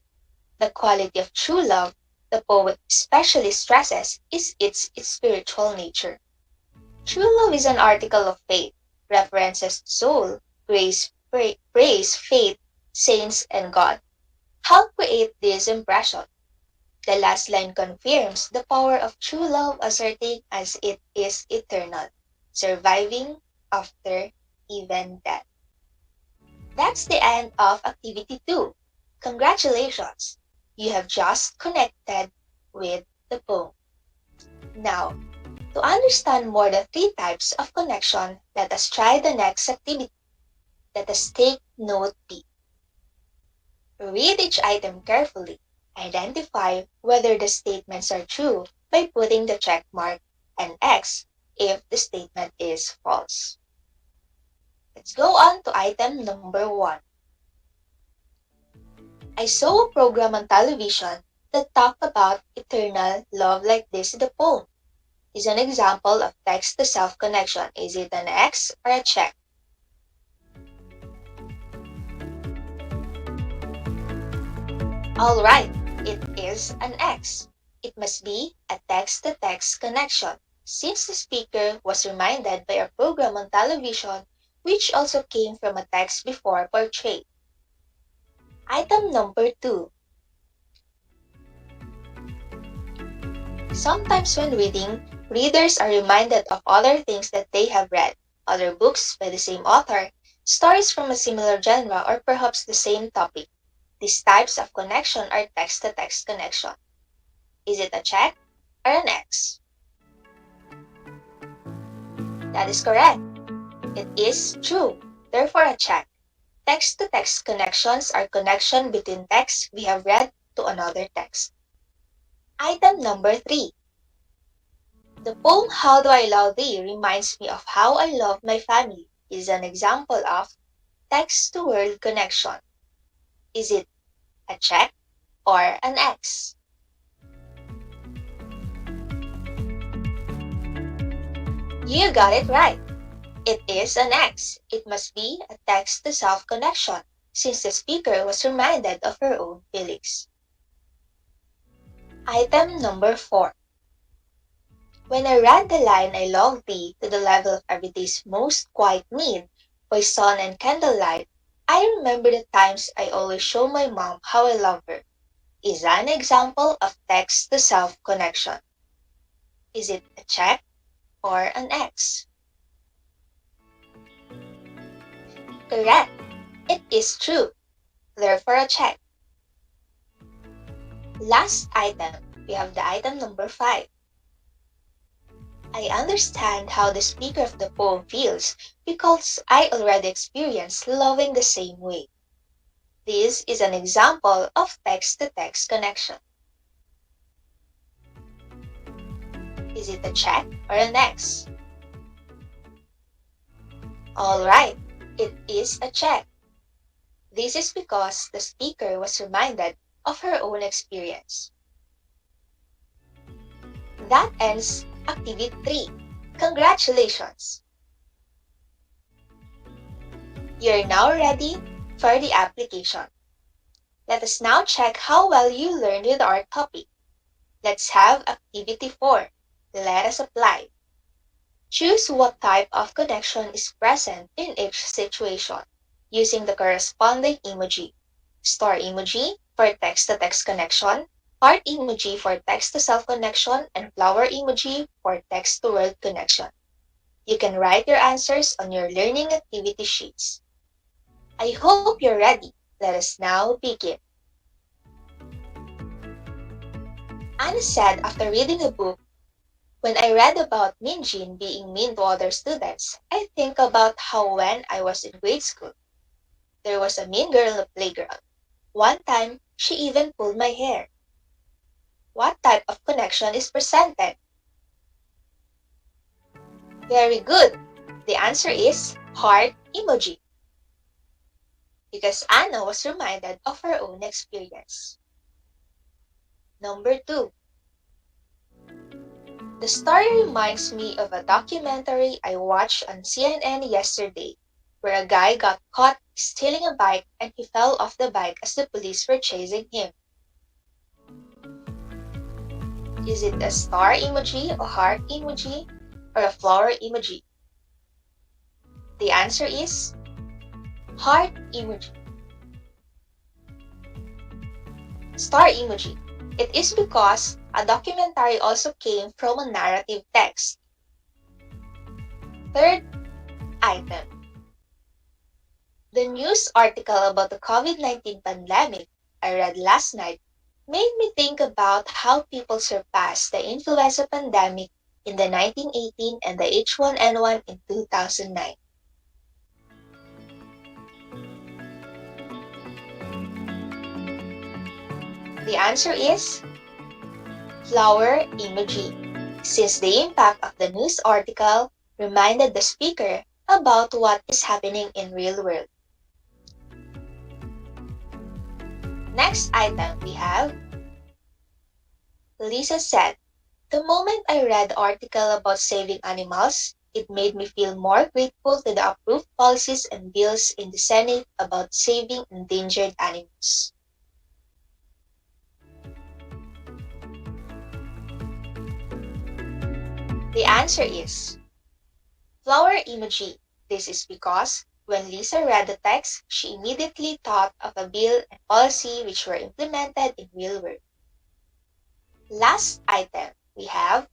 The quality of true love, the poet especially stresses, is its spiritual nature. True love is an article of faith, references soul, grace, praise, faith, saints, and God. Help create this impression. The last line confirms the power of true love asserting as it is eternal, surviving after even death. That's the end of Activity 2. Congratulations! You have just connected with the poem. Now, to understand more the 3 types of connection, let us try the next activity. Let us take note B. Read each item carefully. Identify whether the statements are true by putting the check mark and X if the statement is false. Let's go on to item number 1. I saw a program on television that talked about eternal love like this in the poem. Is an example of text-to-self connection. Is it an X or a check? Alright, it is an X. It must be a text-to-text connection, since the speaker was reminded by a program on television which also came from a text before portrayed. Item number 2. Sometimes when reading, readers are reminded of other things that they have read, other books by the same author, stories from a similar genre, or perhaps the same topic. These types of connection are text-to-text connection. Is it a check or an X? That is correct. It is true, therefore a check. Text-to-text connections are connection between texts we have read to another text. Item number 3. The poem How Do I Love Thee reminds me of how I love my family is an example of text-to-word connection. Is it a check or an X? You got it right. It is an X. It must be a text-to-self connection, since the speaker was reminded of her own feelings. Item number 4. When I read the line I love thee to the level of everyday's most quiet need by sun and candlelight, I remember the times I always show my mom how I love her. Is an example of text-to-self connection. Is it a check or an X? Correct. It is true. Therefore a check. Last item, we have the item number 5. I understand how the speaker of the poem feels because I already experienced loving the same way. This is an example of text-to-text connection. Is it a check or an X? Alright, it is a check. This is because the speaker was reminded of her own experience. That ends Activity 3. Congratulations! You're now ready for the application. Let us now check how well you learned with our topic. Let's have Activity 4. Let us apply. Choose what type of connection is present in each situation, using the corresponding emoji. Star emoji for text-to-text connection, heart emoji for text-to-self connection, and flower emoji for text-to-word connection. You can write your answers on your learning activity sheets. I hope you're ready. Let us now begin. Anna said after reading a book, "When I read about Mean Jean being mean to other students, I think about how when I was in grade school, there was a mean girl in the playground. One time, she even pulled my hair." What type of connection is presented? Very good. The answer is heart emoji, because Anna was reminded of her own experience. Number 2. The story reminds me of a documentary I watched on CNN yesterday, where a guy got caught stealing a bike and he fell off the bike as the police were chasing him. Is it a star emoji, a heart emoji, or a flower emoji? The answer is heart emoji. Star emoji. It is because a documentary also came from a narrative text. Third item. The news article about the COVID-19 pandemic I read last night made me think about how people surpassed the influenza pandemic in the 1918 and the H1N1 in 2009. The answer is flower emoji, since the impact of the news article reminded the speaker about what is happening in real world. Next item we have, Lisa said, "The moment I read the article about saving animals, it made me feel more grateful to the approved policies and bills in the Senate about saving endangered animals." The answer is flower emoji. This is because when Lisa read the text, she immediately thought of a bill and policy which were implemented in real world. Last item we have,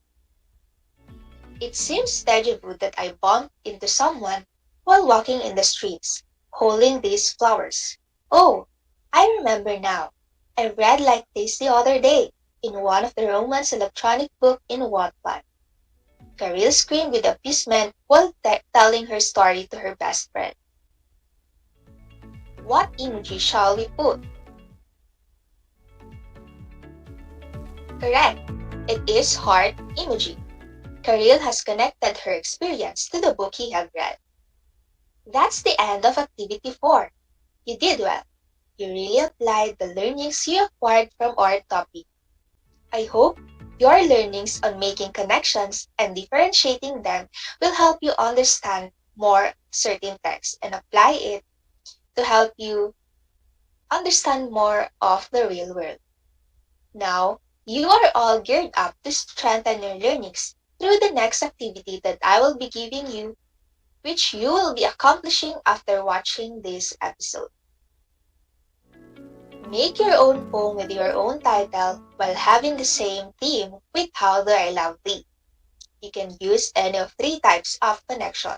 it seems deja vu that I bumped into someone while walking in the streets, holding these flowers. Oh, I remember now. I read like this the other day in one of the romance electronic book in Wattpad. Karil screamed with appeasement while telling her story to her best friend. What emoji shall we put? Correct. It is heart emoji. Karil has connected her experience to the book he had read. That's the end of Activity 4. You did well. You really applied the learnings you acquired from our topic. I hope your learnings on making connections and differentiating them will help you understand more certain text and apply it to help you understand more of the real world. Now, you are all geared up to strengthen your learnings through the next activity that I will be giving you, which you will be accomplishing after watching this episode. Make your own poem with your own title while having the same theme with How Do I Love Thee. You can use any of 3 types of connection.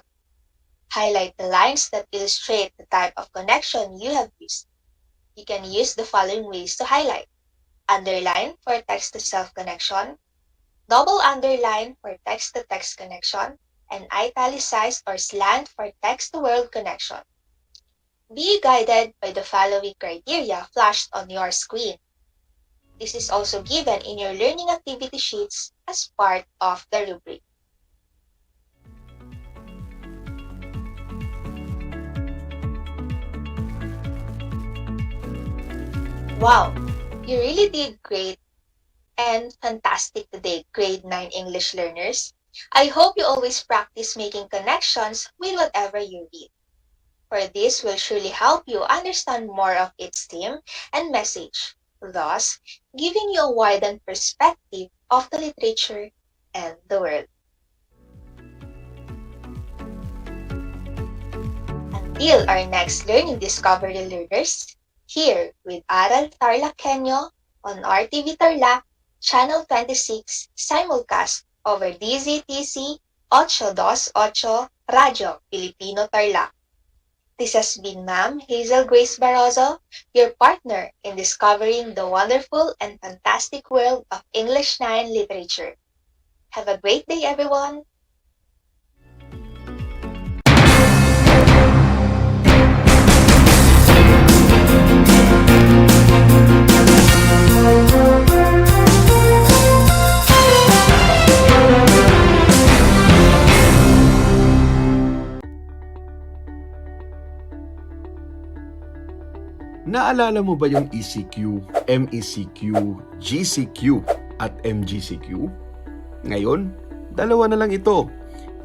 Highlight the lines that illustrate the type of connection you have used. You can use the following ways to highlight: underline for text-to-self connection, double underline for text-to-text connection, and italicized or slant for text-to-word connection. Be guided by the following criteria flashed on your screen. This is also given in your learning activity sheets as part of the rubric. Wow, you really did great and fantastic today, grade 9 English learners. I hope you always practice making connections with whatever you read. for this will surely help you understand more of its theme and message, thus giving you a widened perspective of the literature and the world. Until our next Learning Discovery Learners, here with Aral TarlakHenyo on RTV Tarlac, Channel 26, simulcast over DZTC 828 Radio Filipino Tarlac. This has been Ma'am Hazel Grace Barroso, your partner in discovering the wonderful and fantastic world of English 9 literature. Have a great day, everyone! Naalala mo ba yung ECQ, MECQ, GCQ at MGCQ? Ngayon, dalawa na lang ito,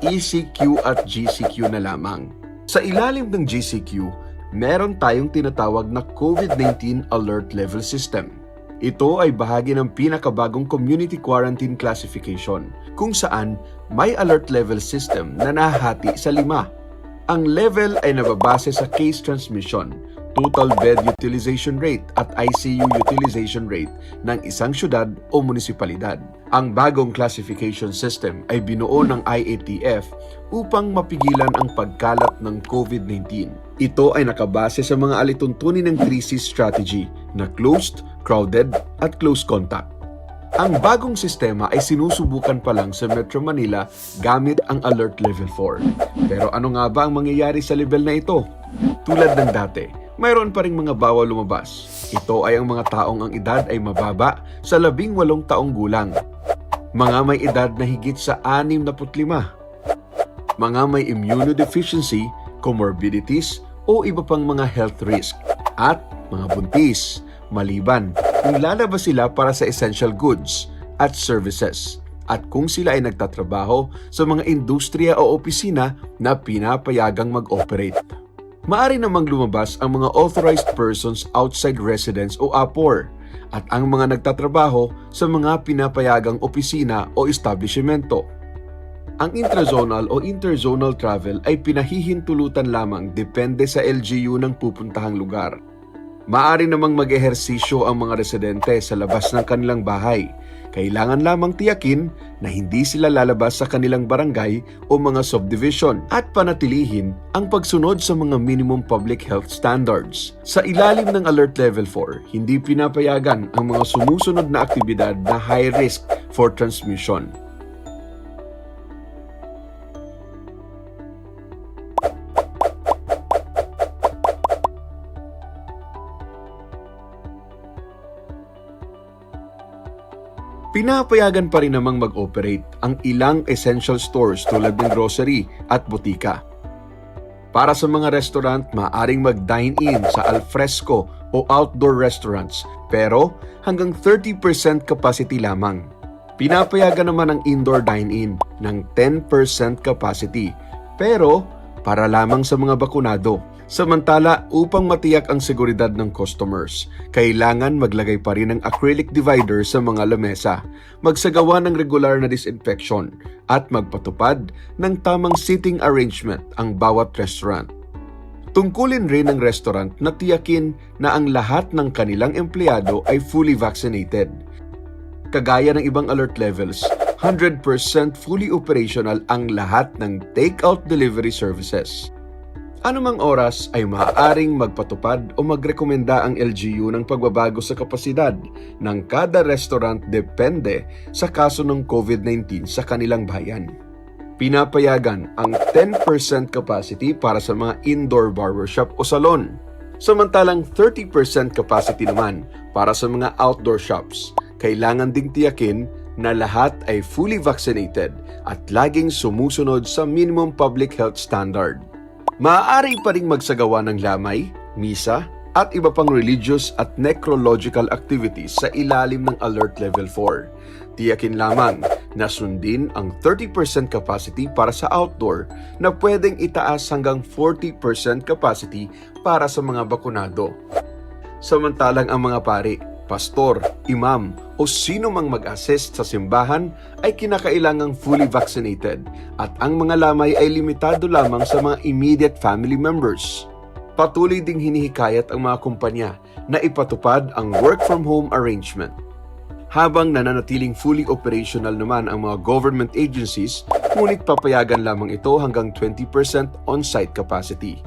ECQ at GCQ na lamang. Sa ilalim ng GCQ, meron tayong tinatawag na COVID-19 Alert Level System. Ito ay bahagi ng pinakabagong Community Quarantine Classification, kung saan may alert level system na nahati sa 5. Ang level ay nababase sa case transmission, total bed utilization rate at ICU utilization rate ng isang syudad o munisipalidad. Ang bagong classification system ay binuo ng IATF upang mapigilan ang pagkalat ng COVID-19. Ito ay nakabase sa mga alituntunin ng 3C strategy na closed, crowded at close contact. Ang bagong sistema ay sinusubukan pa lang sa Metro Manila gamit ang Alert Level 4. Pero ano nga ba ang mangyayari sa level na ito? Tulad ng dati, mayroon pa ring mga bawal lumabas. Ito ay ang mga taong ang edad ay mababa sa 18 taong gulang. Mga may edad na higit sa 65. Mga may immunodeficiency, comorbidities o iba pang mga health risk. At mga buntis, maliban kung lalabas sila para sa essential goods at services. At kung sila ay nagtatrabaho sa mga industriya o opisina na pinapayagang mag-operate. Maaari namang lumabas ang mga authorized persons outside residence o APOR at ang mga nagtatrabaho sa mga pinapayagang opisina o establishmento. Ang intrazonal o interzonal travel ay pinahihintulutan lamang depende sa LGU ng pupuntahang lugar. Maaari namang mag-ehersisyo ang mga residente sa labas ng kanilang bahay. Kailangan lamang tiyakin na hindi sila lalabas sa kanilang barangay o mga subdivision at panatilihin ang pagsunod sa mga minimum public health standards. Sa ilalim ng Alert Level 4, hindi pinapayagan ang mga sumusunod na aktibidad na high risk for transmission. Pinapayagan pa rin namang mag-operate ang ilang essential stores tulad ng grocery at butika. Para sa mga restaurant, maaring mag-dine-in sa alfresco o outdoor restaurants pero hanggang 30% capacity lamang. Pinapayagan naman ang indoor dine-in ng 10% capacity pero para lamang sa mga bakunado. Samantala, upang matiyak ang seguridad ng customers, kailangan maglagay pa rin ng acrylic divider sa mga lamesa, magsagawa ng regular na disinfection, at magpatupad ng tamang seating arrangement ang bawat restaurant. Tungkulin rin ng restaurant na tiyakin na ang lahat ng kanilang empleyado ay fully vaccinated. Kagaya ng ibang alert levels, 100% fully operational ang lahat ng take-out delivery services. Anumang oras ay maaaring magpatupad o magrekomenda ang LGU ng pagbabago sa kapasidad ng kada restaurant depende sa kaso ng COVID-19 sa kanilang bayan. Pinapayagan ang 10% capacity para sa mga indoor barbershop o salon, samantalang 30% capacity naman para sa mga outdoor shops. Kailangan ding tiyakin na lahat ay fully vaccinated at laging sumusunod sa minimum public health standard. Maaari pa ring magsagawa ng lamay, misa, at iba pang religious at necrological activities sa ilalim ng Alert Level 4. Tiyakin lamang Nasundin ang 30% capacity para sa outdoor na pwedeng itaas hanggang 40% capacity para sa mga bakunado. Samantalang ang mga pari, pastor, imam o sino mang mag-assist sa simbahan ay kinakailangang fully vaccinated at ang mga lamay ay limitado lamang sa mga immediate family members. Patuloy ding hinihikayat ang mga kumpanya na ipatupad ang work from home arrangement. Habang nananatiling fully operational naman ang mga government agencies, ngunit papayagan lamang ito hanggang 20% on-site capacity.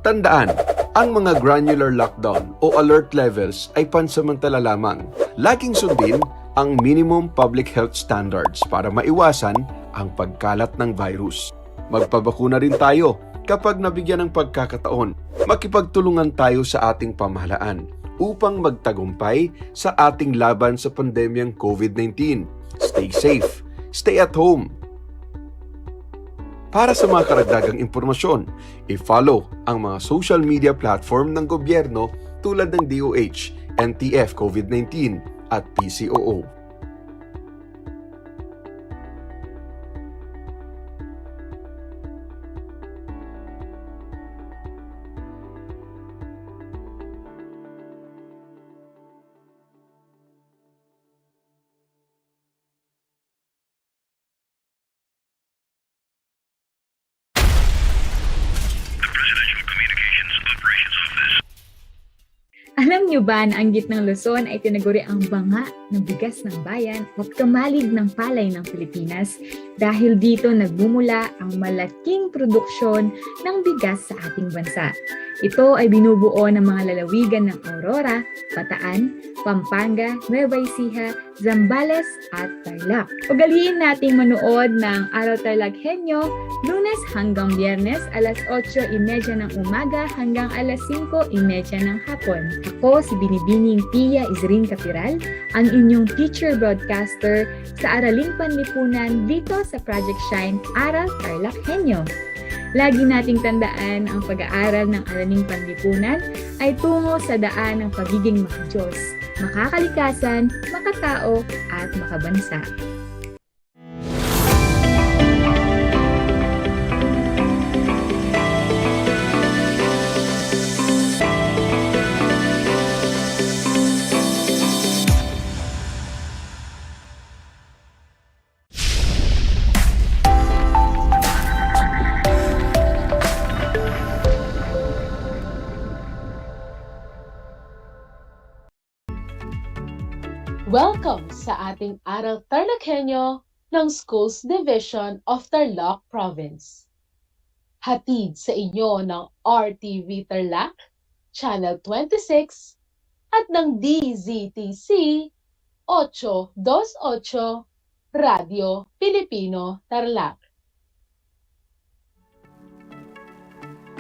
Tandaan, ang mga granular lockdown o alert levels ay pansamantala lamang. Laging sundin ang minimum public health standards para maiwasan ang pagkalat ng virus. Magpabakuna rin tayo kapag nabigyan ng pagkakataon. Makipagtulungan tayo sa ating pamahalaan upang magtagumpay sa ating laban sa pandemyang COVID-19. Stay safe, stay at home. Para sa mga karagdagang impormasyon, i-follow ang mga social media platform ng gobyerno tulad ng DOH, NTF COVID-19 at PCOO. Alam niyo ba na ang gitnang Luzon ay tinaguri ang banga ng bigas ng bayan at kamalig ng palay ng Pilipinas dahil dito nagmumula ang malaking produksyon ng bigas sa ating bansa. Ito ay binubuo ng mga lalawigan ng Aurora, Bataan, Pampanga, Nueva Ecija, Zambales at Tarlac. Ugaliin nating manood ng Aral TarlakHenyo Lunes hanggang Biyernes alas 8:30 ng umaga hanggang alas 5:30 ng hapon. Ako si Binibining Pia Isrin Capiral, ang inyong teacher broadcaster sa Araling Panlipunan dito sa Project Shine Aral TarlakHenyo. Lagi nating tandaan ang pag-aaral ng Araling Panlipunan ay tungo sa daan ng pagiging makadiyos, makakalikasan, makatao at makabansa. Welcome sa ating Aral TarlakHenyo ng Schools Division of Tarlac Province. Hatid sa inyo ng RTV Tarlac, Channel 26 at ng DZTC 828 Radio Pilipino Tarlac.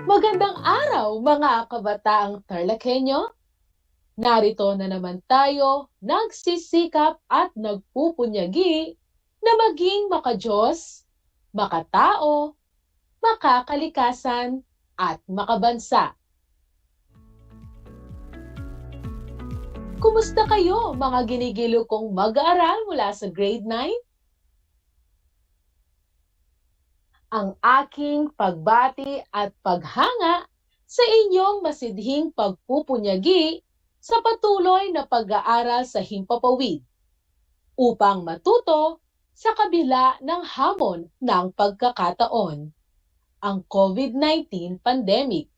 Magandang araw mga kabataang Tarlakhenyo! Narito na naman tayo, nagsisikap at nagpupunyagi na maging makadiyos, makatao, makakalikasan at makabansa. Kumusta kayo mga ginigilo kong mag-aaral mula sa grade 9? Ang aking pagbati at paghanga sa inyong masidhing pagpupunyagi sa patuloy na pag-aaral sa himpapawid upang matuto sa kabila ng hamon ng pagkakataon, ang COVID-19 pandemic.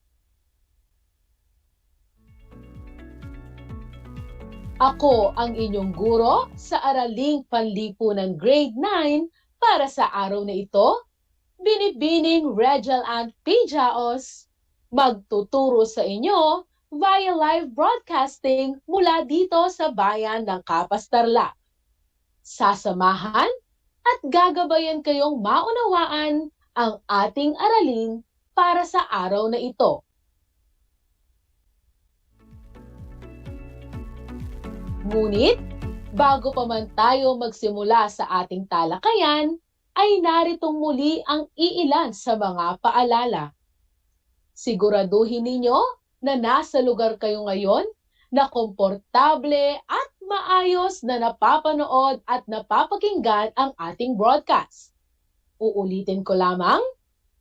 Ako ang inyong guro sa Araling Panlipunan Grade 9 para sa araw na ito, Binibining Regel Ann P. Jaos, magtuturo sa inyo via live broadcasting mula dito sa bayan ng Capas Tarlac. Sasamahan at gagabayan kayong maunawaan ang ating aralin para sa araw na ito. Ngunit, bago pa man tayo magsimula sa ating talakayan, ay naritong muli ang iilan sa mga paalala. Siguraduhin ninyo na nasa lugar kayo ngayon na komportable at maayos na napapanood at napapakinggan ang ating broadcast. Uulitin ko lamang,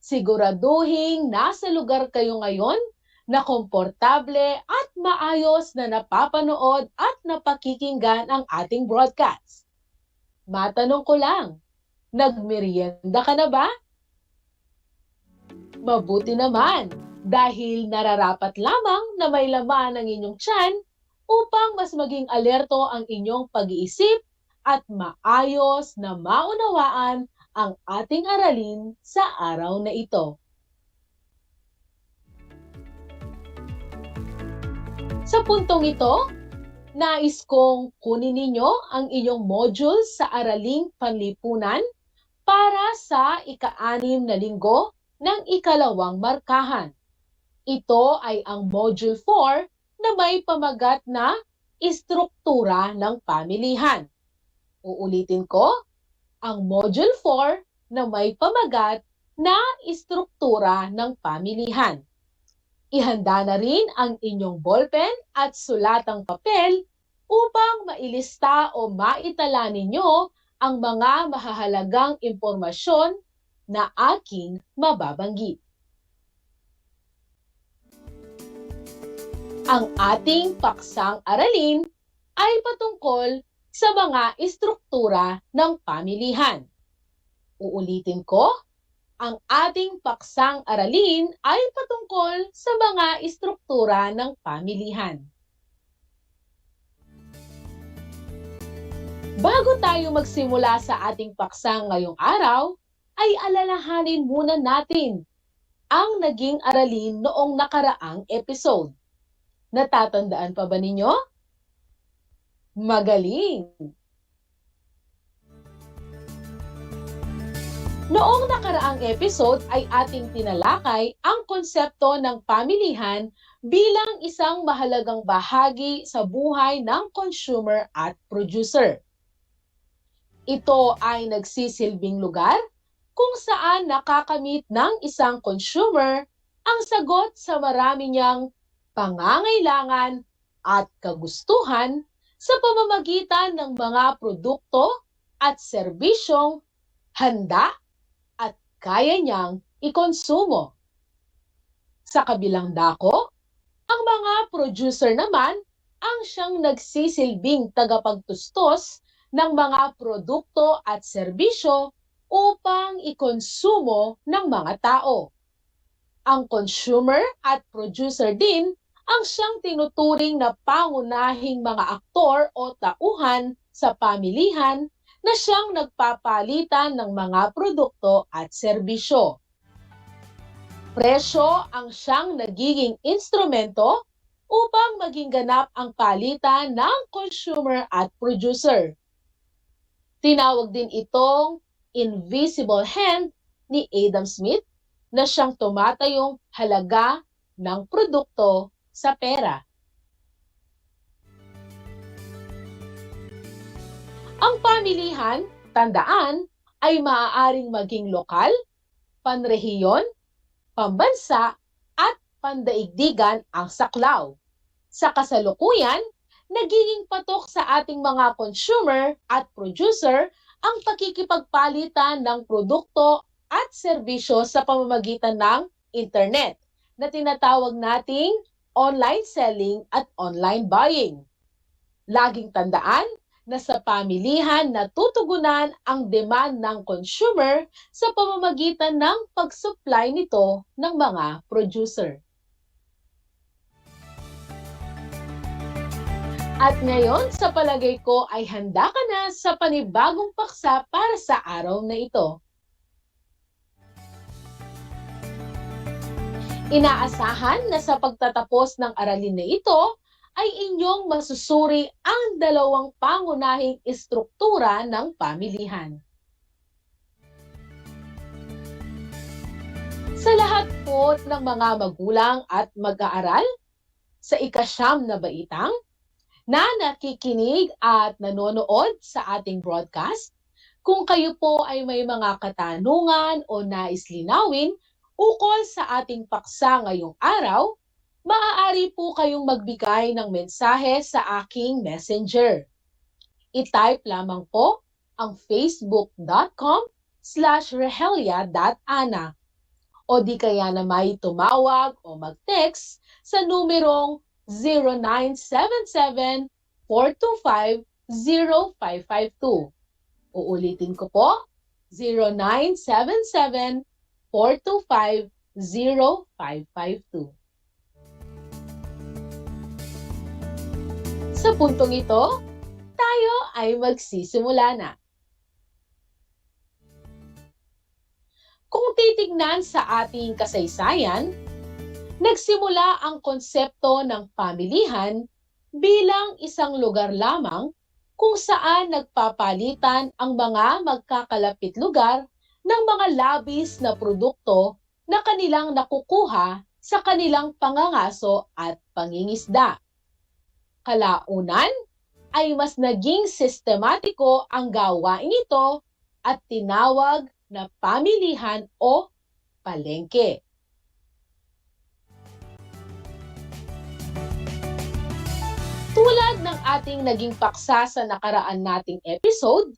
siguraduhin nasa lugar kayo ngayon na komportable at maayos na napapanood at napakikinggan ang ating broadcast. Matanong ko lang, nagmerienda ka na ba? Mabuti naman dahil nararapat lamang na may laman ang inyong tiyan upang mas maging alerto ang inyong pag-iisip at maayos na maunawaan ang ating aralin sa araw na ito. Sa puntong ito, nais kong kunin ninyo ang inyong module sa Araling Panlipunan para sa ika-6 na linggo ng ikalawang markahan. Ito ay ang Module 4 na may pamagat na Istruktura ng Pamilihan. Uulitin ko, ang Module 4 na may pamagat na Istruktura ng Pamilihan. Ihanda na rin ang inyong ballpen at sulatang papel upang mailista o maitala ninyo ang mga mahahalagang impormasyon na aking mababanggit. Ang ating paksang aralin ay patungkol sa mga istruktura ng pamilihan. Uulitin ko, ang ating paksang aralin ay patungkol sa mga istruktura ng pamilihan. Bago tayo magsimula sa ating paksa ngayong araw, ay alalahanin muna natin ang naging aralin noong nakaraang episode. Natatandaan pa ba ninyo? Magaling! Noong nakaraang episode ay ating tinalakay ang konsepto ng pamilihan bilang isang mahalagang bahagi sa buhay ng consumer at producer. Ito ay nagsisilbing lugar kung saan nakakamit ng isang consumer ang sagot sa marami niyang pangangailangan at kagustuhan sa pamamagitan ng mga produkto at serbisyong handa at kaya niyang ikonsumo. Sa kabilang dako, ang mga producer naman ang siyang nagsisilbing tagapagtustos ng mga produkto at serbisyo upang ikonsumo ng mga tao. Ang consumer at producer din ang siyang tinuturing na pangunahing mga aktor o tauhan sa pamilihan na siyang nagpapalitan ng mga produkto at serbisyo. Presyo ang siyang nagiging instrumento upang maging ganap ang palitan ng consumer at producer. Tinawag din itong invisible hand ni Adam Smith na siyang tumatayong halaga ng produkto sa pera. Ang pamilihan, tandaan, ay maaaring maging lokal, panrehiyon, pambansa, at pandaigdigan ang saklaw. Sa kasalukuyan, nagiging patok sa ating mga consumer at producer ang pakikipagpalitan ng produkto at serbisyo sa pamamagitan ng internet na tinatawag nating online selling at online buying. Laging tandaan na sa pamilihan natutugunan ang demand ng consumer sa pamamagitan ng pag-supply nito ng mga producer. At ngayon, sa palagay ko ay handa ka na sa panibagong paksa para sa araw na ito. Inaasahan na sa pagtatapos ng aralin na ito, ay inyong masusuri ang dalawang pangunahing istruktura ng pamilihan. Sa lahat po ng mga magulang at mag-aaral, sa ika-9 na baitang, na nakikinig at nanonood sa ating broadcast, kung kayo po ay may mga katanungan o nais linawin ukol sa ating paksa ngayong araw, maaari po kayong magbigay ng mensahe sa aking messenger. I-type lamang po ang facebook.com/rehelia.ana o di kaya na may tumawag o mag-text sa numerong 0977-425-0552. Uulitin ko po, 0977-425-0552. Sa puntong ito, tayo ay magsisimula na. Kung titignan sa ating kasaysayan, nagsimula ang konsepto ng pamilihan bilang isang lugar lamang kung saan nagpapalitan ang mga magkakalapit lugar ng mga labis na produkto na kanilang nakukuha sa kanilang pangangaso at pangingisda. Kalaunan ay mas naging sistematiko ang gawain ito at tinawag na pamilihan o palengke. Tulad ng ating naging paksa sa nakaraan nating episode,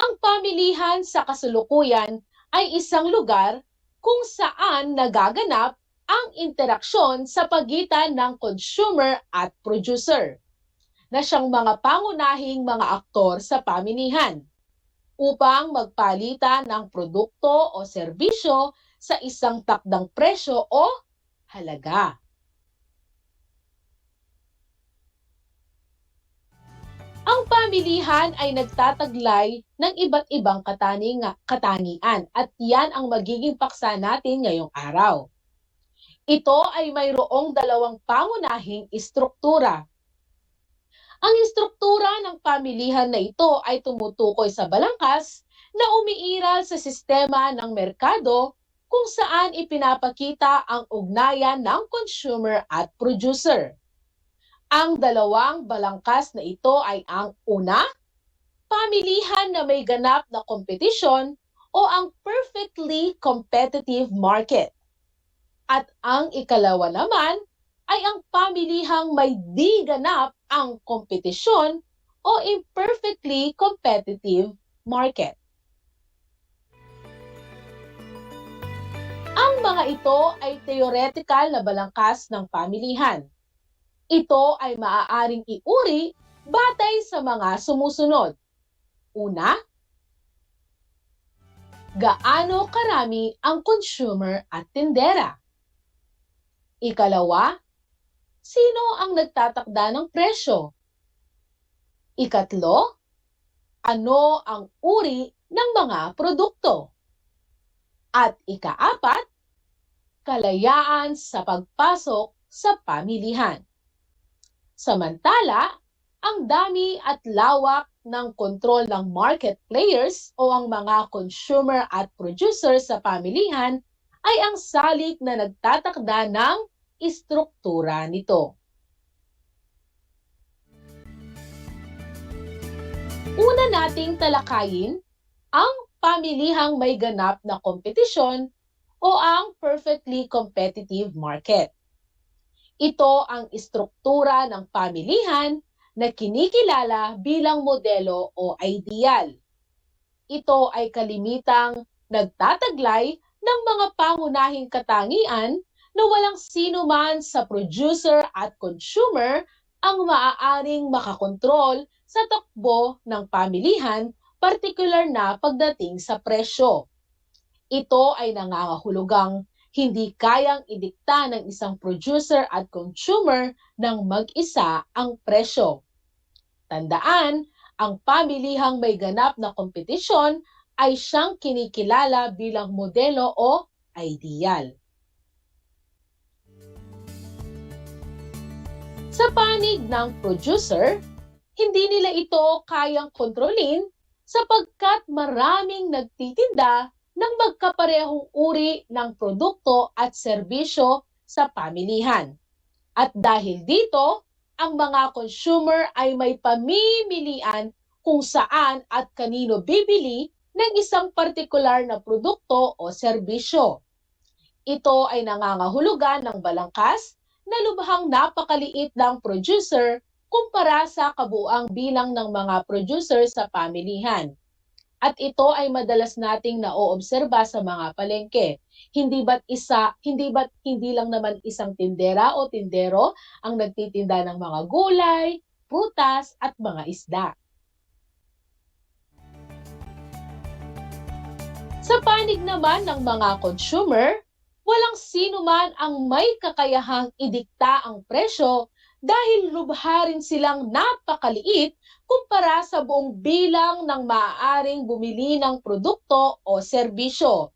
ang pamilihan sa kasalukuyan ay isang lugar kung saan nagaganap ang interaksyon sa pagitan ng consumer at producer, na siyang mga pangunahing mga aktor sa pamilihan, upang magpalitan ng produkto o serbisyo sa isang takdang presyo o halaga. Ang pamilihan ay nagtataglay ng iba't ibang katangian at yan ang magiging paksa natin ngayong araw. Ito ay mayroong dalawang pangunahing istruktura. Ang istruktura ng pamilihan na ito ay tumutukoy sa balangkas na umiiral sa sistema ng merkado kung saan ipinapakita ang ugnayan ng consumer at producer. Ang dalawang balangkas na ito ay ang una, pamilihan na may ganap na kompetisyon o ang perfectly competitive market. At ang ikalawa naman ay ang pamilihang may di ganap ang kompetisyon o imperfectly competitive market. Ang mga ito ay theoretical na balangkas ng pamilihan. Ito ay maaaring iuri batay sa mga sumusunod. Una, gaano karami ang consumer at tindera? Ikalawa, sino ang nagtatakda ng presyo? Ikatlo, ano ang uri ng mga produkto? At ikaapat, kalayaan sa pagpasok sa pamilihan. Samantala, ang dami at lawak ng kontrol ng market players o ang mga consumer at producer sa pamilihan ay ang salik na nagtatakda ng istruktura nito. Una nating talakayin ang pamilihang may ganap na kompetisyon o ang perfectly competitive market. Ito ang istruktura ng pamilihan na kinikilala bilang modelo o ideal. Ito ay kalimitang nagtataglay ng mga pangunahing katangian na walang sino man sa producer at consumer ang maaaring makakontrol sa takbo ng pamilihan, partikular na pagdating sa presyo. Ito ay nangangahulugang hindi kayang idikta ng isang producer at consumer ng mag-isa ang presyo. Tandaan, ang pamilihang may ganap na kompetisyon ay siyang kinikilala bilang modelo o ideal. Sa panig ng producer, hindi nila ito kayang kontrolin sapagkat maraming nagtitinda ng magkaparehong uri ng produkto at serbisyo sa pamilihan. At dahil dito, ang mga consumer ay may pamimilian kung saan at kanino bibili ng isang partikular na produkto o serbisyo. Ito ay nangangahulugan ng balangkas na lubhang napakaliit ng producer kumpara sa kabuuang bilang ng mga producer sa pamilihan. At ito ay madalas nating naoobserba sa mga palengke. Hindi lang naman isang tindera o tindero ang nagtitinda ng mga gulay, prutas at mga isda. Sa panig naman ng mga consumer, walang sino man ang may kakayahang idikta ang presyo dahil lubha rin silang napakaliit kumpara sa buong bilang ng maaaring bumili ng produkto o serbisyo.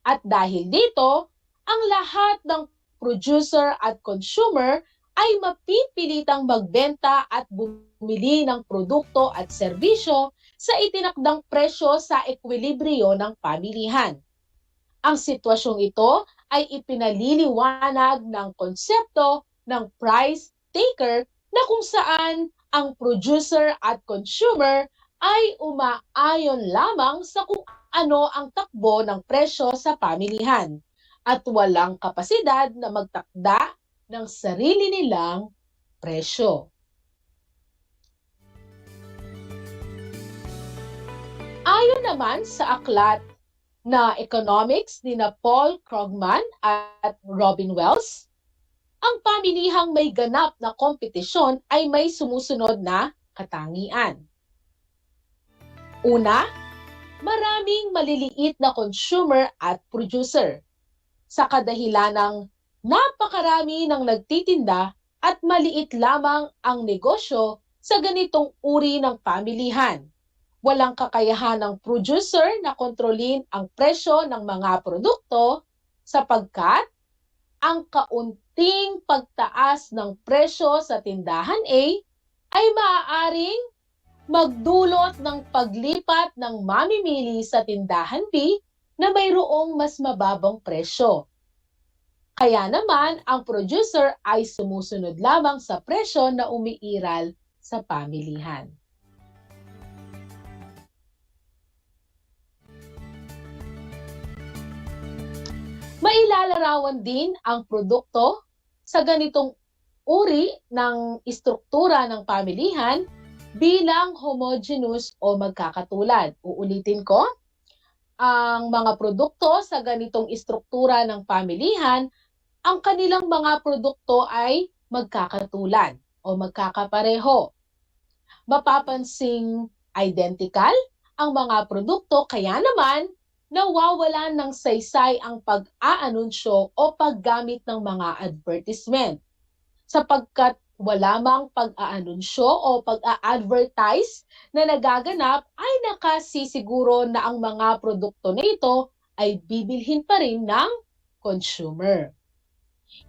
At dahil dito, ang lahat ng producer at consumer ay mapipilitang magbenta at bumili ng produkto at serbisyo sa itinakdang presyo sa ekwilibryo ng pamilihan. Ang sitwasyong ito ay ipinaliliwanag ng konsepto ng price taker na kung saan ang producer at consumer ay umaayon lamang sa kung ano ang takbo ng presyo sa pamilihan at walang kapasidad na magtakda ng sarili nilang presyo. Ayon naman sa aklat na economics ni Paul Krugman at Robin Wells, ang pamilihang may ganap na kompetisyon ay may sumusunod na katangian. Una, maraming maliliit na consumer at producer. Sa kadahilanang napakarami ng nagtitinda at maliit lamang ang negosyo sa ganitong uri ng pamilihan. Walang kakayahan ng producer na kontrolin ang presyo ng mga produkto sapagkat ang kaunting pagtaas ng presyo sa tindahan A ay maaaring magdulot ng paglipat ng mamimili sa tindahan B na mayroong mas mababang presyo. Kaya naman ang producer ay sumusunod lamang sa presyo na umiiral sa pamilihan. Mailalarawan din ang produkto sa ganitong uri ng istruktura ng pamilihan bilang homogeneous o magkakatulad. Uulitin ko, ang mga produkto sa ganitong istruktura ng pamilihan, ang kanilang mga produkto ay magkakatulad o magkakapareho. Mapapansing identical ang mga produkto, kaya naman nawawalan ng saysay ang pag-aanunsyo o paggamit ng mga advertisement sapagkat wala mang pag-aanunsyo o pag-a-advertise na nagaganap ay nakasisiguro na ang mga produkto na ito ay bibilhin pa rin ng consumer.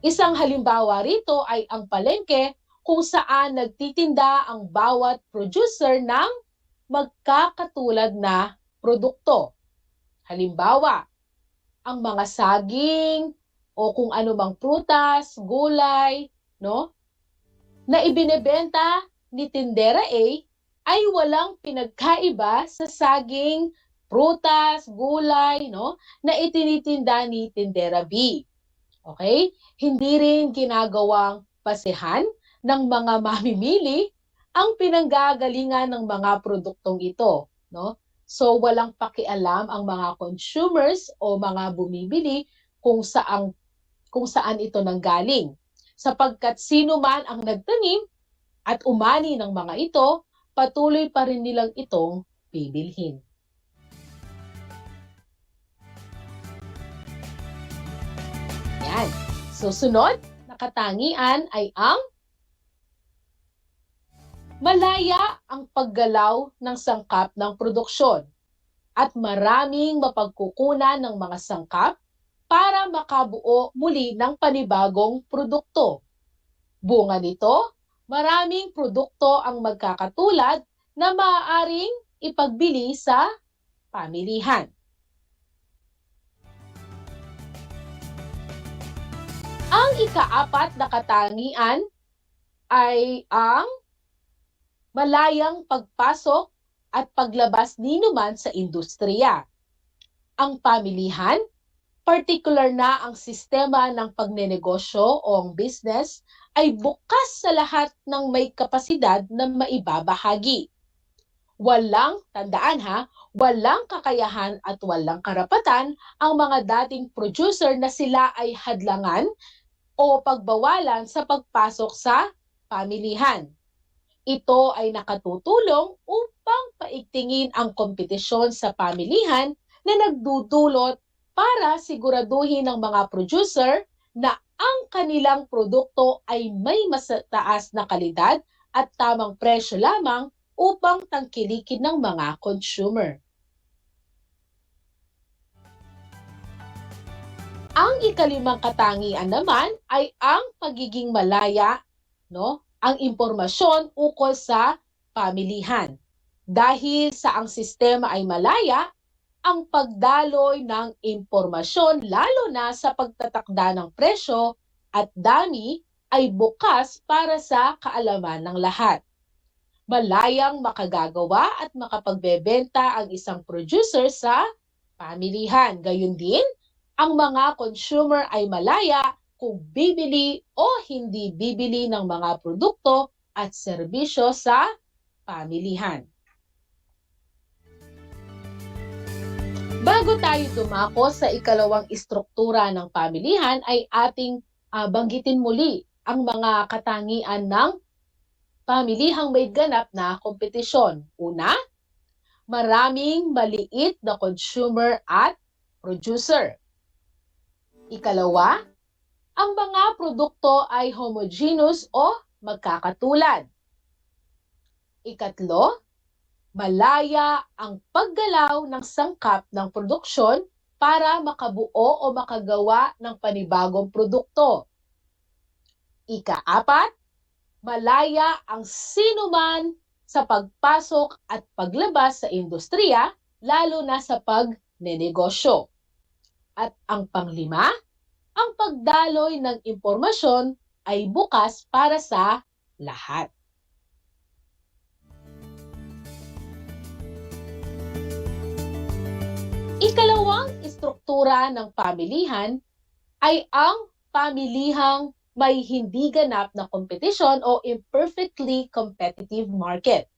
Isang halimbawa rito ay ang palengke kung saan nagtitinda ang bawat producer ng magkakatulad na produkto. Halimbawa, ang mga saging o kung ano mang prutas, gulay, no, na ibinebenta ni tindera A ay walang pinagkaiba sa saging, prutas, gulay, no, na itinitinda ni tindera B. Okay? Hindi rin ginagawang pasehan ng mga mamimili ang pinanggagalingan ng mga produktong ito, no? So walang pakialam ang mga consumers o mga bumibili kung saan ito nanggaling. Sapagkat sino man ang nagtanim at umani ng mga ito, patuloy pa rin nilang itong bibilhin. Yan. Susunod na katangian ay ang malaya ang paggalaw ng sangkap ng produksyon at maraming mapagkukunan ng mga sangkap para makabuo muli ng panibagong produkto. Bunga nito, maraming produkto ang magkakatulad na maaaring ipagbili sa pamilihan. Ang ikaapat na katangian ay ang malayang pagpasok at paglabas ninuman sa industriya. Ang pamilihan Particular na ang sistema ng pagnenegosyo o ang business ay bukas sa lahat ng may kapasidad na maibabahagi. Tandaan ha, walang kakayahan at walang karapatan ang mga dating producer na sila ay hadlangan o pagbawalan sa pagpasok sa pamilihan. Ito ay nakatutulong upang paigtingin ang kompetisyon sa pamilihan na nagdudulot para siguraduhin ng mga producer na ang kanilang produkto ay may mataas na kalidad at tamang presyo lamang upang tangkilikin ng mga consumer. Ang ikalimang katangian naman ay ang pagiging malaya, ang impormasyon ukol sa pamilihan. Dahil sa ang sistema ay malaya, ang pagdaloy ng impormasyon lalo na sa pagtatakda ng presyo at dami ay bukas para sa kaalaman ng lahat. Malayang makagagawa at makapagbebenta ang isang producer sa pamilihan. Gayun din, ang mga consumer ay malaya kung bibili o hindi bibili ng mga produkto at serbisyo sa pamilihan. Bago tayo dumako sa ikalawang istruktura ng pamilihan ay ating banggitin muli ang mga katangian ng pamilihang may ganap na kompetisyon. Una, maraming maliit na consumer at producer. Ikalawa, ang mga produkto ay homogeneous o magkakatulad. Ikatlo, malaya ang paggalaw ng sangkap ng produksyon para makabuo o makagawa ng panibagong produkto. Ika-apat, malaya ang sinuman sa pagpasok at paglabas sa industriya, lalo na sa pagnenegosyo. At ang panglima, ang pagdaloy ng impormasyon ay bukas para sa lahat. Ikalawang istruktura ng pamilihan ay ang pamilihang may hindi ganap na kompetisyon o imperfectly competitive market,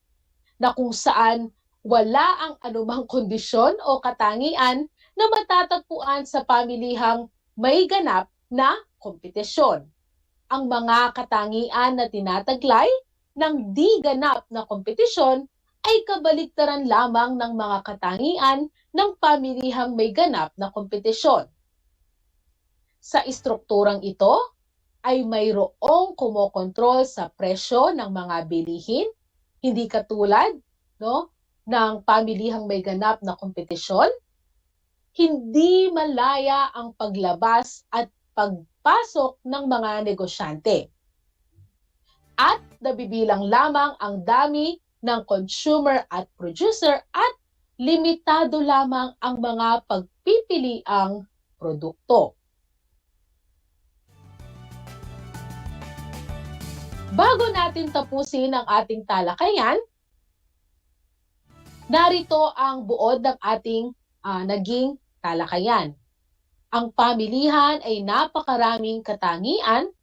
na kung saan wala ang anumang kondisyon o katangian na matatagpuan sa pamilihang may ganap na kompetisyon. Ang mga katangian na tinataglay ng di ganap na kompetisyon ay kabaligtaran lamang ng mga katangian ng pamilihang may ganap na kompetisyon. Sa istrukturang ito ay mayroong kumokontrol sa presyo ng mga bilihin, hindi katulad ng pamilihang may ganap na kompetisyon. Hindi malaya ang paglabas at pagpasok ng mga negosyante. At nabibilang lamang ang dami ng consumer at producer at limitado lamang ang mga pagpipiliang produkto. Bago natin tapusin ang ating talakayan, narito ang buod ng ating naging talakayan. Ang pamilihan ay napakaraming katangian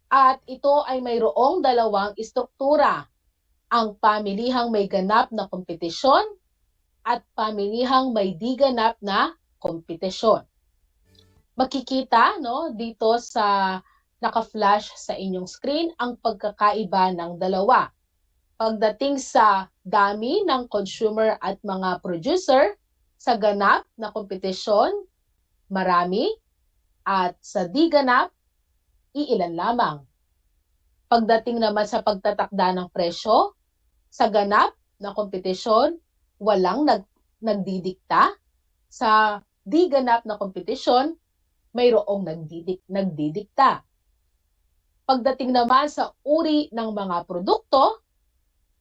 at ito ay mayroong dalawang istruktura. Ang pamilihang may ganap na kompetisyon at pamilihang may di ganap na kompetisyon. Makikita dito sa naka-flash sa inyong screen ang pagkakaiba ng dalawa. Pagdating sa dami ng consumer at mga producer, sa ganap na kompetisyon, marami, at sa di ganap, iilan lamang. Pagdating naman sa pagtatakda ng presyo, sa ganap na kompetisyon, walang nagdidikta. Sa di ganap na kompetisyon, mayroong nagdidikta. Pagdating naman sa uri ng mga produkto,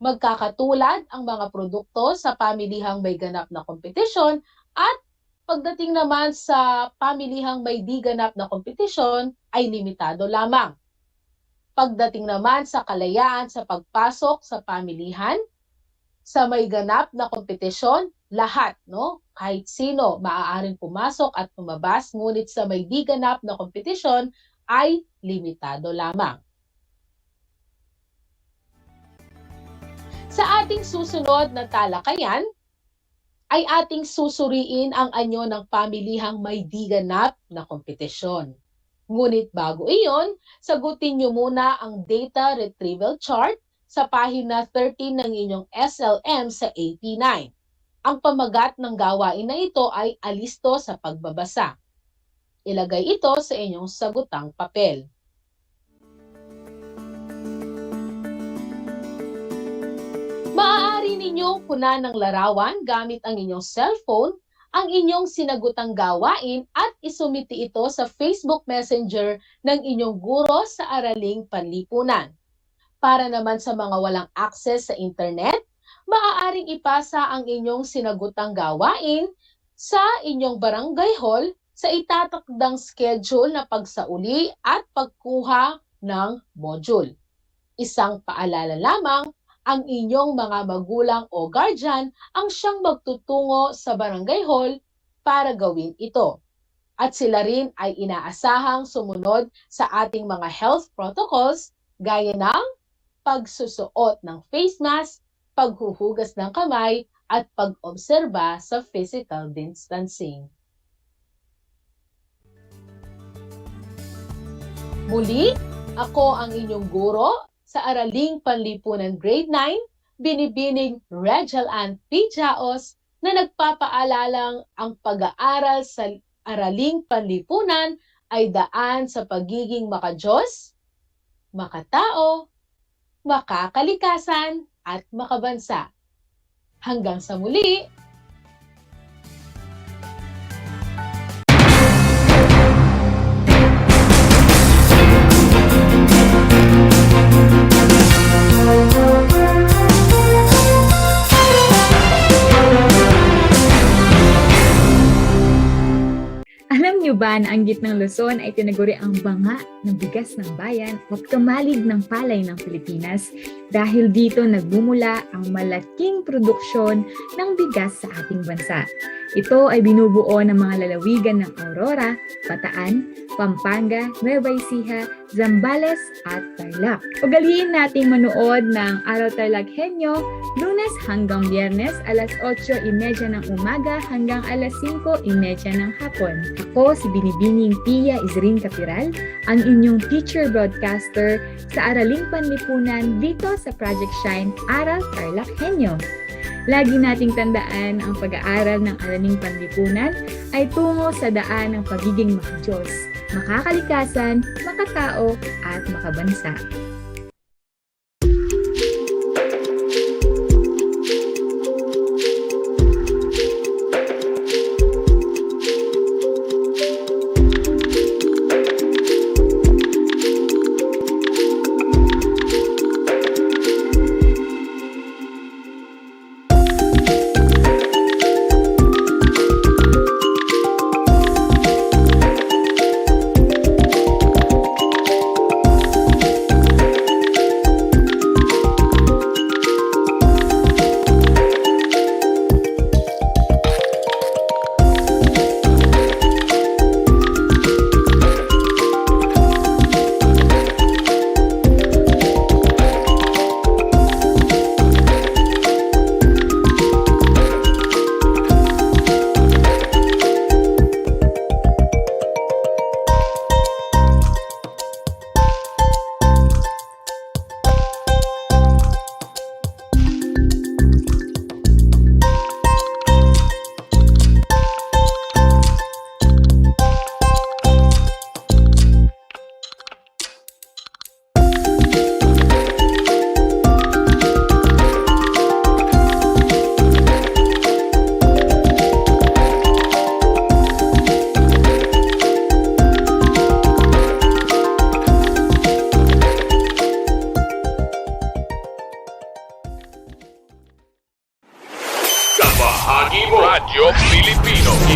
magkakatulad ang mga produkto sa pamilihang may ganap na kompetisyon at pagdating naman sa pamilihang may di ganap na kompetisyon ay limitado lamang. Pagdating naman sa kalayaan sa pagpasok sa pamilihan, sa may ganap na kompetisyon, lahat, no? Kahit sino maaaring pumasok at lumabas, ngunit sa may di ganap na kompetisyon ay limitado lamang. Sa ating susunod na talakayan, ay ating susuriin ang anyo ng pamilihang may di ganap na kompetisyon. Ngunit bago iyon, sagutin niyo muna ang data retrieval chart sa pahina 13 ng inyong SLM sa AP9. Ang pamagat ng gawain na ito ay alisto sa pagbabasa. Ilagay ito sa inyong sagutang papel. Maaari ninyong punan ng larawan gamit ang inyong cellphone ang inyong sinagutang gawain at isumiti ito sa Facebook Messenger ng inyong guro sa Araling Panlipunan. Para naman sa mga walang access sa internet, maaaring ipasa ang inyong sinagutang gawain sa inyong barangay hall sa itatakdang schedule na pagsauli at pagkuha ng module. Isang paalala lamang, ang inyong mga magulang o guardian ang siyang magtutungo sa barangay hall para gawin ito. At sila rin ay inaasahang sumunod sa ating mga health protocols gaya ng pagsusuot ng face mask, paghuhugas ng kamay, at pag-obserba sa physical distancing. Muli, ako ang inyong guro sa Araling Panlipunan Grade 9, Binibining Rachel Ann P. Jaos, na nagpapaalalang ang pag-aaral sa Araling Panlipunan ay daan sa pagiging makadiyos, makatao, makakalikasan, at makabansa. Hanggang sa muli! Alam niyo ba na ang gitnang Luzon ay tinaguri ang banga ng bigas ng bayan at kamalig ng palay ng Pilipinas dahil dito nagmumula ang malaking produksyon ng bigas sa ating bansa. Ito ay binubuo ng mga lalawigan ng Aurora, Bataan, Pampanga, Nueva Ecija, Zambales at Tarlac. Ugaliin nating manood ng Aral TarlakHenyo Lunes hanggang Biyernes alas 8:30 ng umaga hanggang alas 5:30 ng hapon. Ako si Binibining Pia Isrin Capiral, ang inyong teacher broadcaster sa Araling Panlipunan dito sa Project Shine Aral TarlakHenyo. Lagi nating tandaan ang pag-aaral ng Araling Panlipunan ay tungo sa daan ng pagiging makadiyos, makakalikasan, makatao at makabansa.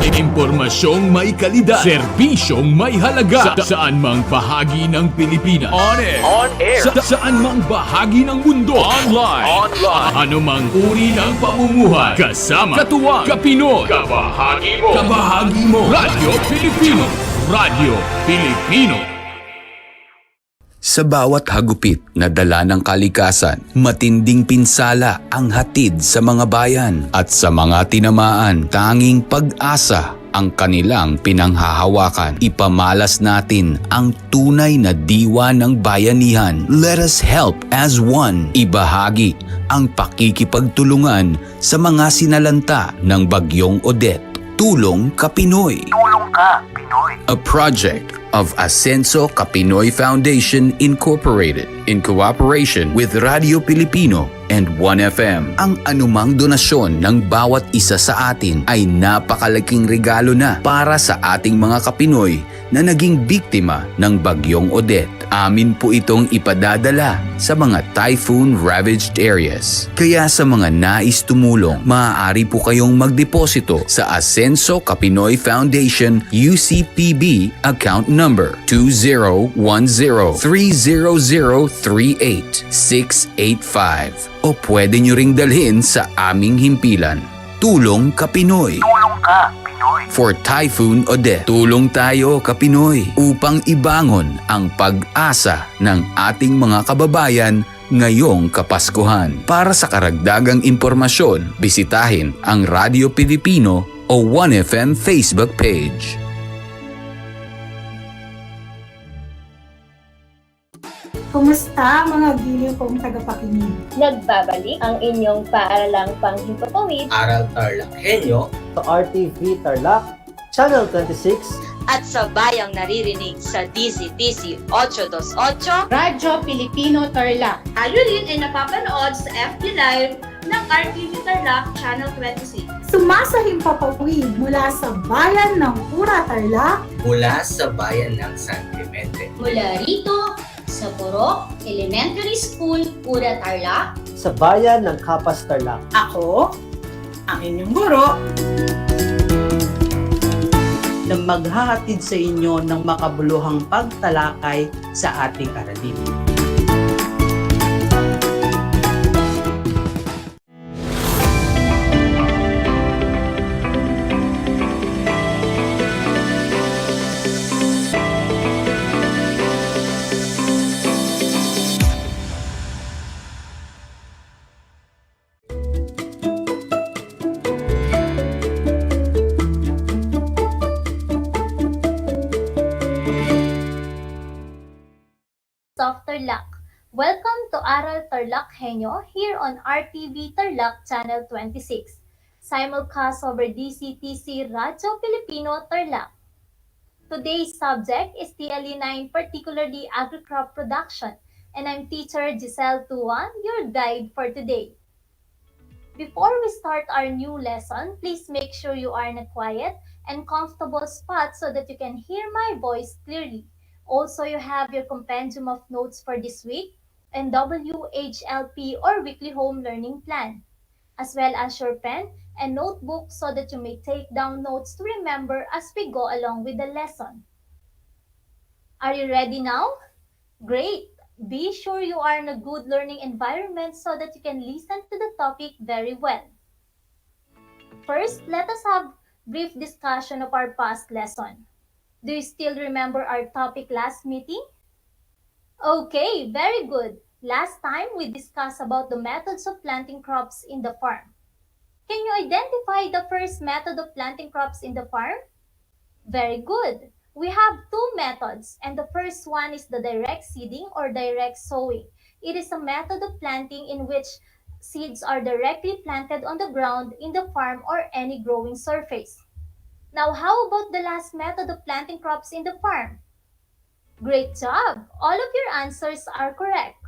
Impormasyong may kalidad, serbisyong may halaga, saan mang bahagi ng Pilipinas. On air. Saan mang bahagi ng mundo. Online. Anumang uri ng pamumuhay. Kasama, katuwang, kapinoy, kabahagi mo. Radyo Pilipino. Radyo Pilipino. Sa bawat hagupit na dala ng kalikasan, matinding pinsala ang hatid sa mga bayan at sa mga tinamaan, tanging pag-asa ang kanilang pinanghahawakan. Ipamalas natin ang tunay na diwa ng bayanihan. Let us help as one. Ibahagi ang pakikipagtulungan sa mga sinalanta ng Bagyong Odette. Tulong Ka Pinoy. Tulong Ka Pinoy. A project of Ascenso Kapinoy Foundation Incorporated in cooperation with Radio Pilipino and 1FM. Ang anumang donasyon ng bawat isa sa atin ay napakalaking regalo na para sa ating mga Kapinoy na naging biktima ng Bagyong Odette. Amin po itong ipadadala sa mga typhoon-ravaged areas. Kaya sa mga nais tumulong, maaari po kayong magdeposito sa Ascenso Kapinoy Foundation UCPB account number 2010-30038-685 o pwede nyo ring dalhin sa aming himpilan. Tulong Ka Pinoy. Tulong Ka Pinoy. For Typhoon Odette, tulong tayo Kapinoy upang ibangon ang pag-asa ng ating mga kababayan ngayong Kapaskuhan. Para sa karagdagang impormasyon, bisitahin ang Radio Pilipino o 1FM Facebook page. Kumusta mga giliw kong tagapakinig? Nagbabalik ang inyong paaralang panghimpapawid, Aral TarlakHenyo, RTV Tarlac, Channel 26, at sa bayang naririnig sa DZTC 828, Radyo Pilipino Tarlac. Tayo rin ay napapanood sa FB Live ng RTV Tarlac Channel 26. Sumasahim papawid mula sa bayan ng Pura Tarlac, mula sa bayan ng San Clemente. Mula rito, sa Puro Elementary School, Pura Tarlac, sa bayan ng Capas Tarlac. Ako, ang inyong guro, na maghahatid sa inyo ng makabuluhang pagtalakay sa ating aralin. of Tarlac. Welcome to Aral TarlakHenyo here on RTV Tarlac Channel 26. Simulcast over DCTC Radyo Pilipino Tarlac. Today's subject is TLE9, particularly agri-crop production, and I'm teacher Giselle Tuan, your guide for today. Before we start our new lesson, please make sure you are in a quiet and comfortable spot so that you can hear my voice clearly. Also, you have your compendium of notes for this week and WHLP or weekly home learning plan, as well as your pen and notebook so that you may take down notes to remember as we go along with the lesson. Are you ready now? Great! Be sure you are in a good learning environment so that you can listen to the topic very well. First, let us have brief discussion of our past lesson. Do you still remember our topic last meeting? Okay, very good. Last time we discussed about the methods of planting crops in the farm. Can you identify the first method of planting crops in the farm? Very good. We have two methods, and the first one is the direct seeding or direct sowing. It is a method of planting in which seeds are directly planted on the ground in the farm or any growing surface. Now, how about the last method of planting crops in the farm? Great job! All of your answers are correct.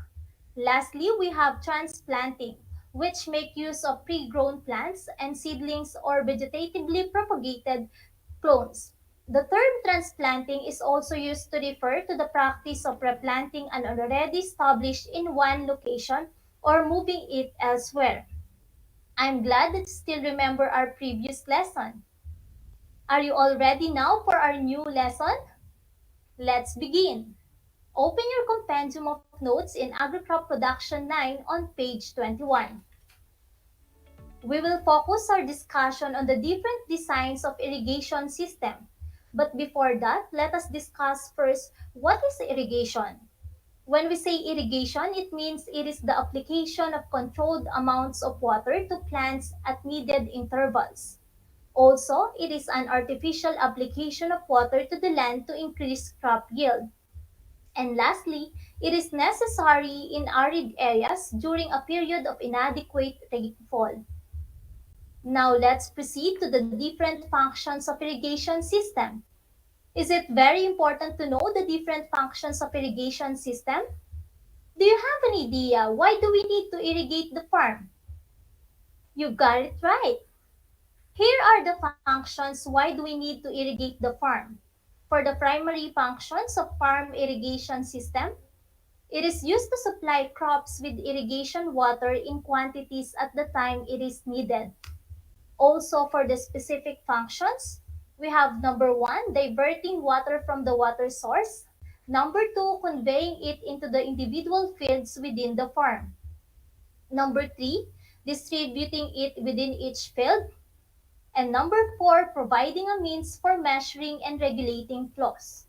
Lastly, we have transplanting, which make use of pre-grown plants and seedlings or vegetatively propagated clones. The term transplanting is also used to refer to the practice of replanting an already established in one location or moving it elsewhere. I'm glad that you still remember our previous lesson. Are you all ready now for our new lesson? Let's begin. Open your compendium of notes in Agricrop Production 9 on page 21. We will focus our discussion on the different designs of irrigation system. But before that, let us discuss first what is irrigation. When we say irrigation, it means it is the application of controlled amounts of water to plants at needed intervals. Also, it is an artificial application of water to the land to increase crop yield. And lastly, it is necessary in arid areas during a period of inadequate rainfall. Now let's proceed to the different functions of irrigation system. Is it very important to know the different functions of irrigation system? Do you have an idea why do we need to irrigate the farm? You got it right. Here are the functions why do we need to irrigate the farm. For the primary functions of farm irrigation system, it is used to supply crops with irrigation water in quantities at the time it is needed. Also, for the specific functions, we have number 1, diverting water from the water source. Number 2, conveying it into the individual fields within the farm. Number 3, distributing it within each field. And number 4, providing a means for measuring and regulating flows.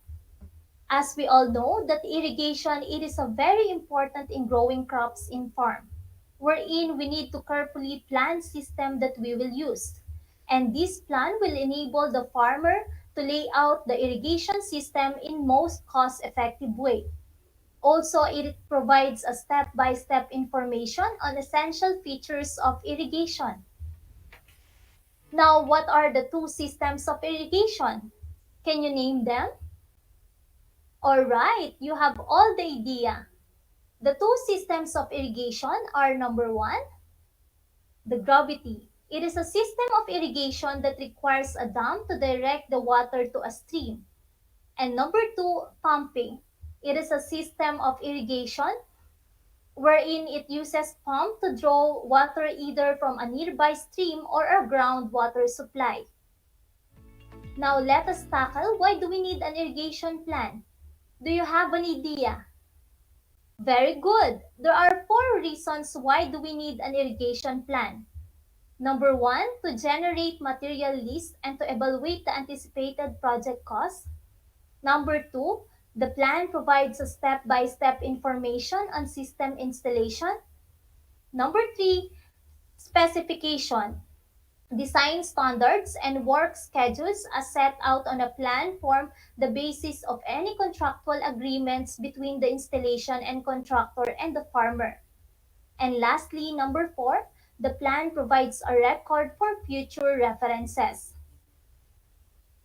As we all know that irrigation, it is a very important in growing crops in farm, wherein we need to carefully plan system that we will use. And this plan will enable the farmer to lay out the irrigation system in most cost-effective way. Also, it provides a step-by-step information on essential features of irrigation. Now, what are the two systems of irrigation? Can you name them? Alright, you have all the idea. The two systems of irrigation are number 1, the gravity. It is a system of irrigation that requires a dam to direct the water to a stream. And number 2, pumping. It is a system of irrigation wherein it uses pump to draw water either from a nearby stream or a groundwater supply. Now let us tackle why do we need an irrigation plan? Do you have an idea? Very good. There are 4 reasons why do we need an irrigation plan. Number 1, to generate material list and to evaluate the anticipated project cost. Number 2, the plan provides a step-by-step information on system installation. Number 3, specification. Design standards and work schedules as set out on a plan form the basis of any contractual agreements between the installation and contractor and the farmer. And lastly, number 4, the plan provides a record for future references.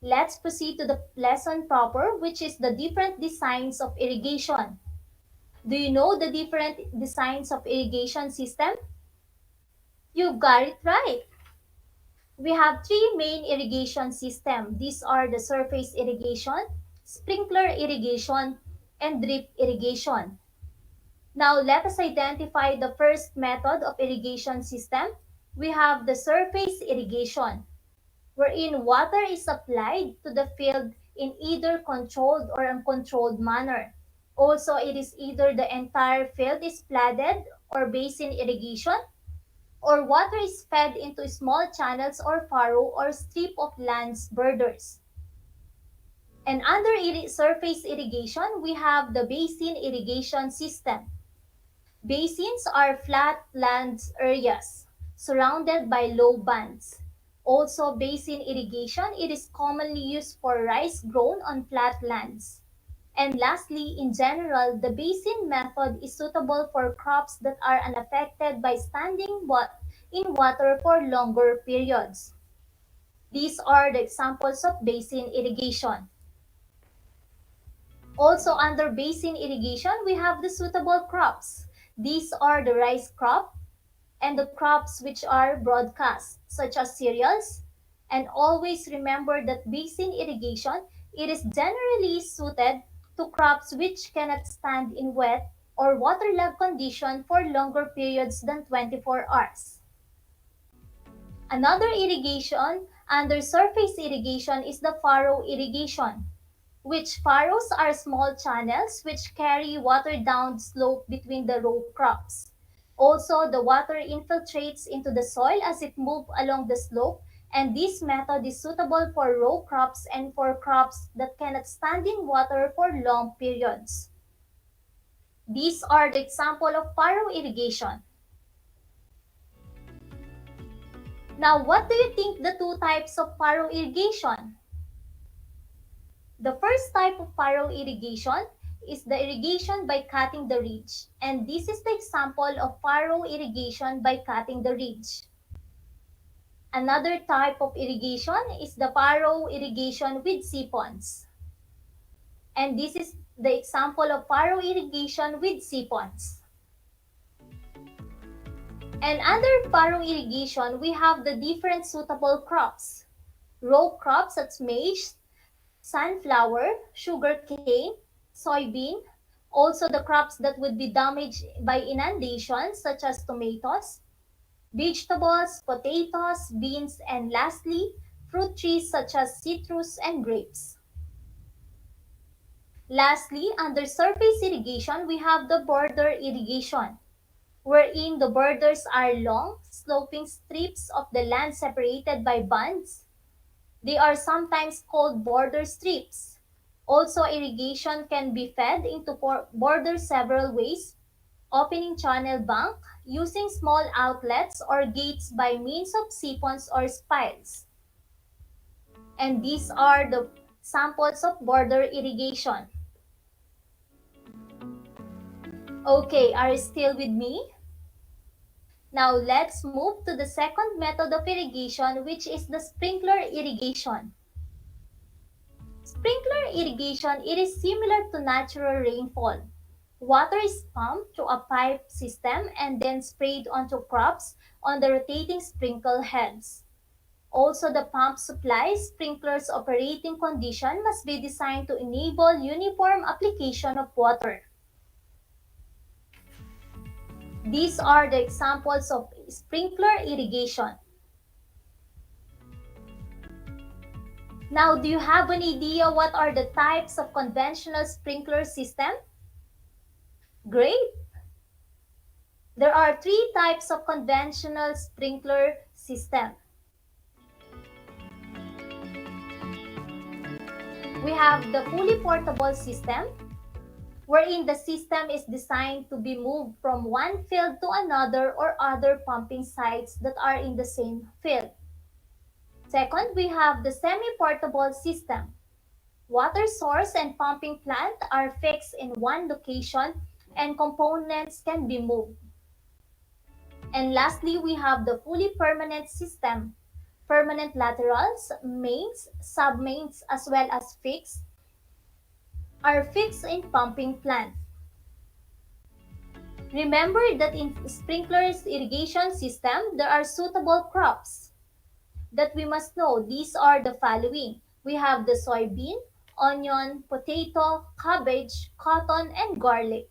Let's proceed to the lesson proper, which is the different designs of irrigation. Do you know the different designs of irrigation system? You got it right. We have 3 main irrigation systems. These are the surface irrigation, sprinkler irrigation, and drip irrigation. Now let us identify the first method of irrigation system. We have the surface irrigation, wherein water is applied to the field in either controlled or uncontrolled manner. Also, it is either the entire field is flooded or basin irrigation, or water is fed into small channels or furrow or strip of lands borders. And under surface irrigation, we have the basin irrigation system. Basins are flat land areas surrounded by low bands. Also, basin irrigation, it is commonly used for rice grown on flat lands. And lastly, in general, the basin method is suitable for crops that are unaffected by standing in water for longer periods. These are the examples of basin irrigation. Also, under basin irrigation, we have the suitable crops. These are the rice crop and the crops which are broadcast, such as cereals. And always remember that basin irrigation, it is generally suited to crops which cannot stand in wet or waterlogged condition for longer periods than 24 hours. Under surface irrigation is the furrow irrigation, which furrows are small channels which carry water down the slope between the row crops. Also, the water infiltrates into the soil as it moves along the slope, and this method is suitable for row crops and for crops that cannot stand in water for long periods. These are the example of furrow irrigation. Now, what do you think the two types of furrow irrigation? The first type of furrow irrigation is the irrigation by cutting the ridge, and this is the example of furrow irrigation by cutting the ridge. Another type of irrigation is the furrow irrigation with siphons, and this is the example of furrow irrigation with siphons. And under furrow irrigation, we have the different suitable crops. Row crops such as maize, sunflower, sugarcane, soybean, also the crops that would be damaged by inundation such as tomatoes, vegetables, potatoes, beans, and lastly, fruit trees such as citrus and grapes. Lastly, under surface irrigation, we have the border irrigation, wherein the borders are long, sloping strips of the land separated by bands. They are sometimes called border strips. Also, irrigation can be fed into borders several ways: opening channel bank, using small outlets or gates by means of siphons or spiles. And these are the samples of border irrigation. Okay, are you still with me? Now let's move to the second method of irrigation, which is the sprinkler irrigation. Sprinkler irrigation, it is similar to natural rainfall. Water is pumped through a pipe system and then sprayed onto crops on the rotating sprinkle heads. Also, the pump supply sprinklers operating condition must be designed to enable uniform application of water. These are the examples of sprinkler irrigation. Now, do you have an idea what are the types of conventional sprinkler system? Great! There are three types of conventional sprinkler system. We have the fully portable system, wherein the system is designed to be moved from one field to another or other pumping sites that are in the same field. Second, we have the semi-portable system. Water source and pumping plant are fixed in one location and components can be moved. And lastly, we have the fully permanent system. Permanent laterals, mains, sub-mains, as well as fixed, are fixed in pumping plant. Remember that in sprinklers irrigation system, there are suitable crops that we must know. These are the following. We have the soybean, onion, potato, cabbage, cotton, and garlic.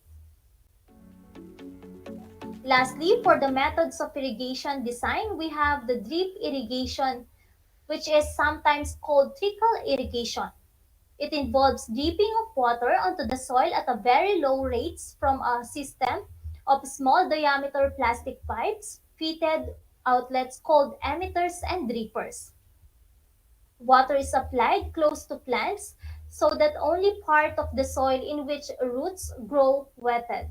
Lastly, for the methods of irrigation design, we have the drip irrigation, which is sometimes called trickle irrigation. It involves dripping of water onto the soil at a very low rates from a system of small diameter plastic pipes, fitted outlets called emitters and drippers. Water is applied close to plants so that only part of the soil in which roots grow wetted.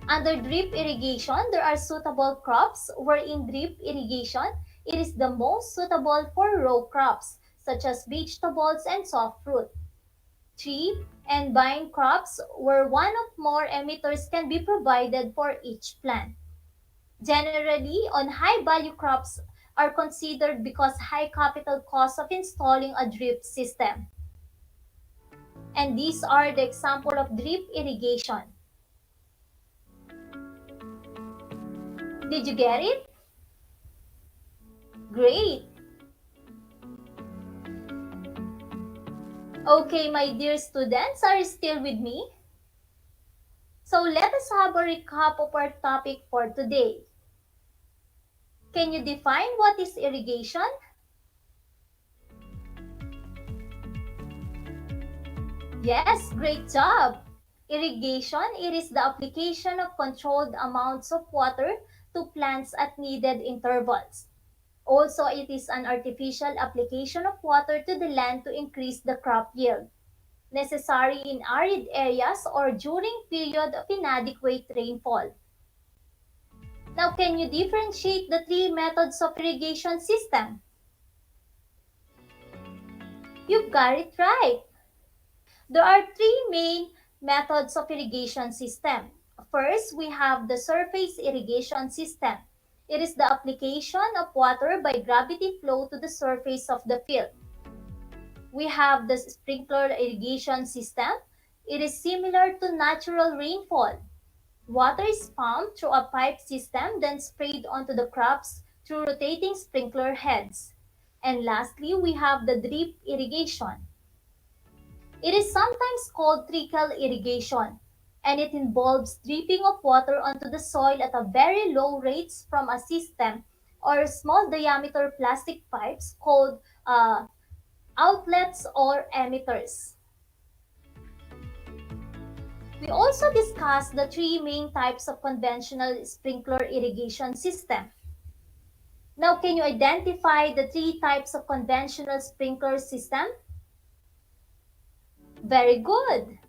Under drip irrigation, there are suitable crops, wherein drip irrigation, it is the most suitable for row crops, such as vegetables and soft fruit. Tree and vine crops, where one or more emitters can be provided for each plant. Generally, on high-value crops are considered because high capital cost of installing a drip system. And these are the example of drip irrigation. Did you get it? Great! Okay, my dear students, are you still with me? So let us have a recap of our topic for today. Can you define what is irrigation? Yes, great job! Irrigation, it is the application of controlled amounts of water to plants at needed intervals. Also, it is an artificial application of water to the land to increase the crop yield, necessary in arid areas or during period of inadequate rainfall. Now, can you differentiate the three methods of irrigation system? You got it right. There are three main methods of irrigation system. First, we have the surface irrigation system. It is the application of water by gravity flow to the surface of the field. We have the sprinkler irrigation system. It is similar to natural rainfall. Water is pumped through a pipe system, then sprayed onto the crops through rotating sprinkler heads. And lastly, we have the drip irrigation. It is sometimes called trickle irrigation, and it involves dripping of water onto the soil at a very low rates from a system or small diameter plastic pipes called outlets or emitters. We also discussed the three main types of conventional sprinkler irrigation system. Now, can you identify the three types of conventional sprinkler system? Very good.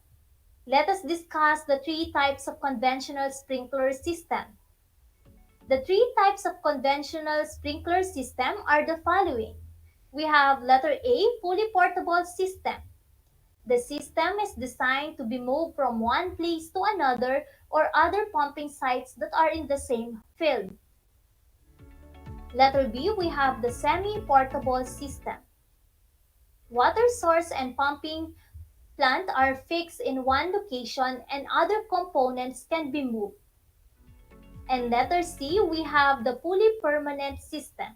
Let us discuss the three types of conventional sprinkler system. The three types of conventional sprinkler system are the following. We have letter A, fully portable system. The system is designed to be moved from one place to another or other pumping sites that are in the same field. Letter B, we have the semi-portable system. Water source and pumping plant are fixed in one location and other components can be moved. And letter C, we have the fully permanent system.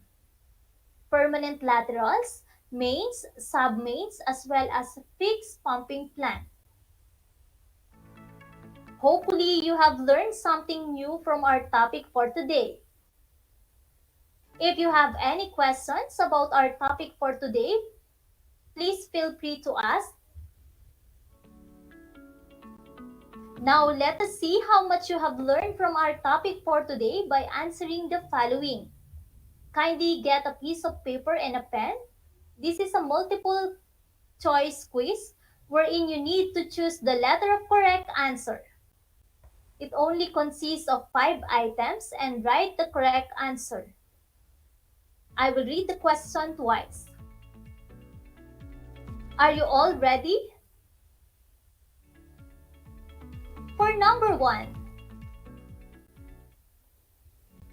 Permanent laterals, mains, sub-mains, as well as fixed pumping plant. Hopefully, you have learned something new from our topic for today. If you have any questions about our topic for today, please feel free to ask. Now, let us see how much you have learned from our topic for today by answering the following. Kindly get a piece of paper and a pen. This is a multiple choice quiz wherein you need to choose the letter of correct answer. It only consists of 5 items and write the correct answer. I will read the question twice. Are you all ready? For number 1,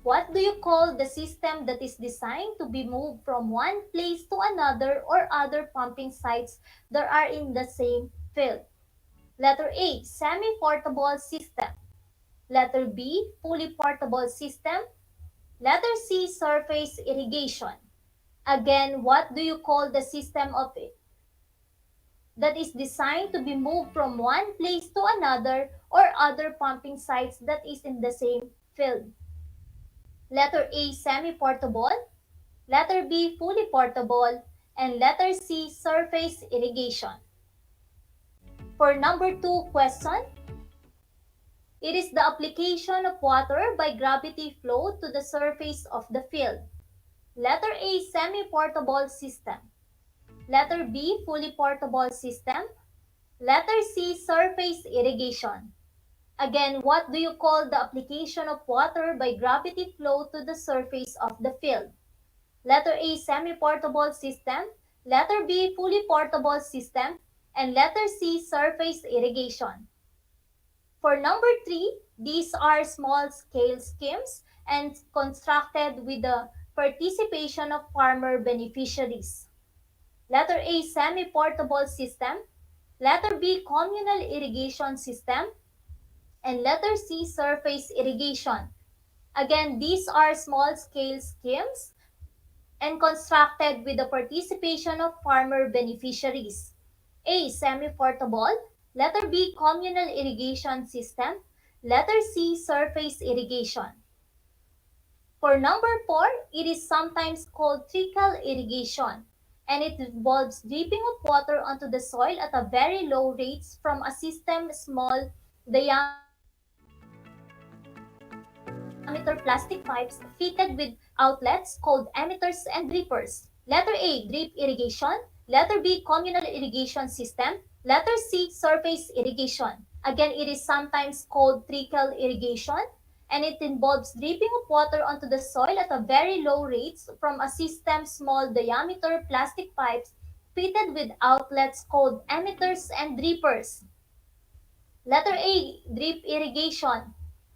what do you call the system that is designed to be moved from one place to another or other pumping sites that are in the same field? Letter A, semi-portable system. Letter B, fully portable system. Letter C, surface irrigation. Again, what do you call the system of it that is designed to be moved from one place to another or other pumping sites that is in the same field? Letter A, semi-portable. Letter B, fully portable. And letter C, surface irrigation. For number 2 question, it is the application of water by gravity flow to the surface of the field. Letter A, semi-portable system. Letter B, fully portable system. Letter C, surface irrigation. Again, what do you call the application of water by gravity flow to the surface of the field? Letter A, semi-portable system. Letter B, fully portable system. And letter C, surface irrigation. For number 3, these are small-scale schemes and constructed with the participation of farmer beneficiaries. Letter A, semi-portable system. Letter B, communal irrigation system. And letter C, surface irrigation. Again, these are small-scale schemes and constructed with the participation of farmer beneficiaries. A, semi-portable. Letter B, communal irrigation system. Letter C, surface irrigation. For number 4, it is sometimes called trickle irrigation. and it involves dripping of water onto the soil at a very low rates from a system small diameter plastic pipes fitted with outlets called emitters and drippers. Letter A, drip irrigation. Letter B, communal irrigation system. Letter C, surface irrigation. Again, it is sometimes called trickle irrigation, and it involves dripping of water onto the soil at a very low rates from a system small diameter plastic pipes fitted with outlets called emitters and drippers. Letter A, drip irrigation.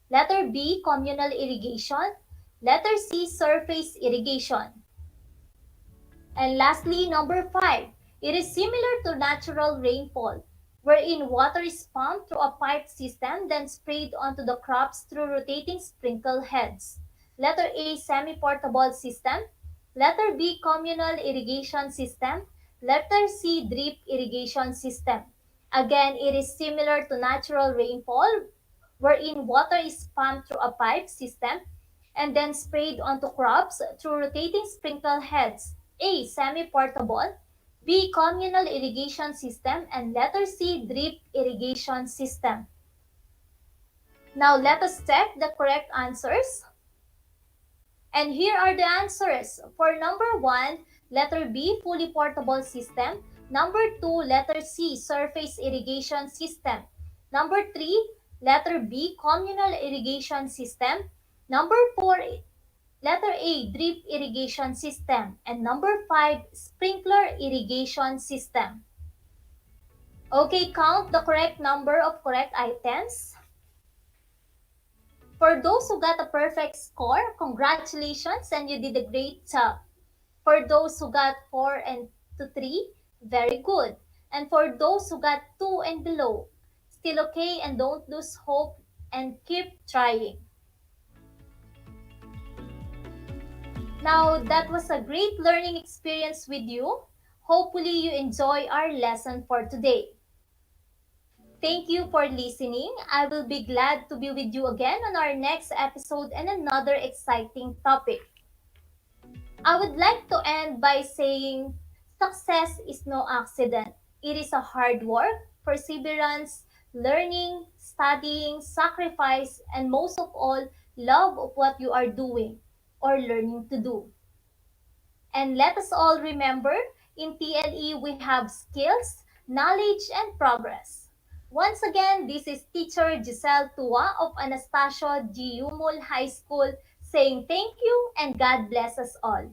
Letter B, communal irrigation. Letter C, surface irrigation. And lastly, number 5, it is similar to natural rainfall, wherein water is pumped through a pipe system then sprayed onto the crops through rotating sprinkle heads. Letter A, semi-portable system. Letter B, communal irrigation system. Letter C, drip irrigation system. Again, it is similar to natural rainfall, wherein water is pumped through a pipe system and then sprayed onto crops through rotating sprinkle heads. A, semi-portable. B, communal irrigation system. And letter C, drip irrigation system. Now let us check the correct answers. And here are the answers. For number 1, letter B, fully portable system. Number 2, letter C, surface irrigation system. Number 3, letter B, communal irrigation system. Number 4, letter A, drip irrigation system. And number 5, sprinkler irrigation system. Okay, count the correct number of correct items. For those who got a perfect score, congratulations and you did a great job. For those who got 4 and to 3, very good. And for those who got 2 and below, still okay, and don't lose hope and keep trying. Now, that was a great learning experience with you. Hopefully, you enjoy our lesson for today. Thank you for listening. I will be glad to be with you again on our next episode and another exciting topic. I would like to end by saying success is no accident. It is a hard work, perseverance, learning, studying, sacrifice, and most of all, love of what you are doing or learning to do. And let us all remember, in TLE we have skills, knowledge, and progress. Once again, this is Teacher Giselle Tua of Anastasio G. Yumul High School saying thank you and God bless us all.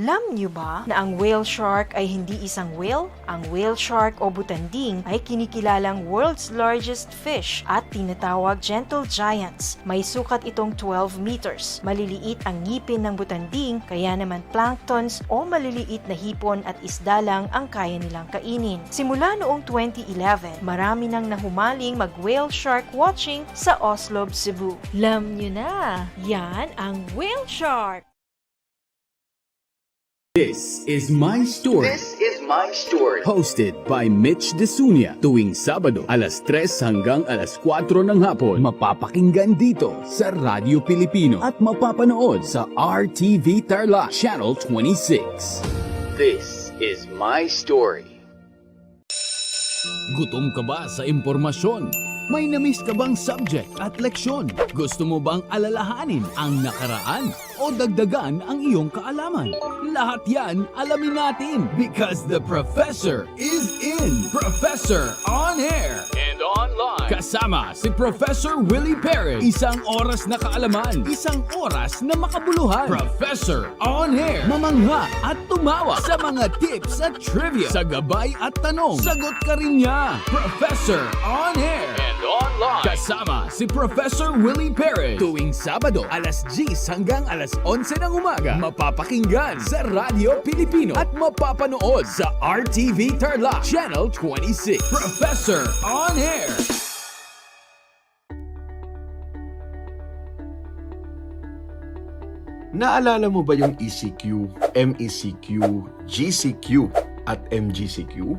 Alam niyo ba na ang whale shark ay hindi isang whale? Ang whale shark o butanding ay kinikilalang world's largest fish at tinatawag gentle giants. May sukat itong 12 meters. Maliliit ang ngipin ng butanding, kaya naman planktons o maliliit na hipon at isda lang ang kaya nilang kainin. Simula noong 2011, marami nang nahumaling mag-whale shark watching sa Oslob, Cebu. Alam niyo na, yan ang whale shark! This is My Story. This is My Story. Hosted by Mitch Desunia. Tuwing Sabado, alas 3 hanggang alas 4 ng hapon. Mapapakinggan dito sa Radyo Pilipino at mapapanood sa RTV Tarlac Channel 26. This is My Story. Gutom ka ba sa impormasyon? May namiss ka bang subject at leksyon? Gusto mo bang alalahanin ang nakaraan o dagdagan ang iyong kaalaman? Lahat yan alamin natin because the professor is in. Professor on air and online. Kasama si Professor Willie Perez. Isang oras na kaalaman, isang oras na makabuluhan. Professor On Air, mamangha at tumawa sa mga tips at trivia. Sa gabay at tanong, sagot ka rin niya. Professor On Air and online. Kasama si Professor Willie Perez. Tuwing Sabado, alas 10 hanggang alas 11 ng umaga. Mapapakinggan sa Radyo Pilipino at mapapanood sa RTV Tarlac Channel 26. Professor On Air. Naalala mo ba yung ECQ, MECQ, GCQ at MGCQ?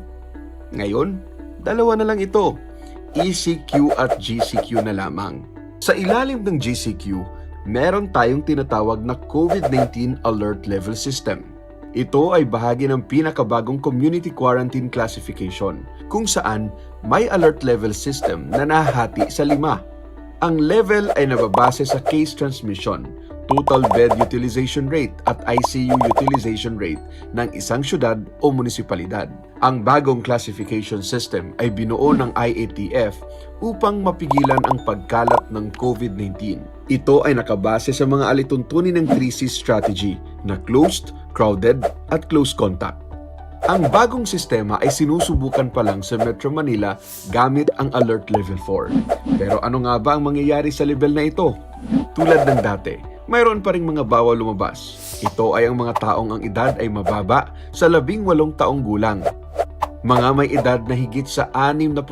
Ngayon, dalawa na lang ito. ECQ at GCQ na lamang. Sa ilalim ng GCQ, meron tayong tinatawag na COVID-19 Alert Level System. Ito ay bahagi ng pinakabagong Community Quarantine Classification kung saan may alert level system na nahahati sa 5. Ang level ay nababase sa case transmission, total bed utilization rate at ICU utilization rate ng isang syudad o munisipalidad. Ang bagong classification system ay binuo ng IATF upang mapigilan ang pagkalat ng COVID-19. Ito ay nakabase sa mga alituntunin ng 3C strategy na closed, crowded at close contact. Ang bagong sistema ay sinusubukan pa lang sa Metro Manila gamit ang Alert Level 4. Pero ano nga ba ang mangyayari sa level na ito? Tulad ng dati, mayroon pa ring mga bawal lumabas. Ito ay ang mga taong ang edad ay mababa sa 18 taong gulang. Mga may edad na higit sa 65.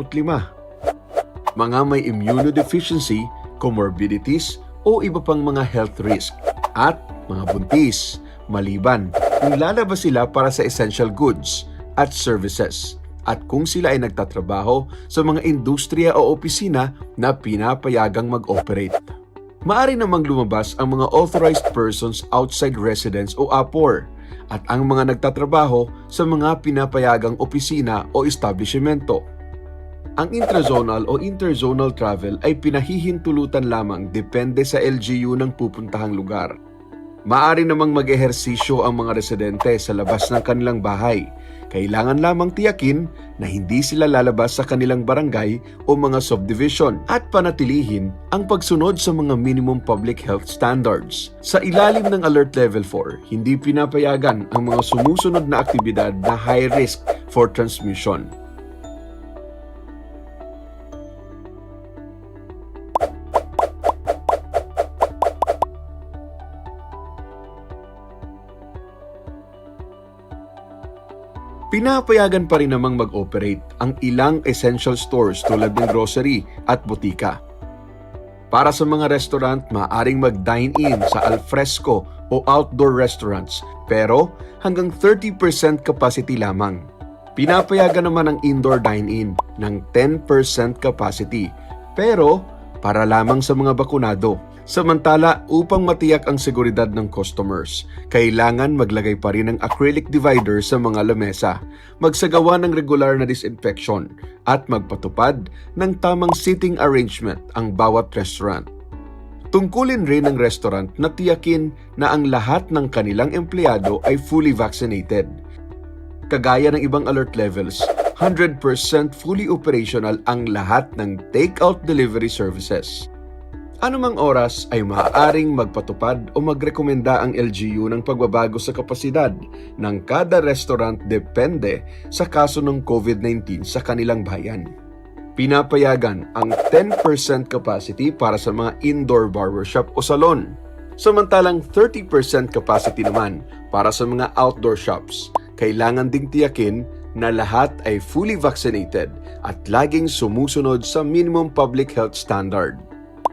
Mga may immunodeficiency, comorbidities o iba pang mga health risk. At mga buntis, maliban kung lalabas sila para sa essential goods at services. At kung sila ay nagtatrabaho sa mga industriya o opisina na pinapayagang mag-operate. Maaari namang lumabas ang mga authorized persons outside residence o APOR at ang mga nagtatrabaho sa mga pinapayagang opisina o establishmento. Ang intrazonal o interzonal travel ay pinahihintulutan lamang depende sa LGU ng pupuntahang lugar. Maaari namang mag-ehersisyo ang mga residente sa labas ng kanilang bahay. Kailangan lamang tiyakin na hindi sila lalabas sa kanilang barangay o mga subdivision at panatilihin ang pagsunod sa mga minimum public health standards. Sa ilalim ng Alert Level 4, hindi pinapayagan ang mga sumusunod na aktibidad na high risk for transmission. Pinapayagan pa rin namang mag-operate ang ilang essential stores tulad ng grocery at butika. Para sa mga restaurant, maaaring mag-dine-in sa alfresco o outdoor restaurants pero hanggang 30% capacity lamang. Pinapayagan naman ang indoor dine-in ng 10% capacity pero para lamang sa mga bakunado. Samantala, upang matiyak ang seguridad ng customers, kailangan maglagay pa rin ng acrylic divider sa mga lamesa, magsagawa ng regular na disinfection, at magpatupad ng tamang seating arrangement ang bawat restaurant. Tungkulin rin ng restaurant na tiyakin na ang lahat ng kanilang empleyado ay fully vaccinated. Kagaya ng ibang alert levels, 100% fully operational ang lahat ng take-out delivery services. Anumang oras ay maaaring magpatupad o magrekomenda ang LGU ng pagbabago sa kapasidad ng kada restaurant depende sa kaso ng COVID-19 sa kanilang bayan. Pinapayagan ang 10% capacity para sa mga indoor barbershop o salon, samantalang 30% capacity naman para sa mga outdoor shops. Kailangan ding tiyakin na lahat ay fully vaccinated at laging sumusunod sa minimum public health standard.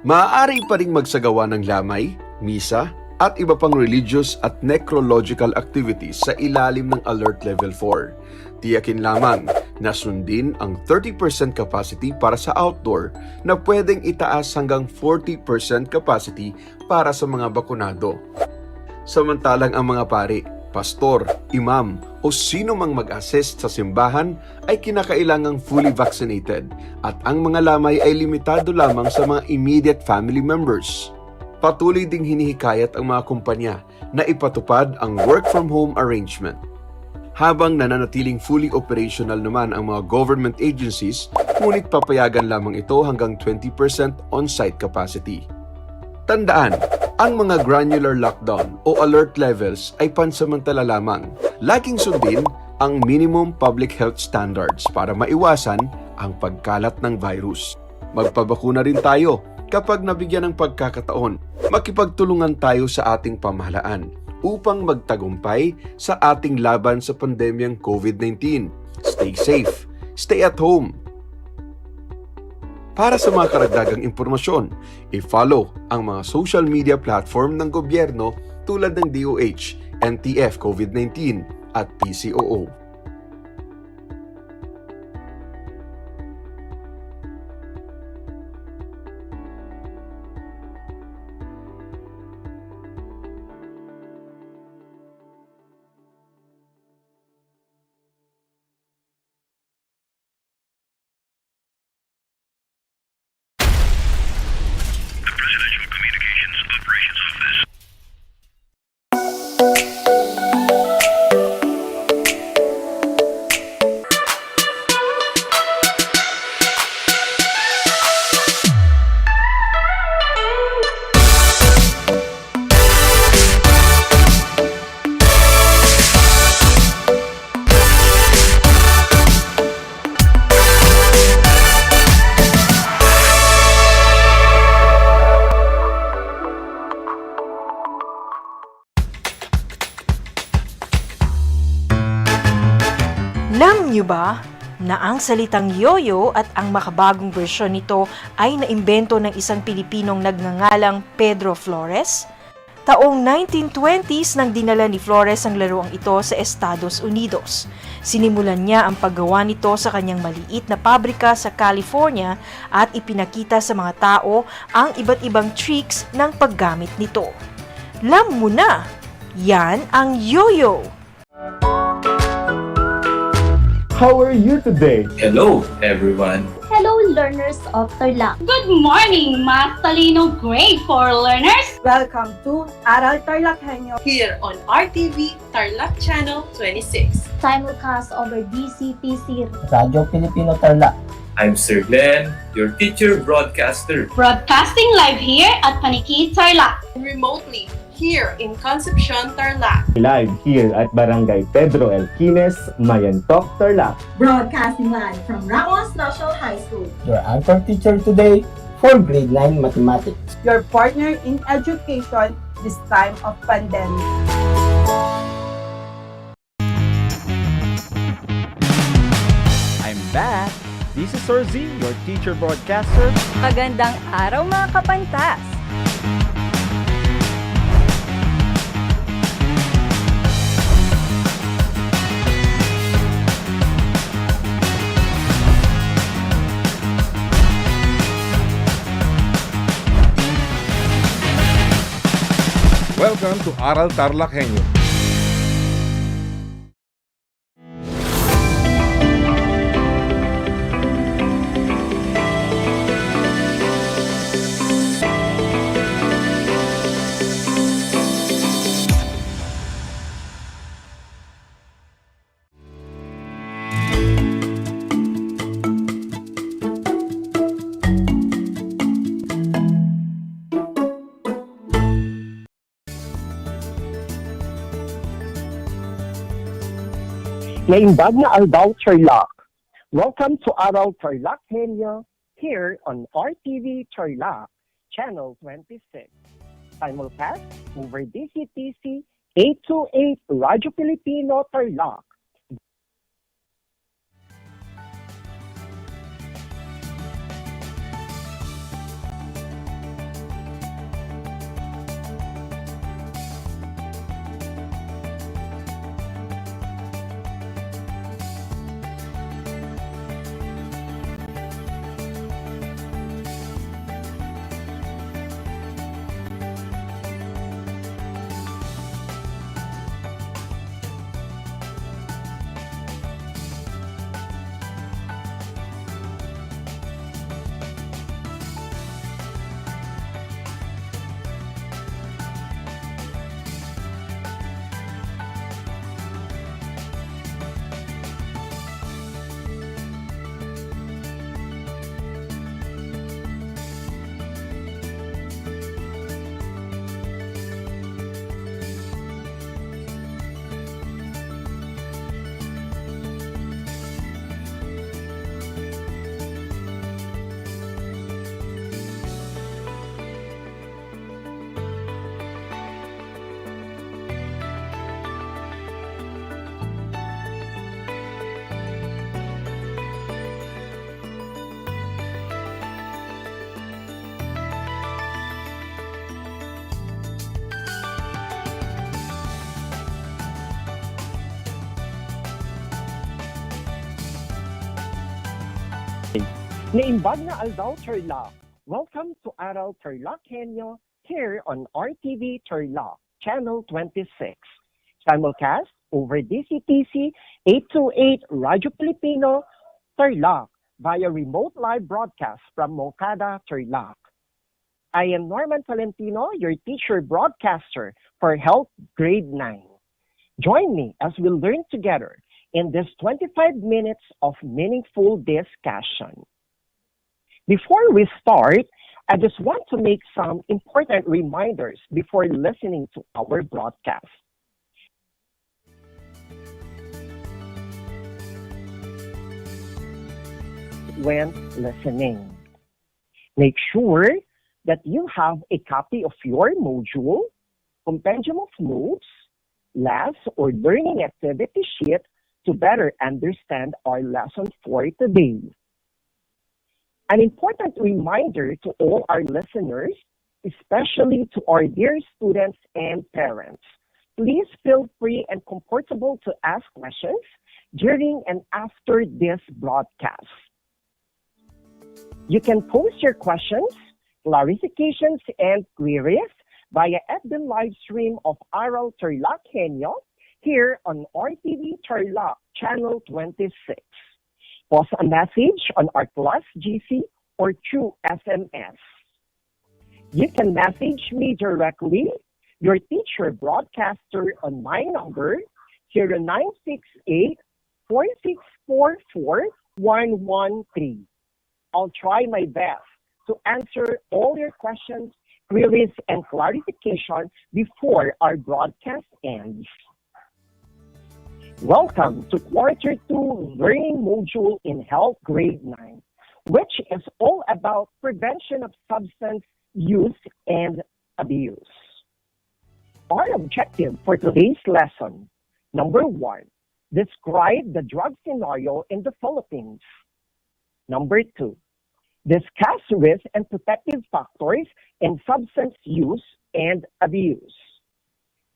Maaari pa ring magsagawa ng lamay, misa, at iba pang religious at necrological activities sa ilalim ng Alert Level 4. Tiyakin lamang na sundin ang 30% capacity para sa outdoor na pwedeng itaas hanggang 40% capacity para sa mga bakunado. Samantalang ang mga pari, pastor, imam o sino mang mag-assist sa simbahan ay kinakailangang fully vaccinated at ang mga lamay ay limitado lamang sa mga immediate family members. Patuloy ding hinihikayat ang mga kumpanya na ipatupad ang work from home arrangement. habang nananatiling fully operational naman ang mga government agencies, ngunit papayagan lamang ito hanggang 20% on-site capacity. Tandaan, ang mga granular lockdown o alert levels ay pansamantala lamang. Laging sundin ang minimum public health standards para maiwasan ang pagkalat ng virus. Magpabakuna rin tayo kapag nabigyan ng pagkakataon. Makipagtulungan tayo sa ating pamahalaan upang magtagumpay sa ating laban sa pandemyang COVID-19. Stay safe, stay at home. Para sa mga karagdagang impormasyon, i-follow ang mga social media platform ng gobyerno tulad ng DOH, NTF COVID-19 at PCOO. Alam niyo ba na ang salitang yoyo at ang makabagong bersyon nito ay naimbento ng isang Pilipinong nagngangalang Pedro Flores? Taong 1920s nang dinala ni Flores ang laruang ito sa Estados Unidos. Sinimulan niya ang paggawa nito sa kanyang maliit na pabrika sa California at ipinakita sa mga tao ang iba't ibang tricks ng paggamit nito. Alam mo na, yan ang yoyo! How are you today? Hello, everyone. Hello, learners of Tarlac. Good morning, Math Talino Grade 4 learners! Welcome to Aral TarlakHenyo here on RTV Tarlac Channel 26. Simulcast over DCTC Radyo Pilipino Tarlac. I'm Sir Glenn, your teacher broadcaster. Broadcasting live here at Paniki Tarlac. Remotely here in Concepcion, Tarlac. Live here at Barangay Pedro Elquines, Mayantok, Tarlac. Broadcasting live from Ramos National High School. Your anchor teacher today for grade 9 mathematics. Your partner in education this time of pandemic. I'm back. This is Sir Z, your teacher broadcaster. Magandang araw mga kapantas! Welcome to Aral TarlakHenyo. Naimbag na Aldaw Tarlac. Welcome to Aral TarlakHenyo here on RTV Tarlac, Channel 26. Simulcast over DCTC 828 Radyo Pilipino Tarlac. Naimbag na Aldaw Tarlac. Welcome to Aral TarlakHenyo here on RTV Tarlac, Channel 26. Simulcast over DCTC 828 Radio Filipino, Tarlac, via remote live broadcast from Moncada, Tarlac. I am Norman Valentino, your teacher broadcaster for Health Grade 9. Join me as we learn together in this 25 minutes of meaningful discussion. Before we start, I just want to make some important reminders before listening to our broadcast. When listening, make sure that you have a copy of your module, compendium of notes, labs, or learning activity sheet to better understand our lesson for today. An important reminder to all our listeners, especially to our dear students and parents, please feel free and comfortable to ask questions during and after this broadcast. You can post your questions, clarifications, and queries via the live stream of Aral TarlakHenyo here on RTV Tarlac, Channel 26. Post a message on our Class GC or through SMS. You can message me directly, your teacher broadcaster, on my number 0968 4644 113. I'll try my best to answer all your questions, queries, and clarification before our broadcast ends. Welcome to Quarter 2 Learning Module in Health Grade 9, which is all about prevention of substance use and abuse. Our objective for today's lesson, number 1, describe the drug scenario in the Philippines. Number 2, discuss risk and protective factors in substance use and abuse.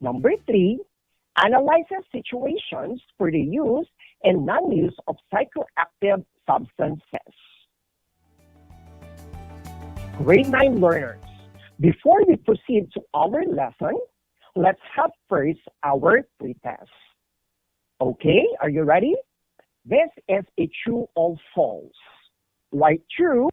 Number 3, analyzes situations for the use and non-use of psychoactive substances. Grade 9 learners, before we proceed to our lesson, let's have first our pretest. Okay, are you ready? This is a true or false. Write true.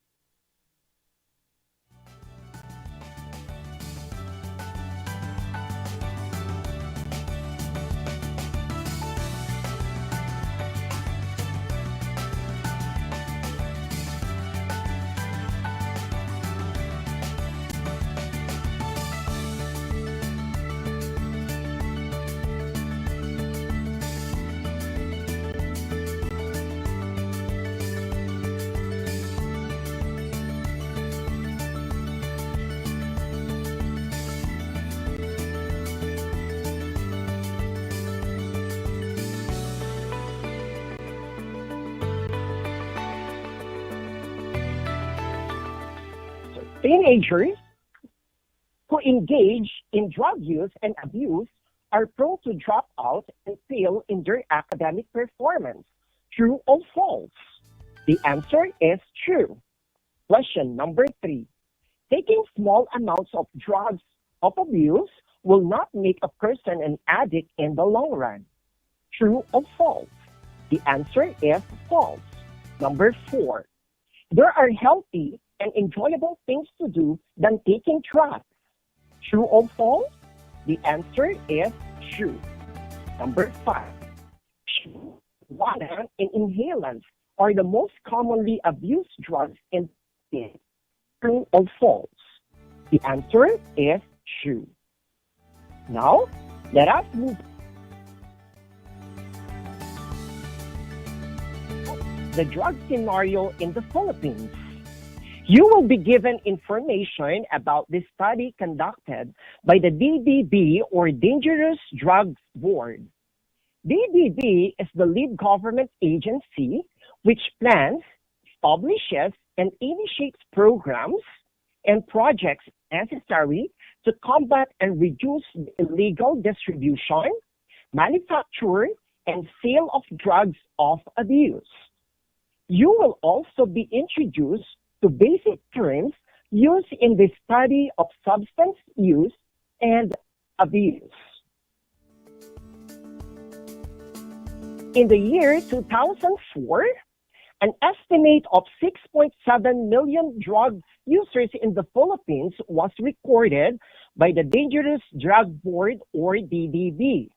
Teenagers who engage in drug use and abuse are prone to drop out and fail in their academic performance. True or false? The answer is true. Question number 3. Taking small amounts of drugs of abuse will not make a person an addict in the long run. True or false? The answer is false. Number 4. There are healthy and enjoyable things to do than taking drugs. True or false? The answer is true. Number 5. Marijuana and inhalants are the most commonly abused drugs in the state. True or false? The answer is true. Now, let us move the drug scenario in the Philippines. You will be given information about the study conducted by the DDB or Dangerous Drugs Board. DDB is the lead government agency which plans, publishes, and initiates programs and projects necessary to combat and reduce the illegal distribution, manufacture, and sale of drugs of abuse. You will also be introduced to basic terms used in the study of substance use and abuse. In the year 2004, an estimate of 6.7 million drug users in the Philippines was recorded by the Dangerous Drug Board, or DDB.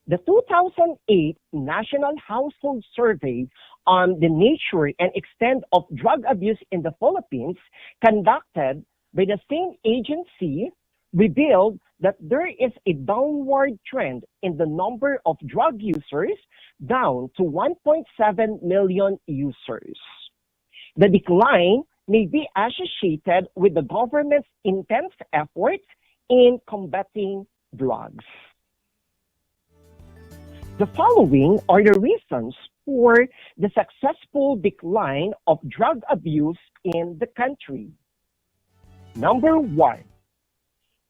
The 2008 National Household Survey on the nature and extent of drug abuse in the Philippines, conducted by the same agency, revealed that there is a downward trend in the number of drug users, down to 1.7 million users. The decline may be associated with the government's intense efforts in combating drugs. The following are the reasons for the successful decline of drug abuse in the country. Number 1,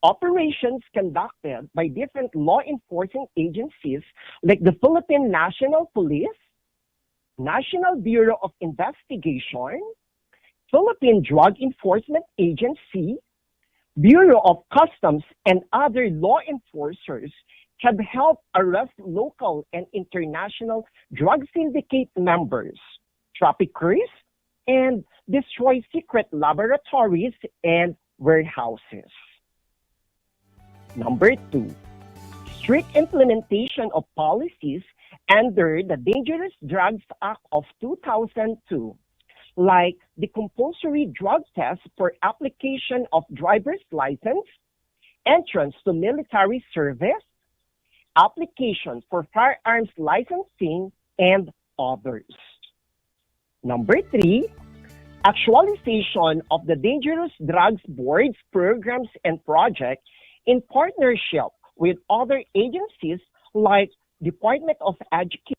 operations conducted by different law enforcement agencies like the Philippine National Police, National Bureau of Investigation, Philippine Drug Enforcement Agency, Bureau of Customs, and other law enforcers have helped arrest local and international drug syndicate members, traffickers, and destroy secret laboratories and warehouses. Number 2, strict implementation of policies under the Dangerous Drugs Act of 2002, like the compulsory drug test for application of driver's license, entrance to military service, application for firearms licensing, and others. Number 3, actualization of the Dangerous Drugs Board's programs and projects in partnership with other agencies like Department of Education.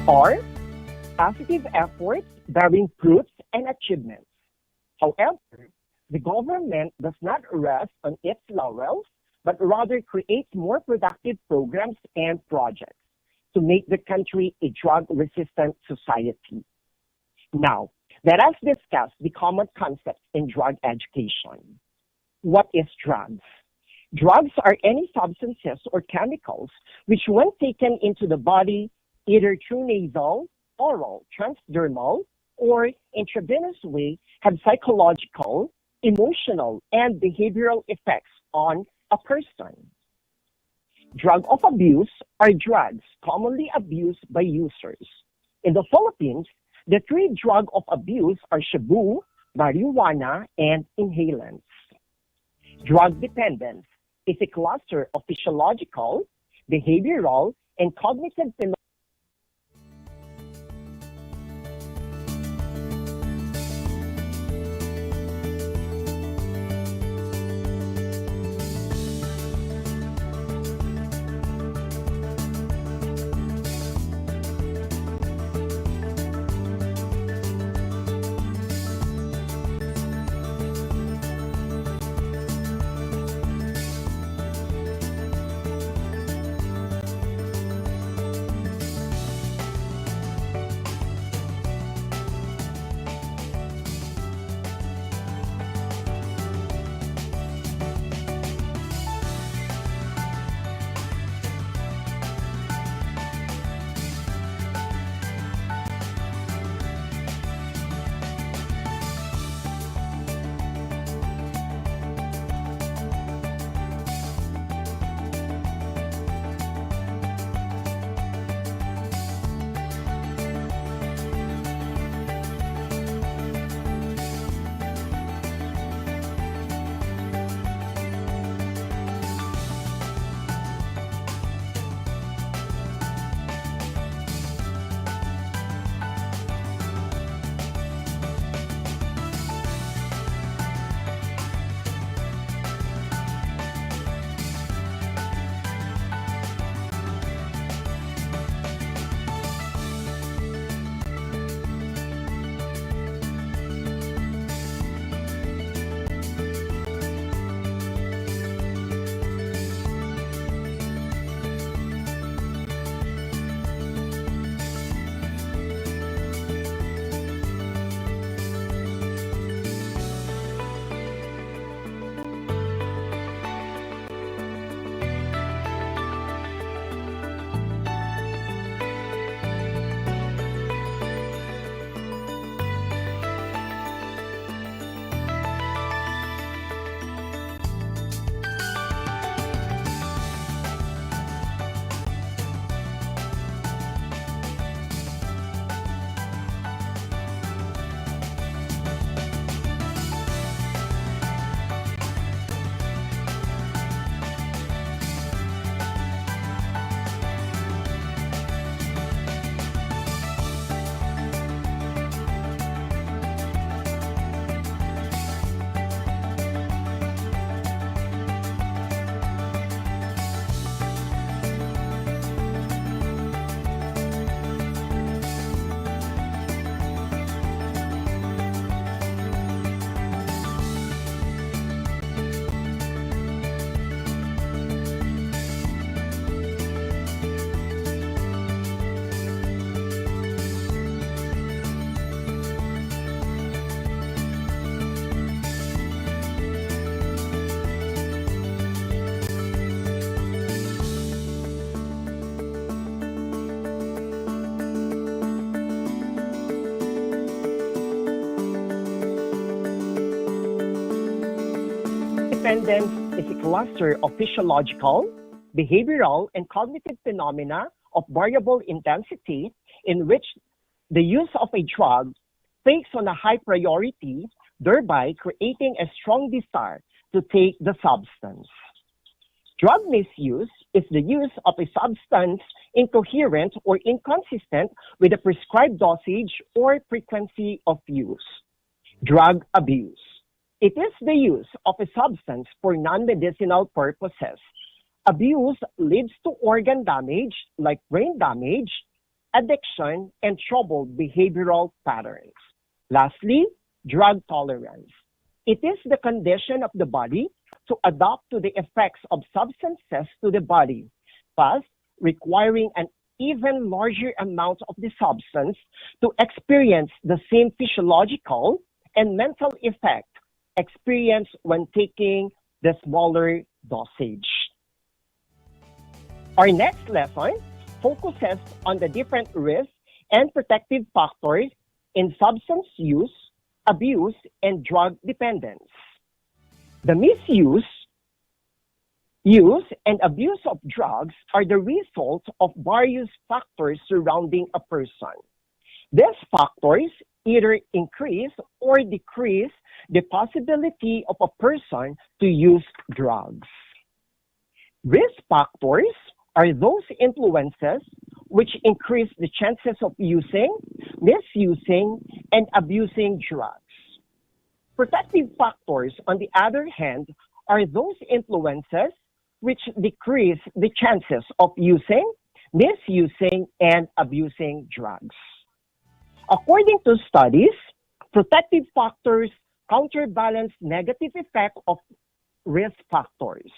Are positive efforts bearing fruits and achievements. However, the government does not rest on its laurels, but rather creates more productive programs and projects to make the country a drug-resistant society. Now, let us discuss the common concepts in drug education. What is drugs? Drugs are any substances or chemicals which, when taken into the body, either through nasal, oral, transdermal, or intravenous way, have psychological, emotional, and behavioral effects on a person. Drug of abuse are drugs commonly abused by users. In the Philippines, the 3 drugs of abuse are shabu, marijuana, and inhalants. Drug dependence is a cluster of physiological, behavioral, and cognitive phenomena. dependence is a cluster of physiological, behavioral, and cognitive phenomena of variable intensity in which the use of a drug takes on a high priority, thereby creating a strong desire to take the substance. Drug misuse is the use of a substance incoherent or inconsistent with the prescribed dosage or frequency of use. Drug abuse. It is the use of a substance for non-medicinal purposes. Abuse leads to organ damage like brain damage, addiction, and troubled behavioral patterns. Lastly, drug tolerance. It is the condition of the body to adapt to the effects of substances to the body, thus requiring an even larger amount of the substance to experience the same physiological and mental effect experienced when taking the smaller dosage. Our next lesson focuses on the different risks and protective factors in substance use, abuse, and drug dependence. The misuse, use, and abuse of drugs are the result of various factors surrounding a person. These factors either increase or decrease the possibility of a person to use drugs. Risk factors are those influences which increase the chances of using, misusing, and abusing drugs. Protective factors, on the other hand, are those influences which decrease the chances of using, misusing, and abusing drugs. According to studies, protective factors counterbalance negative effect of risk factors.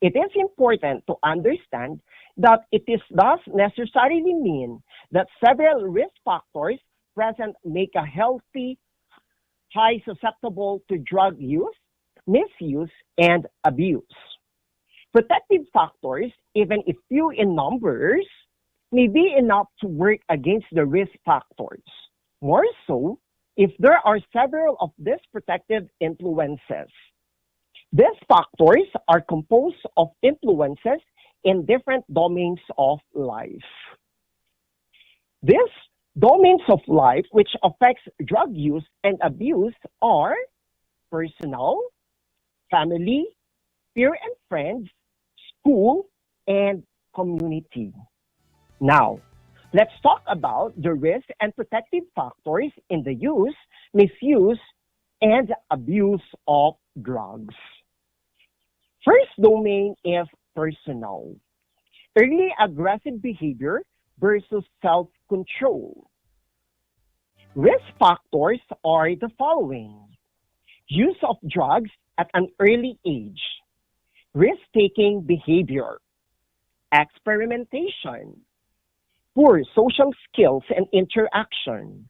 It is important to understand that it does necessarily mean that several risk factors present make a healthy high susceptible to drug use, misuse, and abuse. Protective factors, even if few in numbers, may be enough to work against the risk factors. More so, if there are several of these protective influences. These factors are composed of influences in different domains of life. These domains of life which affects drug use and abuse are personal, family, peer and friends, school, and community. Now, let's talk about the risk and protective factors in the use, misuse, and abuse of drugs. First domain is personal. Early aggressive behavior versus self-control. Risk factors are the following: use of drugs at an early age, risk-taking behavior, experimentation, poor social skills and interaction,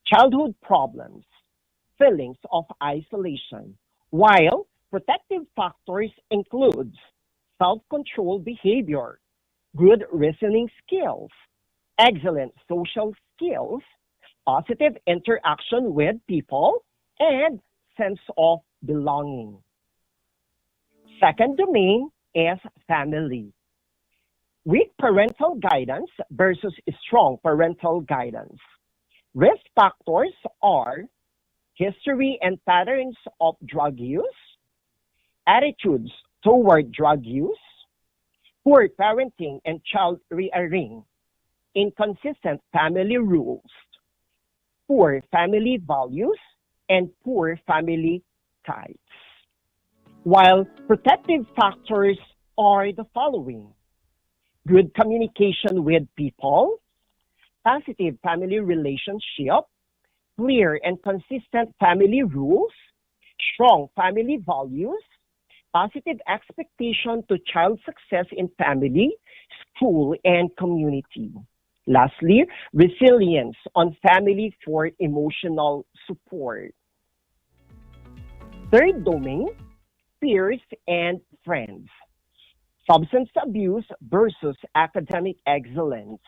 childhood problems, feelings of isolation, while protective factors include self-control behavior, good reasoning skills, excellent social skills, positive interaction with people, and sense of belonging. Second domain is family. Weak parental guidance versus strong parental guidance. Risk factors are history and patterns of drug use, attitudes toward drug use, poor parenting and child rearing, inconsistent family rules, poor family values, and poor family ties. While protective factors are the following: good communication with people, positive family relationship, clear and consistent family rules, strong family values, positive expectation to child success in family, school, and community. Lastly, resilience on family for emotional support. Third domain, peers and friends. Substance abuse versus academic excellence.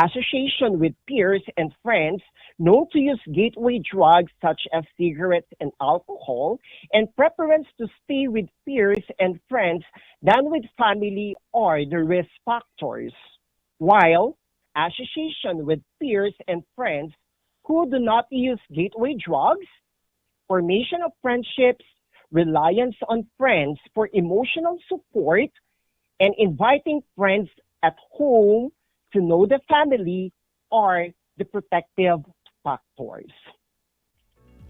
association with peers and friends known to use gateway drugs such as cigarettes and alcohol, and preference to stay with peers and friends than with family are the risk factors, while association with peers and friends who do not use gateway drugs, formation of friendships, reliance on friends for emotional support, and inviting friends at home to know the family are the protective factors.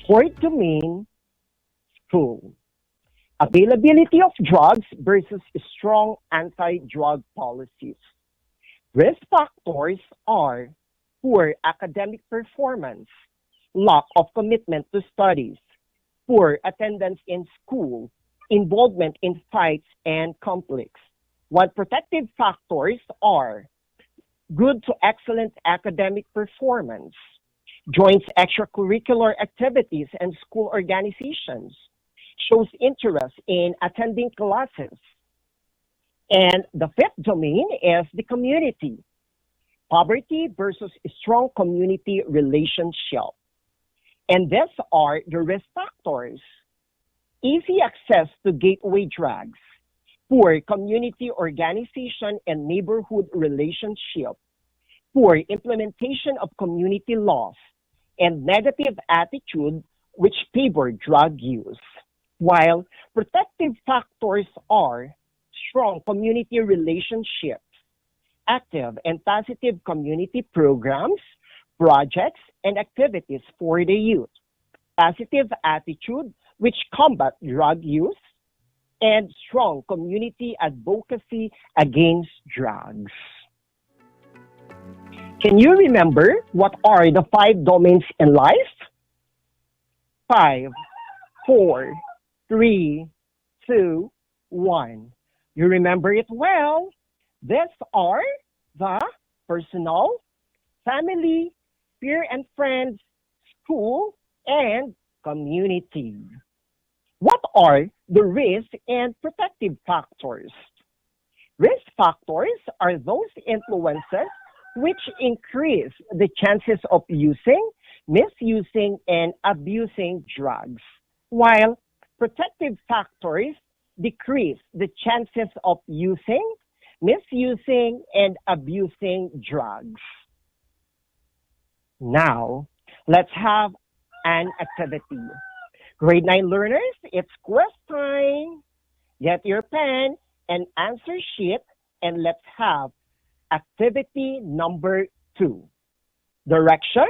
Fourth domain, school. Availability of drugs versus strong anti-drug policies. Risk factors are poor academic performance, lack of commitment to studies, poor attendance in school, involvement in fights and conflicts. While protective factors are good to excellent academic performance, joins extracurricular activities and school organizations, shows interest in attending classes. And the fifth domain is the community. Poverty versus strong community relationship. And these are the risk factors. Easy access to gateway drugs, poor community organization and neighborhood relationship, poor implementation of community laws, and negative attitude which favor drug use. While protective factors are strong community relationships, active and positive community programs, projects, and activities for the youth, positive attitude which combat drug use, and strong community advocacy against drugs. Can you remember what are the 5 domains in life? 5, 4, 3, 2, 1. You remember it well. These are the personal, family, peer and friends, school, and community. What are the risk and protective factors? Risk factors are those influences which increase the chances of using, misusing, and abusing drugs, while protective factors decrease the chances of using, misusing, and abusing drugs. Now, let's have an activity. Grade 9 learners, it's quiz time. Get your pen and answer sheet, and let's have activity number 2. Direction: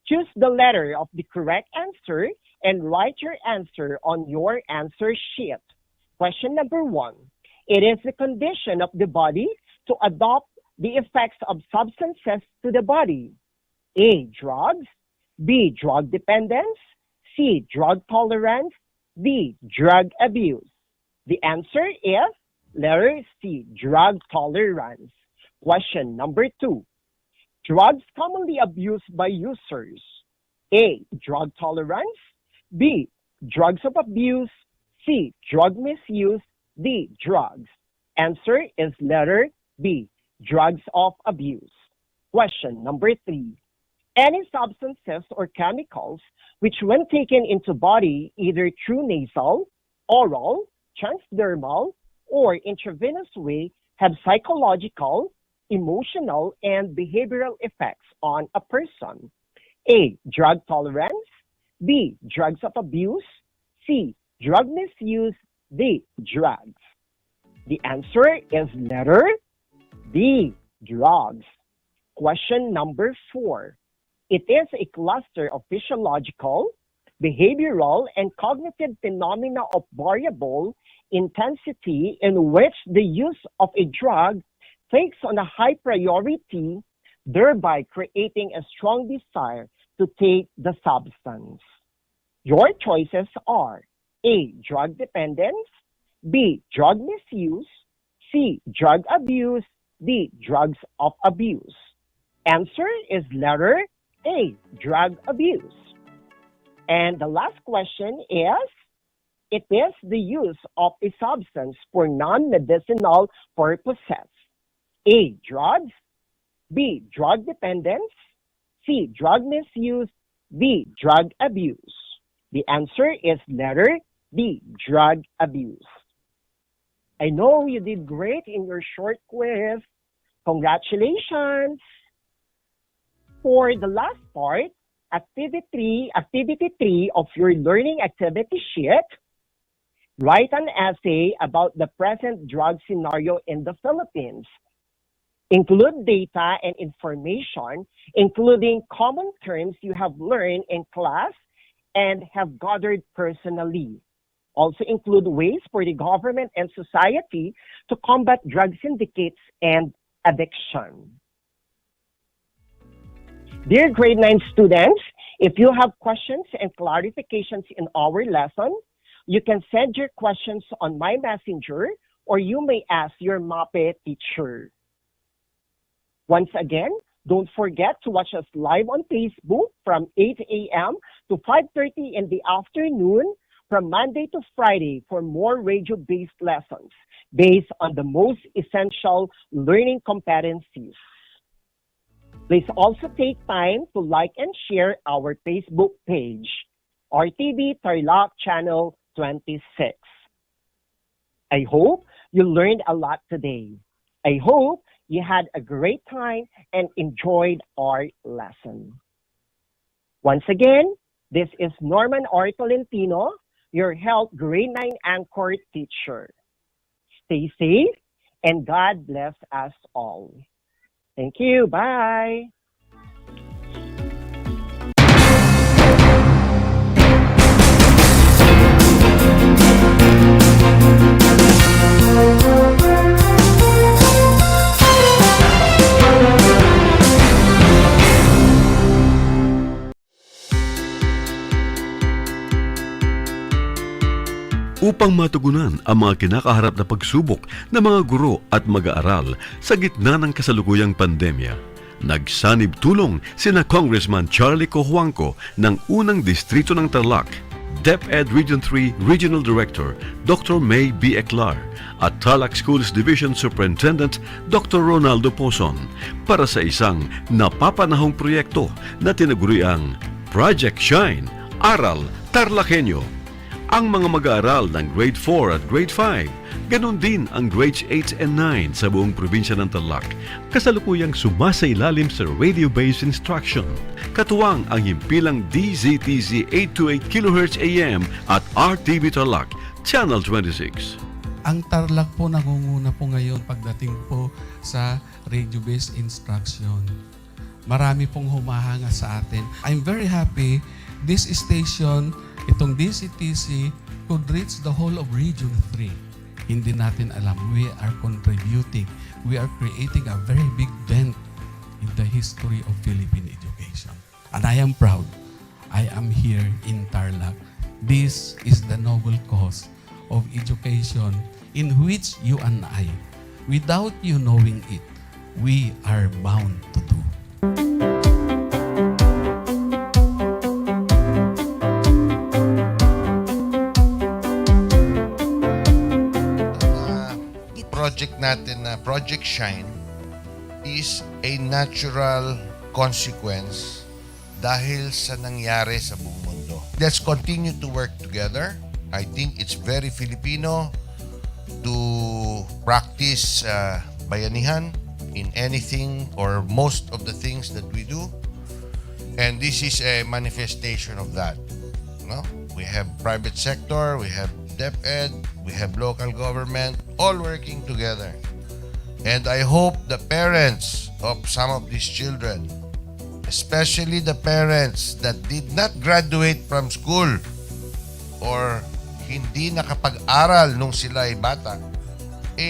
choose the letter of the correct answer and write your answer on your answer sheet. Question number 1. It is the condition of the body to adopt the effects of substances to the body. A, drugs. B, drug dependence. C, drug tolerance. D, drug abuse. The answer is letter C, drug tolerance. Question number 2. Drugs commonly abused by users. A, drug tolerance. B, drugs of abuse. C, drug misuse. D, drugs. Answer is letter B, drugs of abuse. Question number 3. Any substances or chemicals which when taken into body either through nasal, oral, transdermal, or intravenous way have psychological, emotional, and behavioral effects on a person. A, drug tolerance. B, drugs of abuse. C, drug misuse. D, drugs. The answer is letter D, drugs. Question number 4. It is a cluster of physiological, behavioral, and cognitive phenomena of variable intensity in which the use of a drug takes on a high priority, thereby creating a strong desire to take the substance. Your choices are A, drug dependence. B, drug misuse. C, drug abuse. D, drugs of abuse. Answer is letter A, drug abuse. And the last question is, it is the use of a substance for non-medicinal purposes. A, drugs. B. Drug dependence. C. Drug misuse. D. Drug abuse. The answer is letter B. Drug abuse. I know you did great in your short quiz. Congratulations! For the last part, activity 3 of your learning activity sheet, write an essay about the present drug scenario in the Philippines. Include data and information, including common terms you have learned in class and have gathered personally. Also include ways for the government and society to combat drug syndicates and addiction. Dear grade 9 students, if you have questions and clarifications in our lesson, you can send your questions on my messenger or you may ask your MAPE teacher. Once again, don't forget to watch us live on Facebook from 8 a.m. to 5:30 in the afternoon from Monday to Friday for more radio-based lessons based on the most essential learning competencies. Please also take time to like and share our Facebook page, RTV Tarlac Channel 26. I hope you learned a lot today. I hope you had a great time and enjoyed our lesson. Once again, this is Norman R. Tolentino, your health grade 9 anchor teacher. Stay safe and God bless us all. Thank you. Bye. Upang matugunan ang mga kinakaharap na pagsubok ng mga guro at mag-aaral sa gitna ng kasalukuyang pandemya, nagsanib tulong sina Congressman Charlie Cojuangco ng unang distrito ng Tarlac, DEPED Region 3 Regional Director Dr. May B. Eclar at Tarlac Schools Division Superintendent Dr. Ronaldo Pozon para sa isang napapanahong proyekto na tinaguriang Project Shine, Aral TarlakHenyo. Ang mga mag-aaral ng Grade 4 at Grade 5, ganon din ang Grades 8 and 9 sa buong probinsya ng Tarlac, kasalukuyang sumasailalim sa radio-based instruction. Katuwang ang himpilang DZTZ 828 kHz AM at RTV Tarlac, Channel 26. Ang Tarlac po nangunguna po ngayon pagdating po sa radio-based instruction. Marami pong humahanga sa atin. I'm very happy this station, itong DCTC, could reach the whole of Region 3. Hindi natin alam, we are contributing. We are creating a very big dent in the history of Philippine education. And I am proud. I am here in Tarlac. This is the noble cause of education in which you and I, without you knowing it, we are bound to do. Project natin na Project Shine is a natural consequence dahil sa nangyari sa buong mundo. Let's continue to work together. I think it's very Filipino to practice bayanihan in anything or most of the things that we do. And this is a manifestation of that. No? We have private sector, we have DEPED, we have local government, all working together. And I hope the parents of some of these children, especially the parents that did not graduate from school or hindi nakapag-aral nung sila ay bata,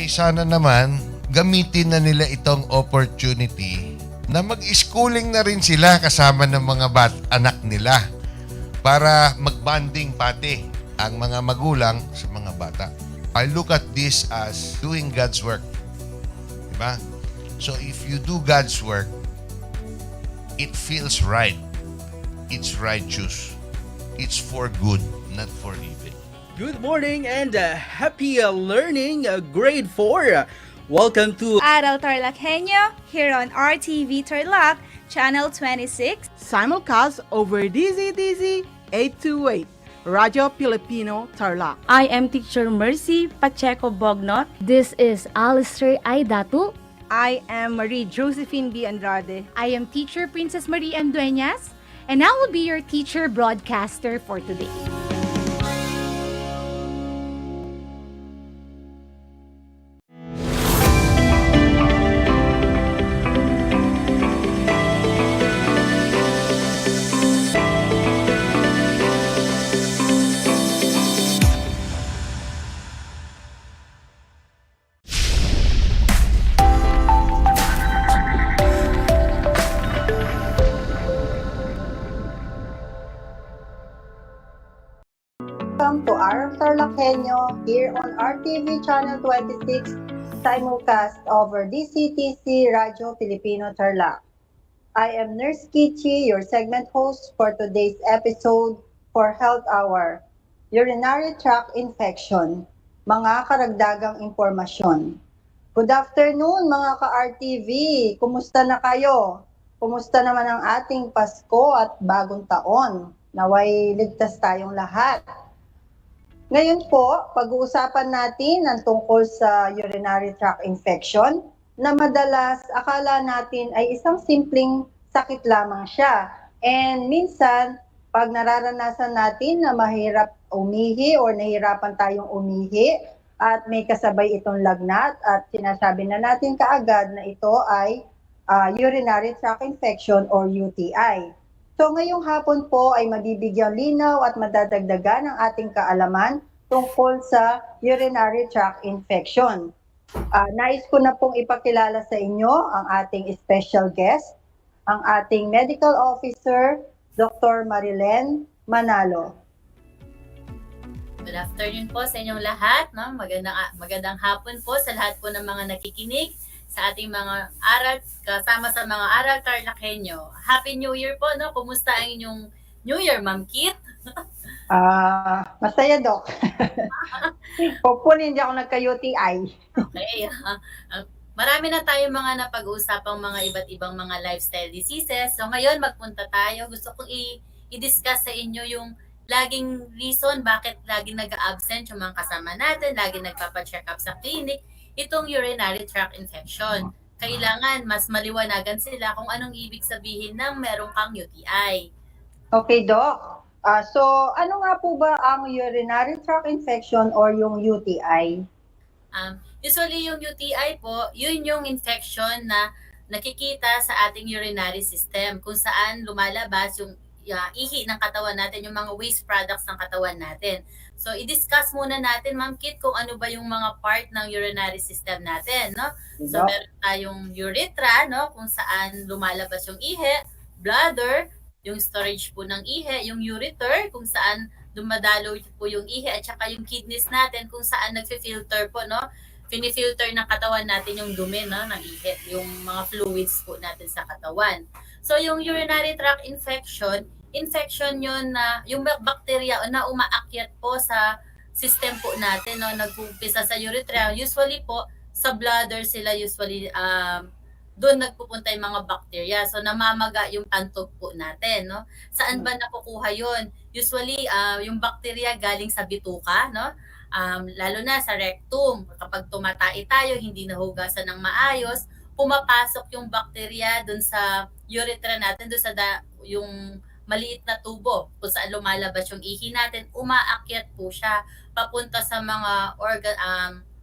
sana naman gamitin na nila itong opportunity na mag-schooling na rin sila kasama ng mga anak nila para mag-bonding pati ang mga magulang sa mga bata. I look at this as doing God's work. Diba? So if you do God's work, it feels right. It's righteous. It's for good, not for evil. Good morning and happy learning, grade 4. Welcome to Aral TarlakHenyo here on RTV Tarlac, Channel 26. Simulcast over DZTZ 828, Radio Filipino Tarlac. I am Teacher Mercy Pacheco Bognot. This is Alistair Aidatu. I am Marie Josephine B. Andrade. I am Teacher Princess Marie M. Dueñas, and I will be your teacher broadcaster for today. Welcome to Aral TarlakHenyo here on RTV Channel 26, simulcast over DCTC Radio Filipino Tarlac. I am Nurse Kichi, your segment host for today's episode for Health Hour, Urinary Tract Infection, mga karagdagang impormasyon. Good afternoon mga ka-RTV, kumusta na kayo? Kumusta naman ang ating Pasko at bagong taon? Naway ligtas tayong lahat. Ngayon po, pag-uusapan natin ang tungkol sa urinary tract infection na madalas akala natin ay isang simpleng sakit lamang siya. And minsan, pag nararanasan natin na mahirap umihi o nahirapan tayong umihi at may kasabay itong lagnat at sinasabi na natin kaagad na ito ay urinary tract infection or UTI. So ngayong hapon po ay mabibigyan linaw at madadagdagan ang ating kaalaman tungkol sa urinary tract infection. Nais ko na pong ipakilala sa inyo ang ating special guest, ang ating medical officer, Dr. Marilyn Manalo. Good afternoon po sa inyong lahat. No? Magandang hapon po sa lahat po ng mga nakikinig sa ating mga aral, kasama sa mga Aral TarlakHenyo. Happy New Year po, no? Kumusta ang inyong New Year, Ma'am Kit? Masaya, Doc. Hopefully, hindi ako nagka-UTI. Okay. Marami na tayong mga napag-uusapang mga iba't ibang mga lifestyle diseases. So ngayon, magpunta tayo. Gusto kong i-discuss sa inyo yung laging reason bakit laging nag-absent yung mga kasama natin, laging nagpapacheck up sa clinic, itong urinary tract infection. Kailangan mas maliwanagan sila kung anong ibig sabihin ng meron kang UTI. Okay, Doc. So, ano nga po ba ang urinary tract infection or yung UTI? Usually yung UTI po, yun yung infection na nakikita sa ating urinary system kung saan lumalabas yung ihi ng katawan natin, yung mga waste products ng katawan natin. So, i-discuss muna natin, Ma'am Kit, kung ano ba yung mga part ng urinary system natin, no? So, meron tayong urethra, no? Kung saan lumalabas yung ihi, bladder, yung storage po ng ihi, yung ureter, kung saan dumadalo po yung ihi, at saka yung kidneys natin, kung saan nagfi-filter po, no? Pinifilter ng katawan natin yung dumi, no? Ng ihi, yung mga fluids po natin sa katawan. So, yung urinary tract infection yun na yung bacteria na umaakyat po sa system po natin, no, nag-umpisa sa urethra. Usually po sa bladder sila usually doon nagpupunta yung mga bacteria. So namamaga yung pantog po natin, no. Saan ba nakukuha yon? Usually yung bacteria galing sa bituka, no. Lalo na sa rectum. Kapag tumatai tayo, hindi nahugasan ng maayos, pumapasok yung bacteria doon sa urethra natin, doon sa yung maliit na tubo kung saan lumalabas yung ihi natin, umaakyat po siya papunta sa mga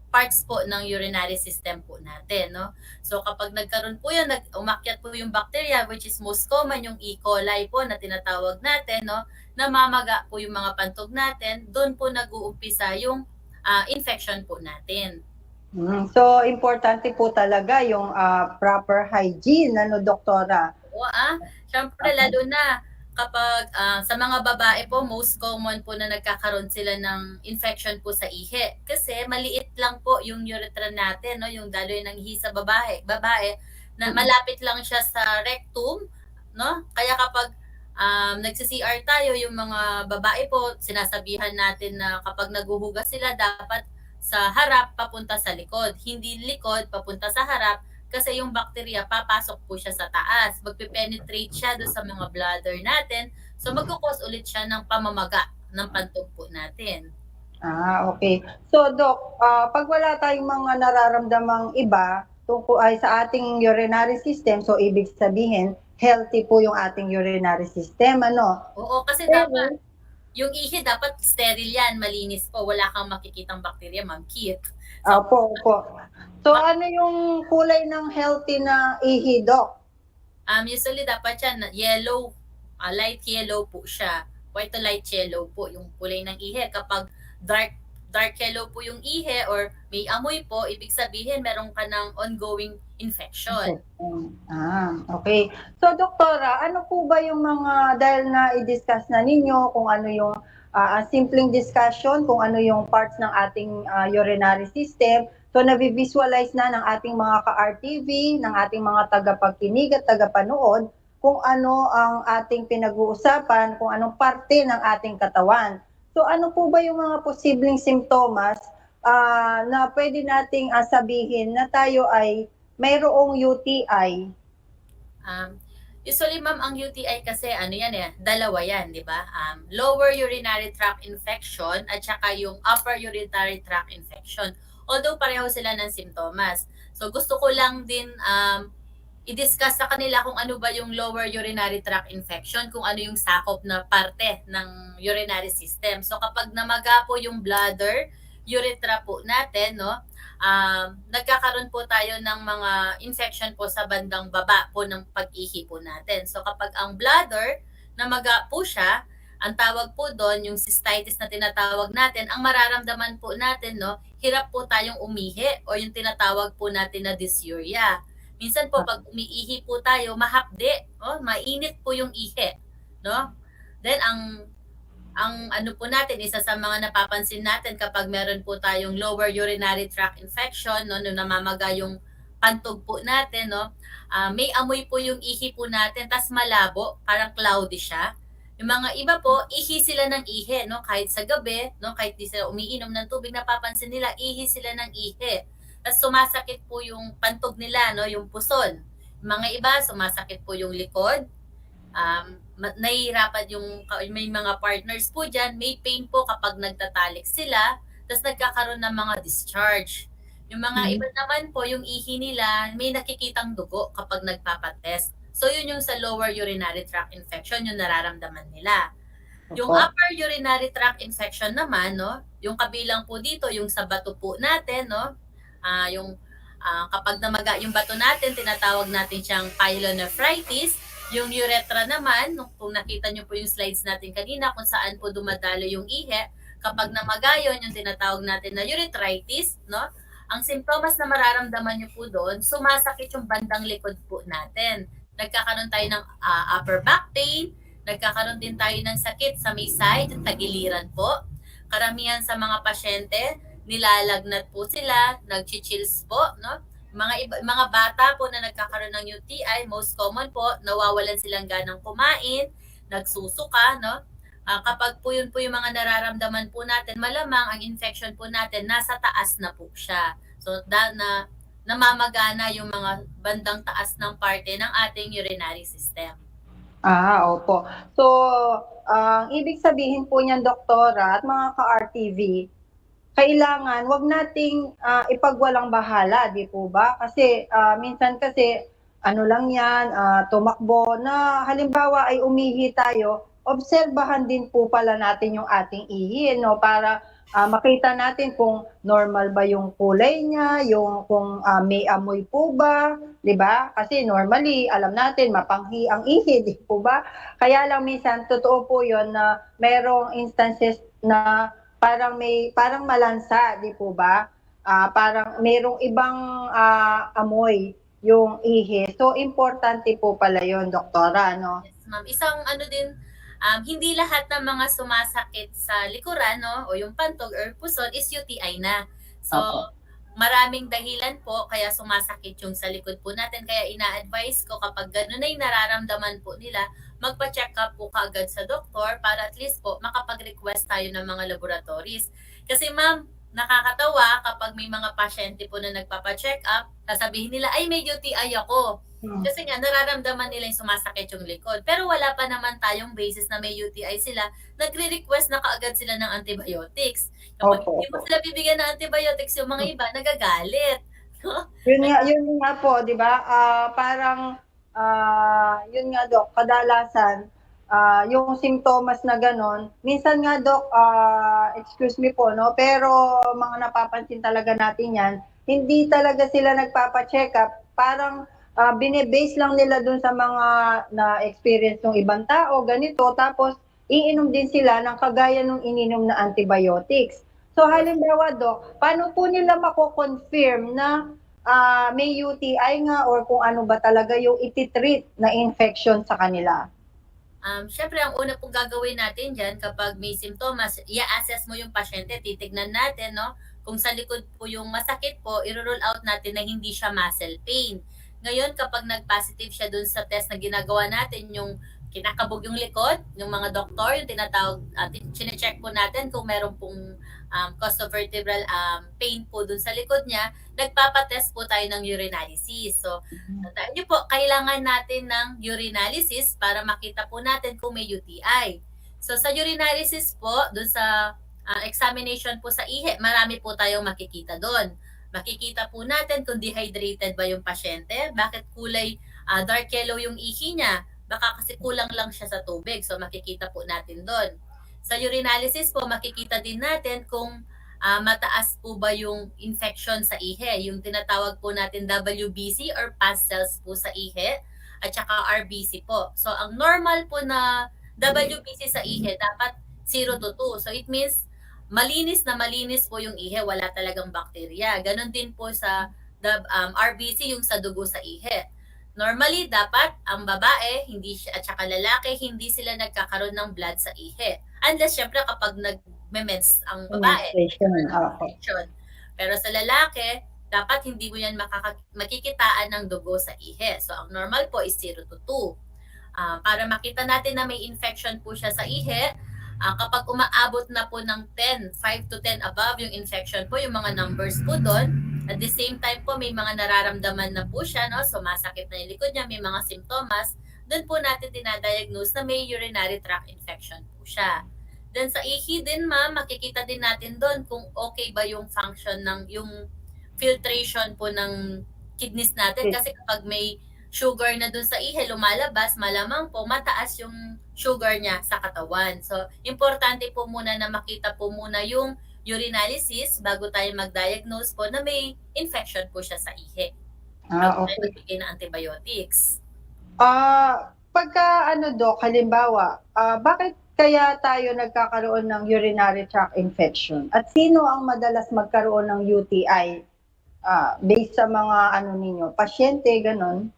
parts po ng urinary system po natin, no? So kapag nagkaroon po yan, umakyat po yung bacteria, which is most common yung E. coli po na tinatawag natin, no? Namamaga po yung mga pantog natin, doon po nag-uumpisa yung infection po natin. So, importante po talaga yung proper hygiene, ano, doktora? Oo, syempre lalo na kapag sa mga babae po, most common po na nagkakaroon sila ng infection po sa ihi. Kasi maliit lang po yung urethra natin, no? Yung daloy ng ihi sa babae na malapit lang siya sa rectum, no? Kaya kapag nagsi-CR tayo, yung mga babae po, sinasabihan natin na kapag naguhugas sila, dapat sa harap papunta sa likod. Hindi likod papunta sa harap kasi yung bacteria papasok po siya sa taas. Magpe-penetrate siya doon sa mga bladder natin. So magkukos ulit siya ng pamamaga ng pantog po natin. Okay. So, Doc, pag wala tayong mga nararamdamang iba tungkol ay sa ating urinary system, so ibig sabihin, healthy po yung ating urinary system, ano? Oo, kasi Pero, dapat yung ihi dapat sterile yan, malinis po. Wala kang makikitang bakterya, Ma'am Kit. So, opo. So, ano yung kulay ng healthy na ihi, Doc? Usually dapat yan yellow, light yellow po siya. White to light yellow po yung kulay ng ihi. Kapag dark yellow po yung ihi or may amoy po, ibig sabihin meron ka ng ongoing infection. Okay. So, Doktora, ano po ba yung mga, dahil na i-discuss na ninyo kung ano yung simpleng discussion, kung ano yung parts ng ating urinary system, so nabivisualize na ng ating mga ka-RTV, ng ating mga tagapagkinig at tagapanood, kung ano ang ating pinag-uusapan, kung anong parte ng ating katawan. So ano po ba yung mga posibleng simptomas na pwede nating sabihin na tayo ay mayroong UTI? Usually, ma'am, ang UTI kasi ano yan dalawa yan, di ba? Lower urinary tract infection at saka yung upper urinary tract infection. Although pareho sila ng simptomas. So gusto ko lang din i-discuss sa kanila kung ano ba yung lower urinary tract infection, kung ano yung sakop na parte ng urinary system. So kapag namaga po yung bladder, urethra po natin, no, nagkakaroon po tayo ng mga infection po sa bandang baba po ng pag-ihi po natin. So kapag ang bladder, namaga po siya, ang tawag po doon, yung cystitis na tinatawag natin, ang mararamdaman po natin, no, hirap po tayong umihi o yung tinatawag po natin na dysuria. Minsan po pag umiihi po tayo, mahapde, mainit po yung ihi, no? Then ang ano po natin, isa sa mga napapansin natin kapag meron po tayong lower urinary tract infection, no, nung namamaga yung pantog po natin, no, may amoy po yung ihi po natin, tas malabo, parang cloudy siya. Yung mga iba po, ihi sila ng ihi, no, kahit sa gabi, no, kahit di sila umiinom ng tubig, napapansin nila, ihi sila ng ihi. Tapos sumasakit po yung pantog nila, no, yung puson. Mga iba, sumasakit po yung likod. Nahihirapan may mga partners po dyan, may pain po kapag nagtatalik sila, tapos nagkakaroon ng mga discharge. Yung mga iba naman po, yung ihi nila, may nakikitang dugo kapag nagpapatest. So yun yung sa lower urinary tract infection, yung nararamdaman nila. Yung upper urinary tract infection naman, no, yung kabilang po dito, yung sa bato po natin, no, kapag namaga yung bato natin, tinatawag natin siyang pyelonephritis. Yung urethra naman, kung nakita nyo po yung slides natin kanina kung saan po dumadalo yung ihi, kapag namaga yun, yung tinatawag natin na urethritis, no? Ang simptomas na mararamdaman nyo po doon, sumasakit yung bandang likod po natin. Nagkakaroon tayo ng upper back pain, nagkakaroon din tayo ng sakit sa may side, tagiliran po. Karamihan sa mga pasyente, nilalagnat po sila, nagchichills po, no? Mga bata po na nagkakaroon ng UTI, most common po, nawawalan silang ganang kumain, nagsusuka, no? Kapag po yun po yung mga nararamdaman po natin, malamang ang infection po natin nasa taas na po siya. So, namamagana yung mga bandang taas ng parte ng ating urinary system. Opo. So, ang ibig sabihin po niyan, Doktora at mga ka-RTV, kailangan wag nating ipagwalang bahala, di po ba? Kasi minsan kasi ano lang yan, tumakbo na halimbawa ay umihi tayo, obserbahan din po pala natin yung ating ihi, no? Para makita natin kung normal ba yung kulay niya, kung may amoy po ba, di ba? Kasi normally, alam natin, mapanghi ang ihi, di po ba? Kaya lang minsan, totoo po yun na merong instances na parang malansa, di po ba? Parang merong ibang amoy yung ihi. So, importante po pala yun, Doktora, no? Yes, ma'am. Isang ano din, hindi lahat ng mga sumasakit sa likuran, no, o yung pantog or puson is UTI na. So, maraming dahilan po kaya sumasakit yung sa likod po natin. Kaya ina-advise ko kapag ganun ay nararamdaman po nila, magpa-check up po kaagad sa doktor para at least po makapag-request tayo ng mga laboratories. Kasi ma'am, nakakatawa kapag may mga pasyente po na nagpapa-check up, sasabihin nila, ay may UTI ako. Kasi nga, nararamdaman nila yung sumasakit yung likod. Pero wala pa naman tayong basis na may UTI sila, nagre-request na kaagad sila ng antibiotics. Kapag hindi mo sila bibigyan ng antibiotics, yung mga iba, nagagalit. Yun nga po, di ba? Yun nga, Dok, kadalasan, yung simptomas na ganon, minsan nga, Dok, excuse me po, no? Pero mga napapansin talaga natin yan, hindi talaga sila nagpapa-check up. Parang binibase lang nila dun sa mga na-experience ng ibang tao, ganito. Tapos, iinom din sila ng kagaya ng ininom na antibiotics. So, halimbawa, Dok, paano po nila mako-confirm na may UTI nga or kung ano ba talaga yung ititreat na infection sa kanila? Syempre, ang una pong gagawin natin dyan, kapag may simptomas, i-assess mo yung pasyente, titignan natin, no? Kung sa likod po yung masakit po, i-rule out natin na hindi siya muscle pain. Ngayon, kapag nag-positive siya dun sa test na ginagawa natin, yung kinakabog yung likod, yung mga doktor, yung tinatawag, chinecheck po natin kung meron pong costovertebral pain po dun sa likod niya, nagpapatest po tayo ng urinalysis. So, tandaan niyo po, kailangan natin ng urinalysis para makita po natin kung may UTI. So, sa urinalysis po, dun sa examination po sa ihi, marami po tayong makikita doon. Makikita po natin kung dehydrated ba yung pasyente, bakit kulay dark yellow yung ihi niya, baka kasi kulang lang siya sa tubig. So, makikita po natin doon. Sa urinalysis po, makikita din natin kung mataas po ba yung infection sa ihi, yung tinatawag po natin WBC or past cells po sa ihi, at saka RBC po. So, ang normal po na WBC sa ihi, dapat 0 to 2. So, it means malinis na malinis po yung ihi, wala talagang bakterya. Ganon din po sa RBC, yung sa dugo sa ihi. Normally, dapat ang babae hindi siya, at saka lalaki, hindi sila nagkakaroon ng blood sa ihi. Unless, syempre, kapag nag-mens ang babae, pero sa lalaki, dapat hindi mo yan makikitaan ng dugo sa ihi. So, ang normal po is 0 to 2. Para makita natin na may infection po siya sa ihi, kapag umaabot na po ng 10, 5 to 10 above yung infection po, yung mga numbers po doon, at the same time po may mga nararamdaman na po siya, no? Sumasakit na yung likod niya, may mga simptomas, doon po natin dinadiagnose na may urinary tract infection po siya. Then sa ihi din, ma'am, makikita din natin doon kung okay ba yung function ng yung filtration po ng kidneys natin, kasi kapag may sugar na dun sa ihi lumalabas, malamang po mataas yung sugar niya sa katawan. So, importante po muna na makita po muna yung urinalysis bago tayo mag-diagnose po na may infection po siya sa ihi. Bago tayo magbigay ng antibiotics. Pagka Dok, halimbawa, bakit kaya tayo nagkakaroon ng urinary tract infection? At sino ang madalas magkaroon ng UTI based sa mga ninyo, pasyente, ganon?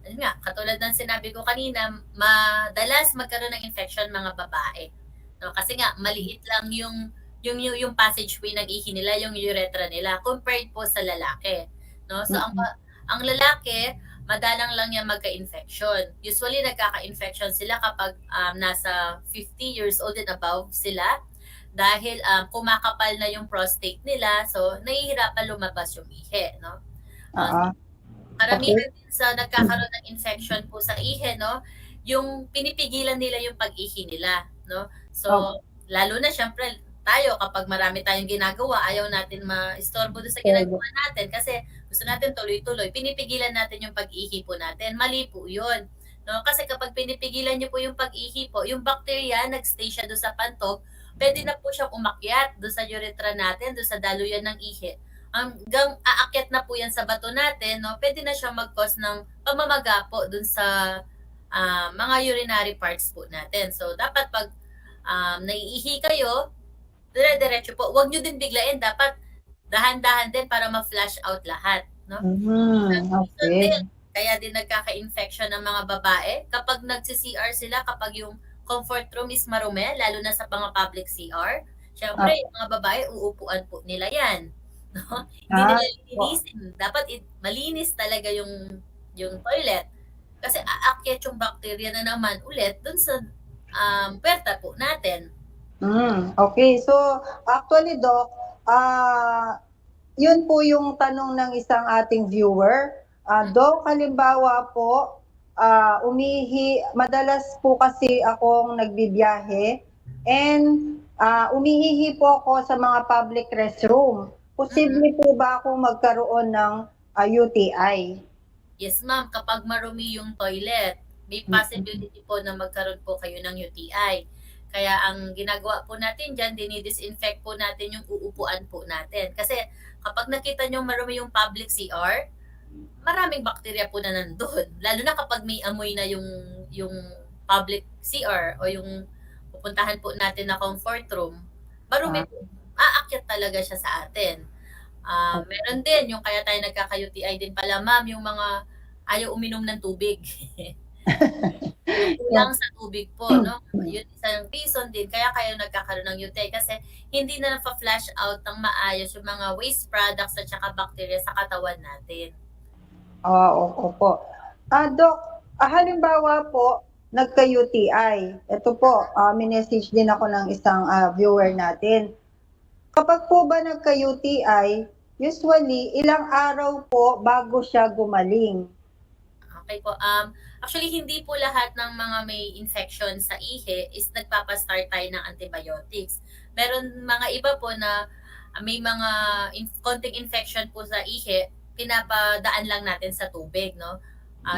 Nga, katulad ng sinabi ko kanina, madalas magkaroon ng infection mga babae. No, kasi nga maliit lang yung passageway ng ihi nila, yung urethra nila compared po sa lalaki. No? So ang lalaki, madalang lang yan magka-infection. Usually nagkaka-infection sila kapag nasa 50 years old and above sila, dahil kumakapal na yung prostate nila, so nahihirapan lumabas yung ihi, no? Karamihan din sa nagkakaroon ng infection po sa ihi, no, yung pinipigilan nila yung pag-ihi nila, no? So, lalo na syempre tayo, kapag marami tayong ginagawa, ayaw natin ma-istorbo doon sa ginagawa natin kasi gusto natin tuloy-tuloy. Pinipigilan natin yung pag-ihi po natin. Mali po yun. No? Kasi kapag pinipigilan nyo po yung pag-ihi po, yung bacteria, nagstay siya doon sa pantog, pwede na po siyang umakyat doon sa urethra natin, doon sa daluyan ng ihi. Hanggang aakyat na po yan sa bato natin, no? Pwede na siya mag-cause ng pamamaga po dun sa mga urinary parts po natin. So, dapat pag naiihi kayo, dire-diretso po. Huwag nyo din biglain. Dapat dahan-dahan din para ma-flush out lahat. No? Okay. Kaya din nagkaka-infection ng mga babae. Kapag nagsi-CR sila, kapag yung comfort room is marumi, lalo na sa mga public CR, syempre, yung mga babae, uupuan po nila yan. No? Hindi nila linisin. Dapat malinis talaga yung toilet. Kasi aakyat yung bacteria na naman ulit dun sa puwerta po natin. Okay. So, actually, Doc, Yun po yung tanong ng isang ating viewer. Dok, halimbawa po, madalas po kasi akong nagbibiyahe and umiihi po ako sa mga public restroom. Posible po ba akong magkaroon ng UTI? Yes, ma'am. Kapag marumi yung toilet, may possibility po na magkaroon po kayo ng UTI. Kaya ang ginagawa po natin dyan, dinidisinfect po natin yung uupuan po natin. Kasi kapag nakita nyo marumi yung public CR, maraming bakterya po na nandun. Lalo na kapag may amoy na yung public CR o yung pupuntahan po natin na comfort room, marumi po. Aakyat talaga siya sa atin. Meron din yung kaya tayo nagkaka-UTI din pala, ma'am, yung mga ayaw uminom ng tubig. Yung kulang sa tubig po, no? Yun isang reason din kaya kayo nagkakaroon ng UTI kasi hindi na nafa-flush out ng maayos yung mga waste products at saka bacteria sa katawan natin. Opo. Dok, halimbawa po, nagka-UTI. Ito po, minessage din ako ng isang viewer natin. Kapag po ba nagka-UTI, usually, ilang araw po bago siya gumaling? Okay po. Actually, hindi po lahat ng mga may infection sa ihi is nagpapastart tayo ng antibiotics. Meron mga iba po na may mga konting infection po sa ihi, pinapadaan lang natin sa tubig, no?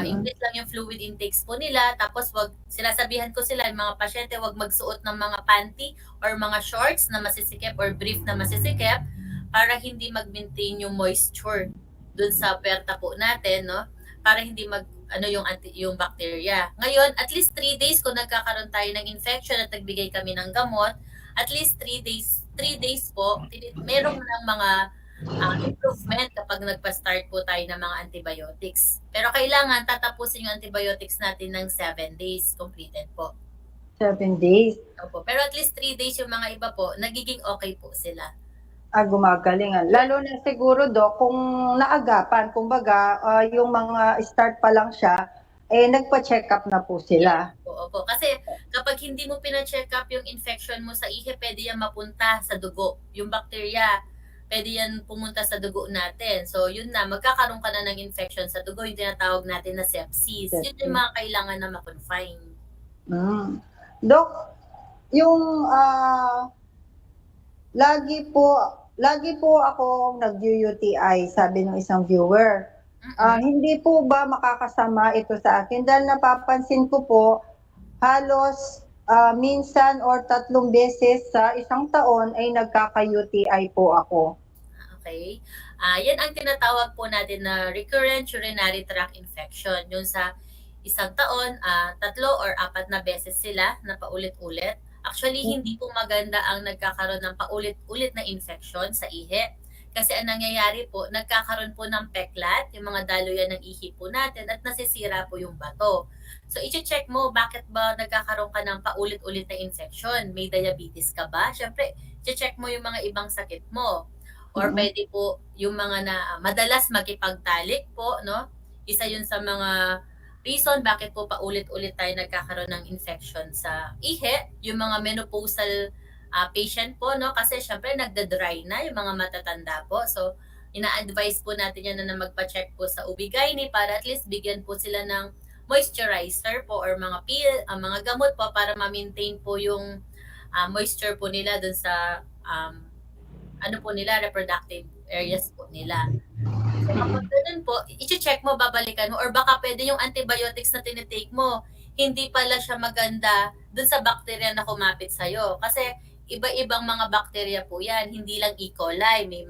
Increase lang yung fluid intakes po nila, tapos sinasabihan ko sila, yung mga pasyente, wag magsuot ng mga panty or mga shorts na masisikip or brief na masisikip para hindi mag-maintain yung moisture dun sa puwerta po natin, no? Para hindi yung bacteria. Ngayon, at least 3 days kung nagkakaroon tayo ng infection at nagbigay kami ng gamot, at least 3 days po, merong ng mga improvement kapag nagpa-start po tayo ng mga antibiotics. Pero kailangan tatapusin yung antibiotics natin ng 7 days completed po. 7 days? Opo. Pero at least 3 days yung mga iba po, nagiging okay po sila. Gumagaling. Lalo na siguro, Dok, kung naagapan, kumbaga, yung mga start pa lang siya, nagpa-check up na po sila. Opo. Kasi kapag hindi mo pina-check up yung infection mo sa ihi, pwede yan mapunta sa dugo. Yung bacteria, pwede yan pumunta sa dugo natin. So, yun na, magkakaroon ka na ng infection sa dugo, yung tinatawag natin na sepsis. Yun yung mga kailangan na ma-confine. Dok, yung lagi po ako nag-UTI, sabi ng isang viewer. Hindi po ba makakasama ito sa akin? Dahil napapansin ko po, halos minsan or 3 beses sa isang taon ay nagkaka-UTI po ako. Okay. Yan ang tinatawag po natin na recurrent urinary tract infection. Yung sa isang taon, 3 or 4 na beses sila na paulit-ulit. Actually, hindi po maganda ang nagkakaroon ng paulit-ulit na infection sa ihi. Kasi ang nangyayari po, nagkakaroon po ng peklat, yung mga daluyan ng ihi po natin at nasisira po yung bato. So, i-check mo bakit ba nagkakaroon ka ng paulit-ulit na infection. May diabetes ka ba? Siyempre, i-check mo yung mga ibang sakit mo. Or pwede po yung mga na madalas makipagtalik po, no? Isa yun sa mga reason bakit po paulit-ulit tayo nagkakaroon ng infection sa ihi, yung mga menopausal patient po, no? Kasi syempre nagda-dry na yung mga matatanda po. So, ina-advise po natin yan na magpa-check po sa OB-GYN para at least bigyan po sila ng moisturizer po or mga mga gamot po para ma-maintain po yung moisture po nila dun sa reproductive areas po nila. So, kapag ganun po, i-check mo, babalikan mo, or baka pwede yung antibiotics na tinitake mo, hindi pala siya maganda dun sa bacteria na kumapit sa'yo. Kasi iba-ibang mga bacteria po yan, hindi lang E. coli, may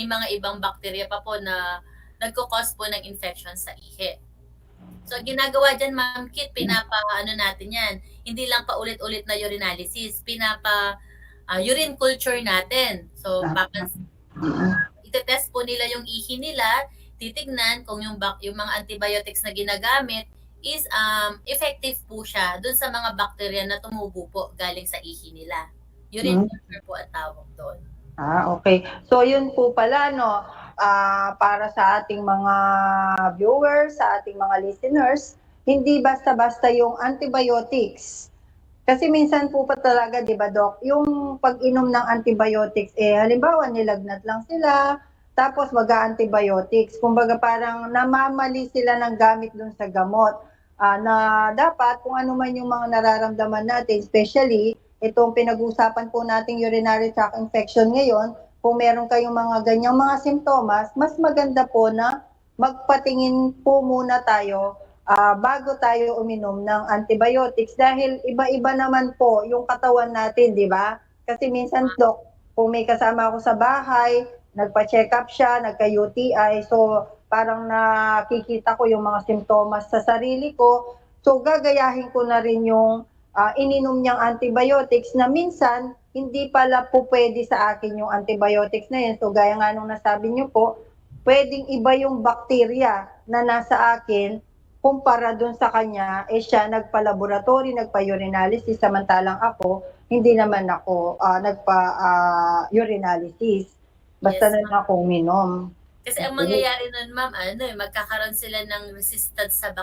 mga ibang bacteria pa po na nagko-cause po ng infection sa ihi. So, ginagawa dyan, Ma'am Kit, natin yan. Hindi lang pa ulit-ulit na urinalysis, urine culture natin. So, itetest po nila yung ihi nila, titignan kung yung mga antibiotics na ginagamit is effective po siya dun sa mga bacteria na tumubo po galing sa ihi nila. Urine culture po ang tawag doon. Okay. So, yun po pala, no, para sa ating mga viewers, sa ating mga listeners, hindi basta-basta yung antibiotics Kasi minsan po pa talaga, 'di ba, Doc, yung pag-inom ng antibiotics, halimbawa nilagnat lang sila, tapos mag-a-antibiotics. Kumbaga parang namamali sila ng gamit dun sa gamot, na dapat kung ano man yung mga nararamdaman natin, especially itong pinag-uusapan po nating urinary tract infection ngayon, kung meron kayong mga ganyang mga simptomas, mas maganda po na magpatingin po muna tayo bago tayo uminom ng antibiotics dahil iba-iba naman po yung katawan natin, di ba? Kasi minsan, Dok, kung may kasama ako sa bahay, nagpa-check up siya, nagka-UTI, so parang nakikita ko yung mga simptomas sa sarili ko, so gagayahin ko na rin yung ininom niyang antibiotics na minsan hindi pala po pwede sa akin yung antibiotics na yun. So gaya nga nung nasabi niyo po, pwedeng iba yung bakterya na nasa akin kumpara dun sa kanya, siya nagpa-laboratory, nagpa-urinalysis, samantalang ako, hindi naman ako nagpa-urinalysis. Basta Yes, na ako uminom. Kasi ang mangyayari nun, ma'am, magkakaroon sila ng resistance sa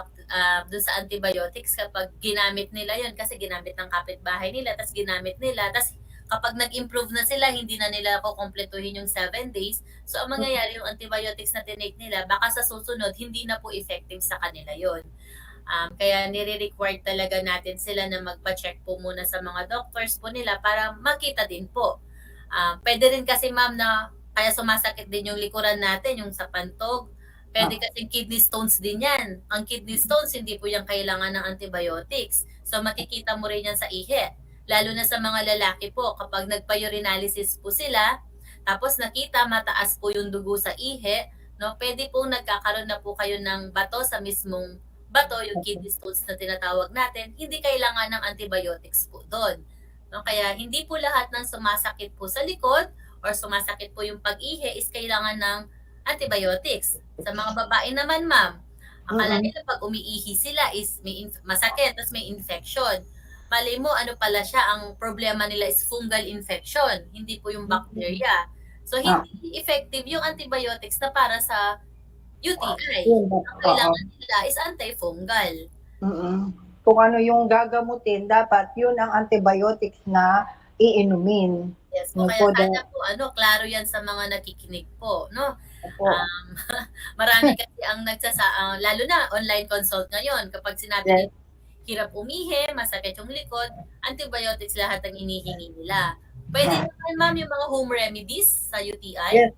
dun sa antibiotics kapag ginamit nila yon kasi ginamit ng kapitbahay nila, tas ginamit nila, tas kapag nag-improve na sila, hindi na nila kukumpletuhin yung 7 days. So, ang mangyayari yung antibiotics na tinake nila, baka sa susunod, hindi na po effective sa kanila yon. Kaya nire-require talaga natin sila na magpa-check po muna sa mga doctors po nila para makita din po. Pwede rin kasi, ma'am, na kaya sumasakit din yung likuran natin, yung sa pantog. Pwede kasing kidney stones din yan. Ang kidney stones, hindi po yan kailangan ng antibiotics. So, makikita mo rin yan sa ihe. Lalo na sa mga lalaki po, kapag nagpa-urinalysis po sila, tapos nakita mataas po yung dugo sa ihe, no, pwede po nagkakaroon na po kayo ng bato sa mismong bato, yung kidney stones na tinatawag natin. Hindi kailangan ng antibiotics po doon. No, kaya hindi po lahat ng sumasakit po sa likod or sumasakit po yung pag-ihi is kailangan ng antibiotics. Sa mga babae naman, ma'am, akala nila pag umiihi sila is may masakit, tapos may infection. Mali mo, ano pala siya, ang problema nila is fungal infection, hindi po yung bacteria. So, hindi effective yung antibiotics na para sa UTI. Ang kailangan nila is antifungal. Kung ano yung gagamutin, dapat yun ang antibiotics na iinumin. Yes po, kaya sana po, klaro yan sa mga nakikinig po, no? Marami kasi ang lalo na online consult ngayon, kapag sinabi nila, hirap umihi, masakit yung likod, antibiotics lahat ang inihingi nila. Pwede naman, ma'am, yung mga home remedies sa UTI? Yes.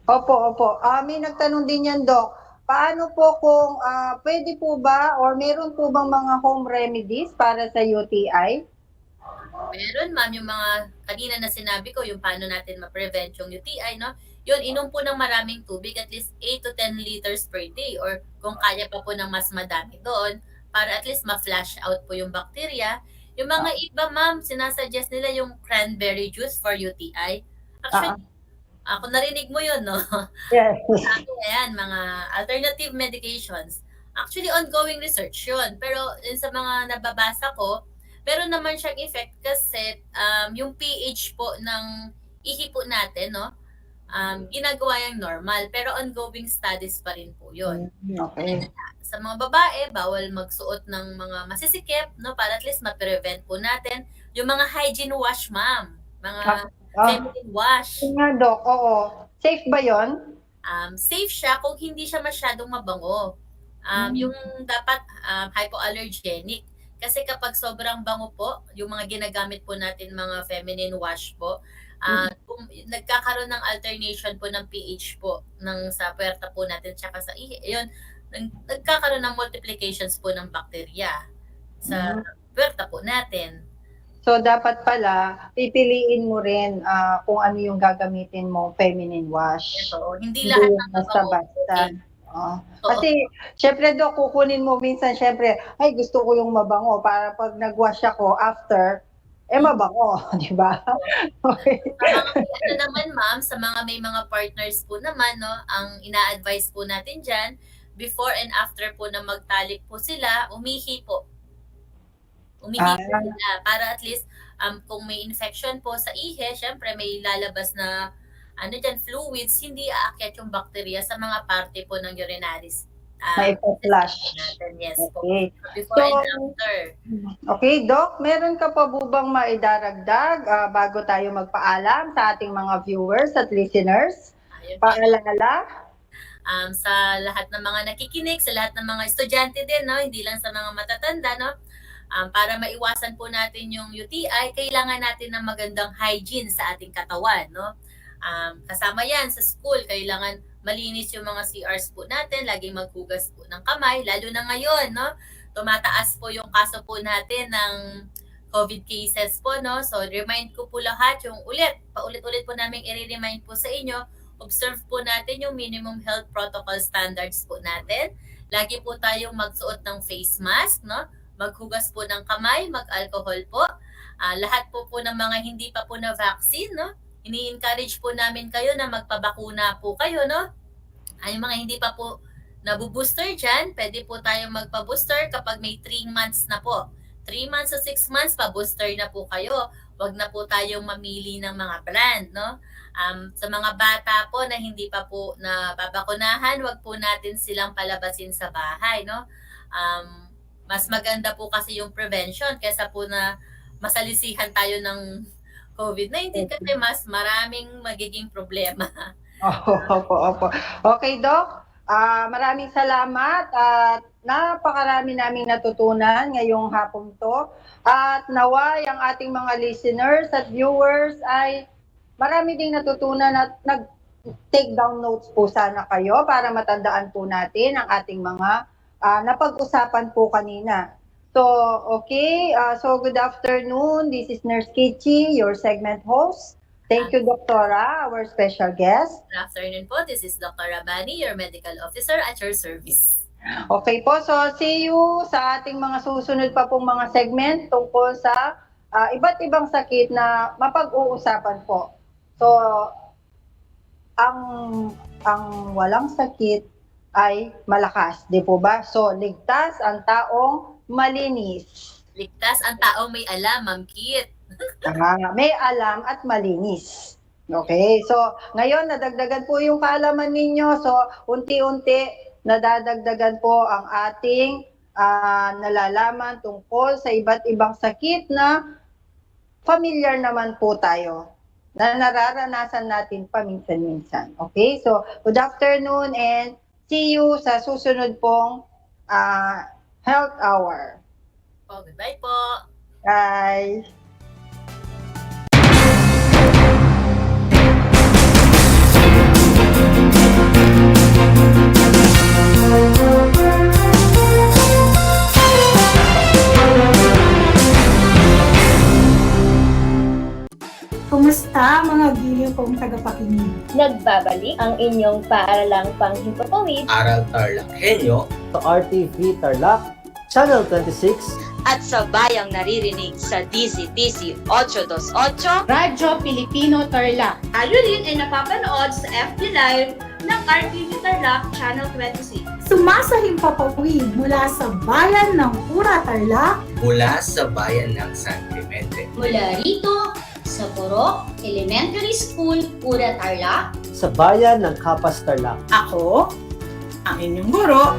Opo. May nagtanong din yan, Doc. Paano po kung pwede po ba or meron po bang mga home remedies para sa UTI? Meron, ma'am, yung mga kanina na sinabi ko, yung paano natin ma-prevent yung UTI, no? Yun, inom po ng maraming tubig, at least 8 to 10 liters per day, or kung kaya pa po ng mas madami doon, para at least ma-flush out po yung bacteria. Yung mga iba, ma'am, sinasuggest nila yung cranberry juice for UTI. Actually, kung narinig mo yun, no? Yes. Ayan, mga alternative medications. Actually, ongoing research yun. Pero sa mga nababasa ko, meron naman siyang effect kasi yung pH po ng ihi po natin, no? Ginagawa yung normal. Pero ongoing studies pa rin po yun. Okay. Sa mga babae, bawal magsuot ng mga masisikip, no? Para at least ma-prevent po natin. Yung mga hygiene wash, ma'am. Mga feminine wash. Nga, Doc, oo. Safe ba yon? Safe siya kung hindi siya masyadong mabango. Yung dapat hypoallergenic. Kasi kapag sobrang bango po, yung mga ginagamit po natin mga feminine wash po, nagkakaroon ng alternation po ng pH po ng sa puwerta po natin tsaka sa ihi. Ayun, nagkakaroon ng multiplications po ng bacteria sa puwerta po natin. So, dapat pala, pipiliin mo rin kung ano yung gagamitin mo, feminine wash. Ito, hindi lahat ng basta-basta. Kasi, syempre, Dok, kukunin mo minsan, syempre, ay, gusto ko yung mabango para pag nag-wash ako after, mabango, di ba? Okay. Sa mga naman, ma'am, sa mga may mga partners po naman, no, ang ina-advise po natin dyan, before and after po na magtalik po sila, umihi po. Umihi po sila para at least kung may infection po sa ihe, syempre may lalabas na fluids, hindi aakyat yung bacteria sa mga parte po ng urinaries Flash. Yes po. Okay. Before and after. Okay, Doc, meron ka pa po bang maidaragdag bago tayo magpaalam sa ating mga viewers at listeners? Paalala? Sa lahat ng mga nakikinig, sa lahat ng mga estudyante din, no? Hindi lang sa mga matatanda, no? Para maiwasan po natin yung UTI, kailangan natin ng magandang hygiene sa ating katawan, no? Kasama yan sa school, kailangan malinis yung mga CRs po natin, laging maghugas po ng kamay, lalo na ngayon, no? Tumataas po yung kaso po natin ng COVID cases po, no? So, remind ko po lahat yung paulit-ulit po namin i-remind po sa inyo, observe po natin yung minimum health protocol standards po natin. Lagi po tayong magsuot ng face mask, no? Maghugas po ng kamay, mag-alcohol po. Lahat po ng mga hindi pa po na vaccine, no? Ini-encourage po namin kayo na magpabakuna po kayo, no? Yung mga hindi pa po nabubooster dyan, pwede po tayong magpa-booster kapag may 3 months na po. 3 months o 6 months, pa-booster na po kayo. Huwag na po tayong mamili ng mga brand, no? Sa mga bata po na hindi pa po nababakunahan, huwag po natin silang palabasin sa bahay, no? Mas maganda po kasi yung prevention kaysa po na masalisihan tayo ng COVID-19 kasi mas maraming magiging problema. Opo. Okay, Doc. Maraming salamat at napakarami naming natutunan ngayong hapon to. At naway ang ating mga listeners at viewers ay marami ding natutunan at nag-take down notes po sana kayo para matandaan po natin ang ating mga napag-usapan po kanina. So, okay. So, good afternoon. This is Nurse Kichi, your segment host. Thank you, Doktora, our special guest. Good afternoon po. This is Dr. Rabani, your medical officer at your service. Okay po. So, see you sa ating mga susunod pa pong mga segment tungkol sa iba't ibang sakit na mapag-uusapan po. So, ang walang sakit ay malakas, di po ba? So, ligtas ang taong malinis. Ligtas ang taong may alam, Ma'am Kit. May alam at malinis. Okay, so ngayon nadagdagan po yung kaalaman ninyo. So, unti-unti nadadagdagan po ang ating nalalaman tungkol sa iba't ibang sakit na familiar naman po tayo, na nararanasan natin paminsan-minsan. Okay, so good afternoon and see you sa susunod pong Health Hour. Goodbye po. Bye. Kumusta mga giliw kong tagapakinig? Nagbabalik ang inyong paaralang panghimpapawid, Aral TarlakHenyo sa RTV Tarlac, Channel 26 at sa bayang naririnig sa DCTC 828 Radyo Pilipino Tarlac. Tayo rin ay napapanood sa FB Live ng RTV Tarlac Channel 26. Sumasahimpapawid mula sa bayan ng Pura Tarlac, mula sa bayan ng San Clemente, mula rito sa Purok Elementary School, Pura Tarlac, sa bayan ng Kapas Tarlac. Ako, ang inyong guro,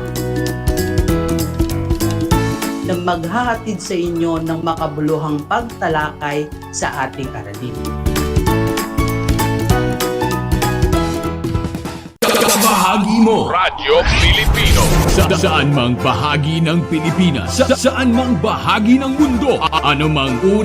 na maghahatid sa inyo ng makabuluhang pagtalakay sa ating aralin. Bahagi mo Radyo Pilipino saan mang bahagi ng Pilipinas, saan mang bahagi ng mundo, ano mang uri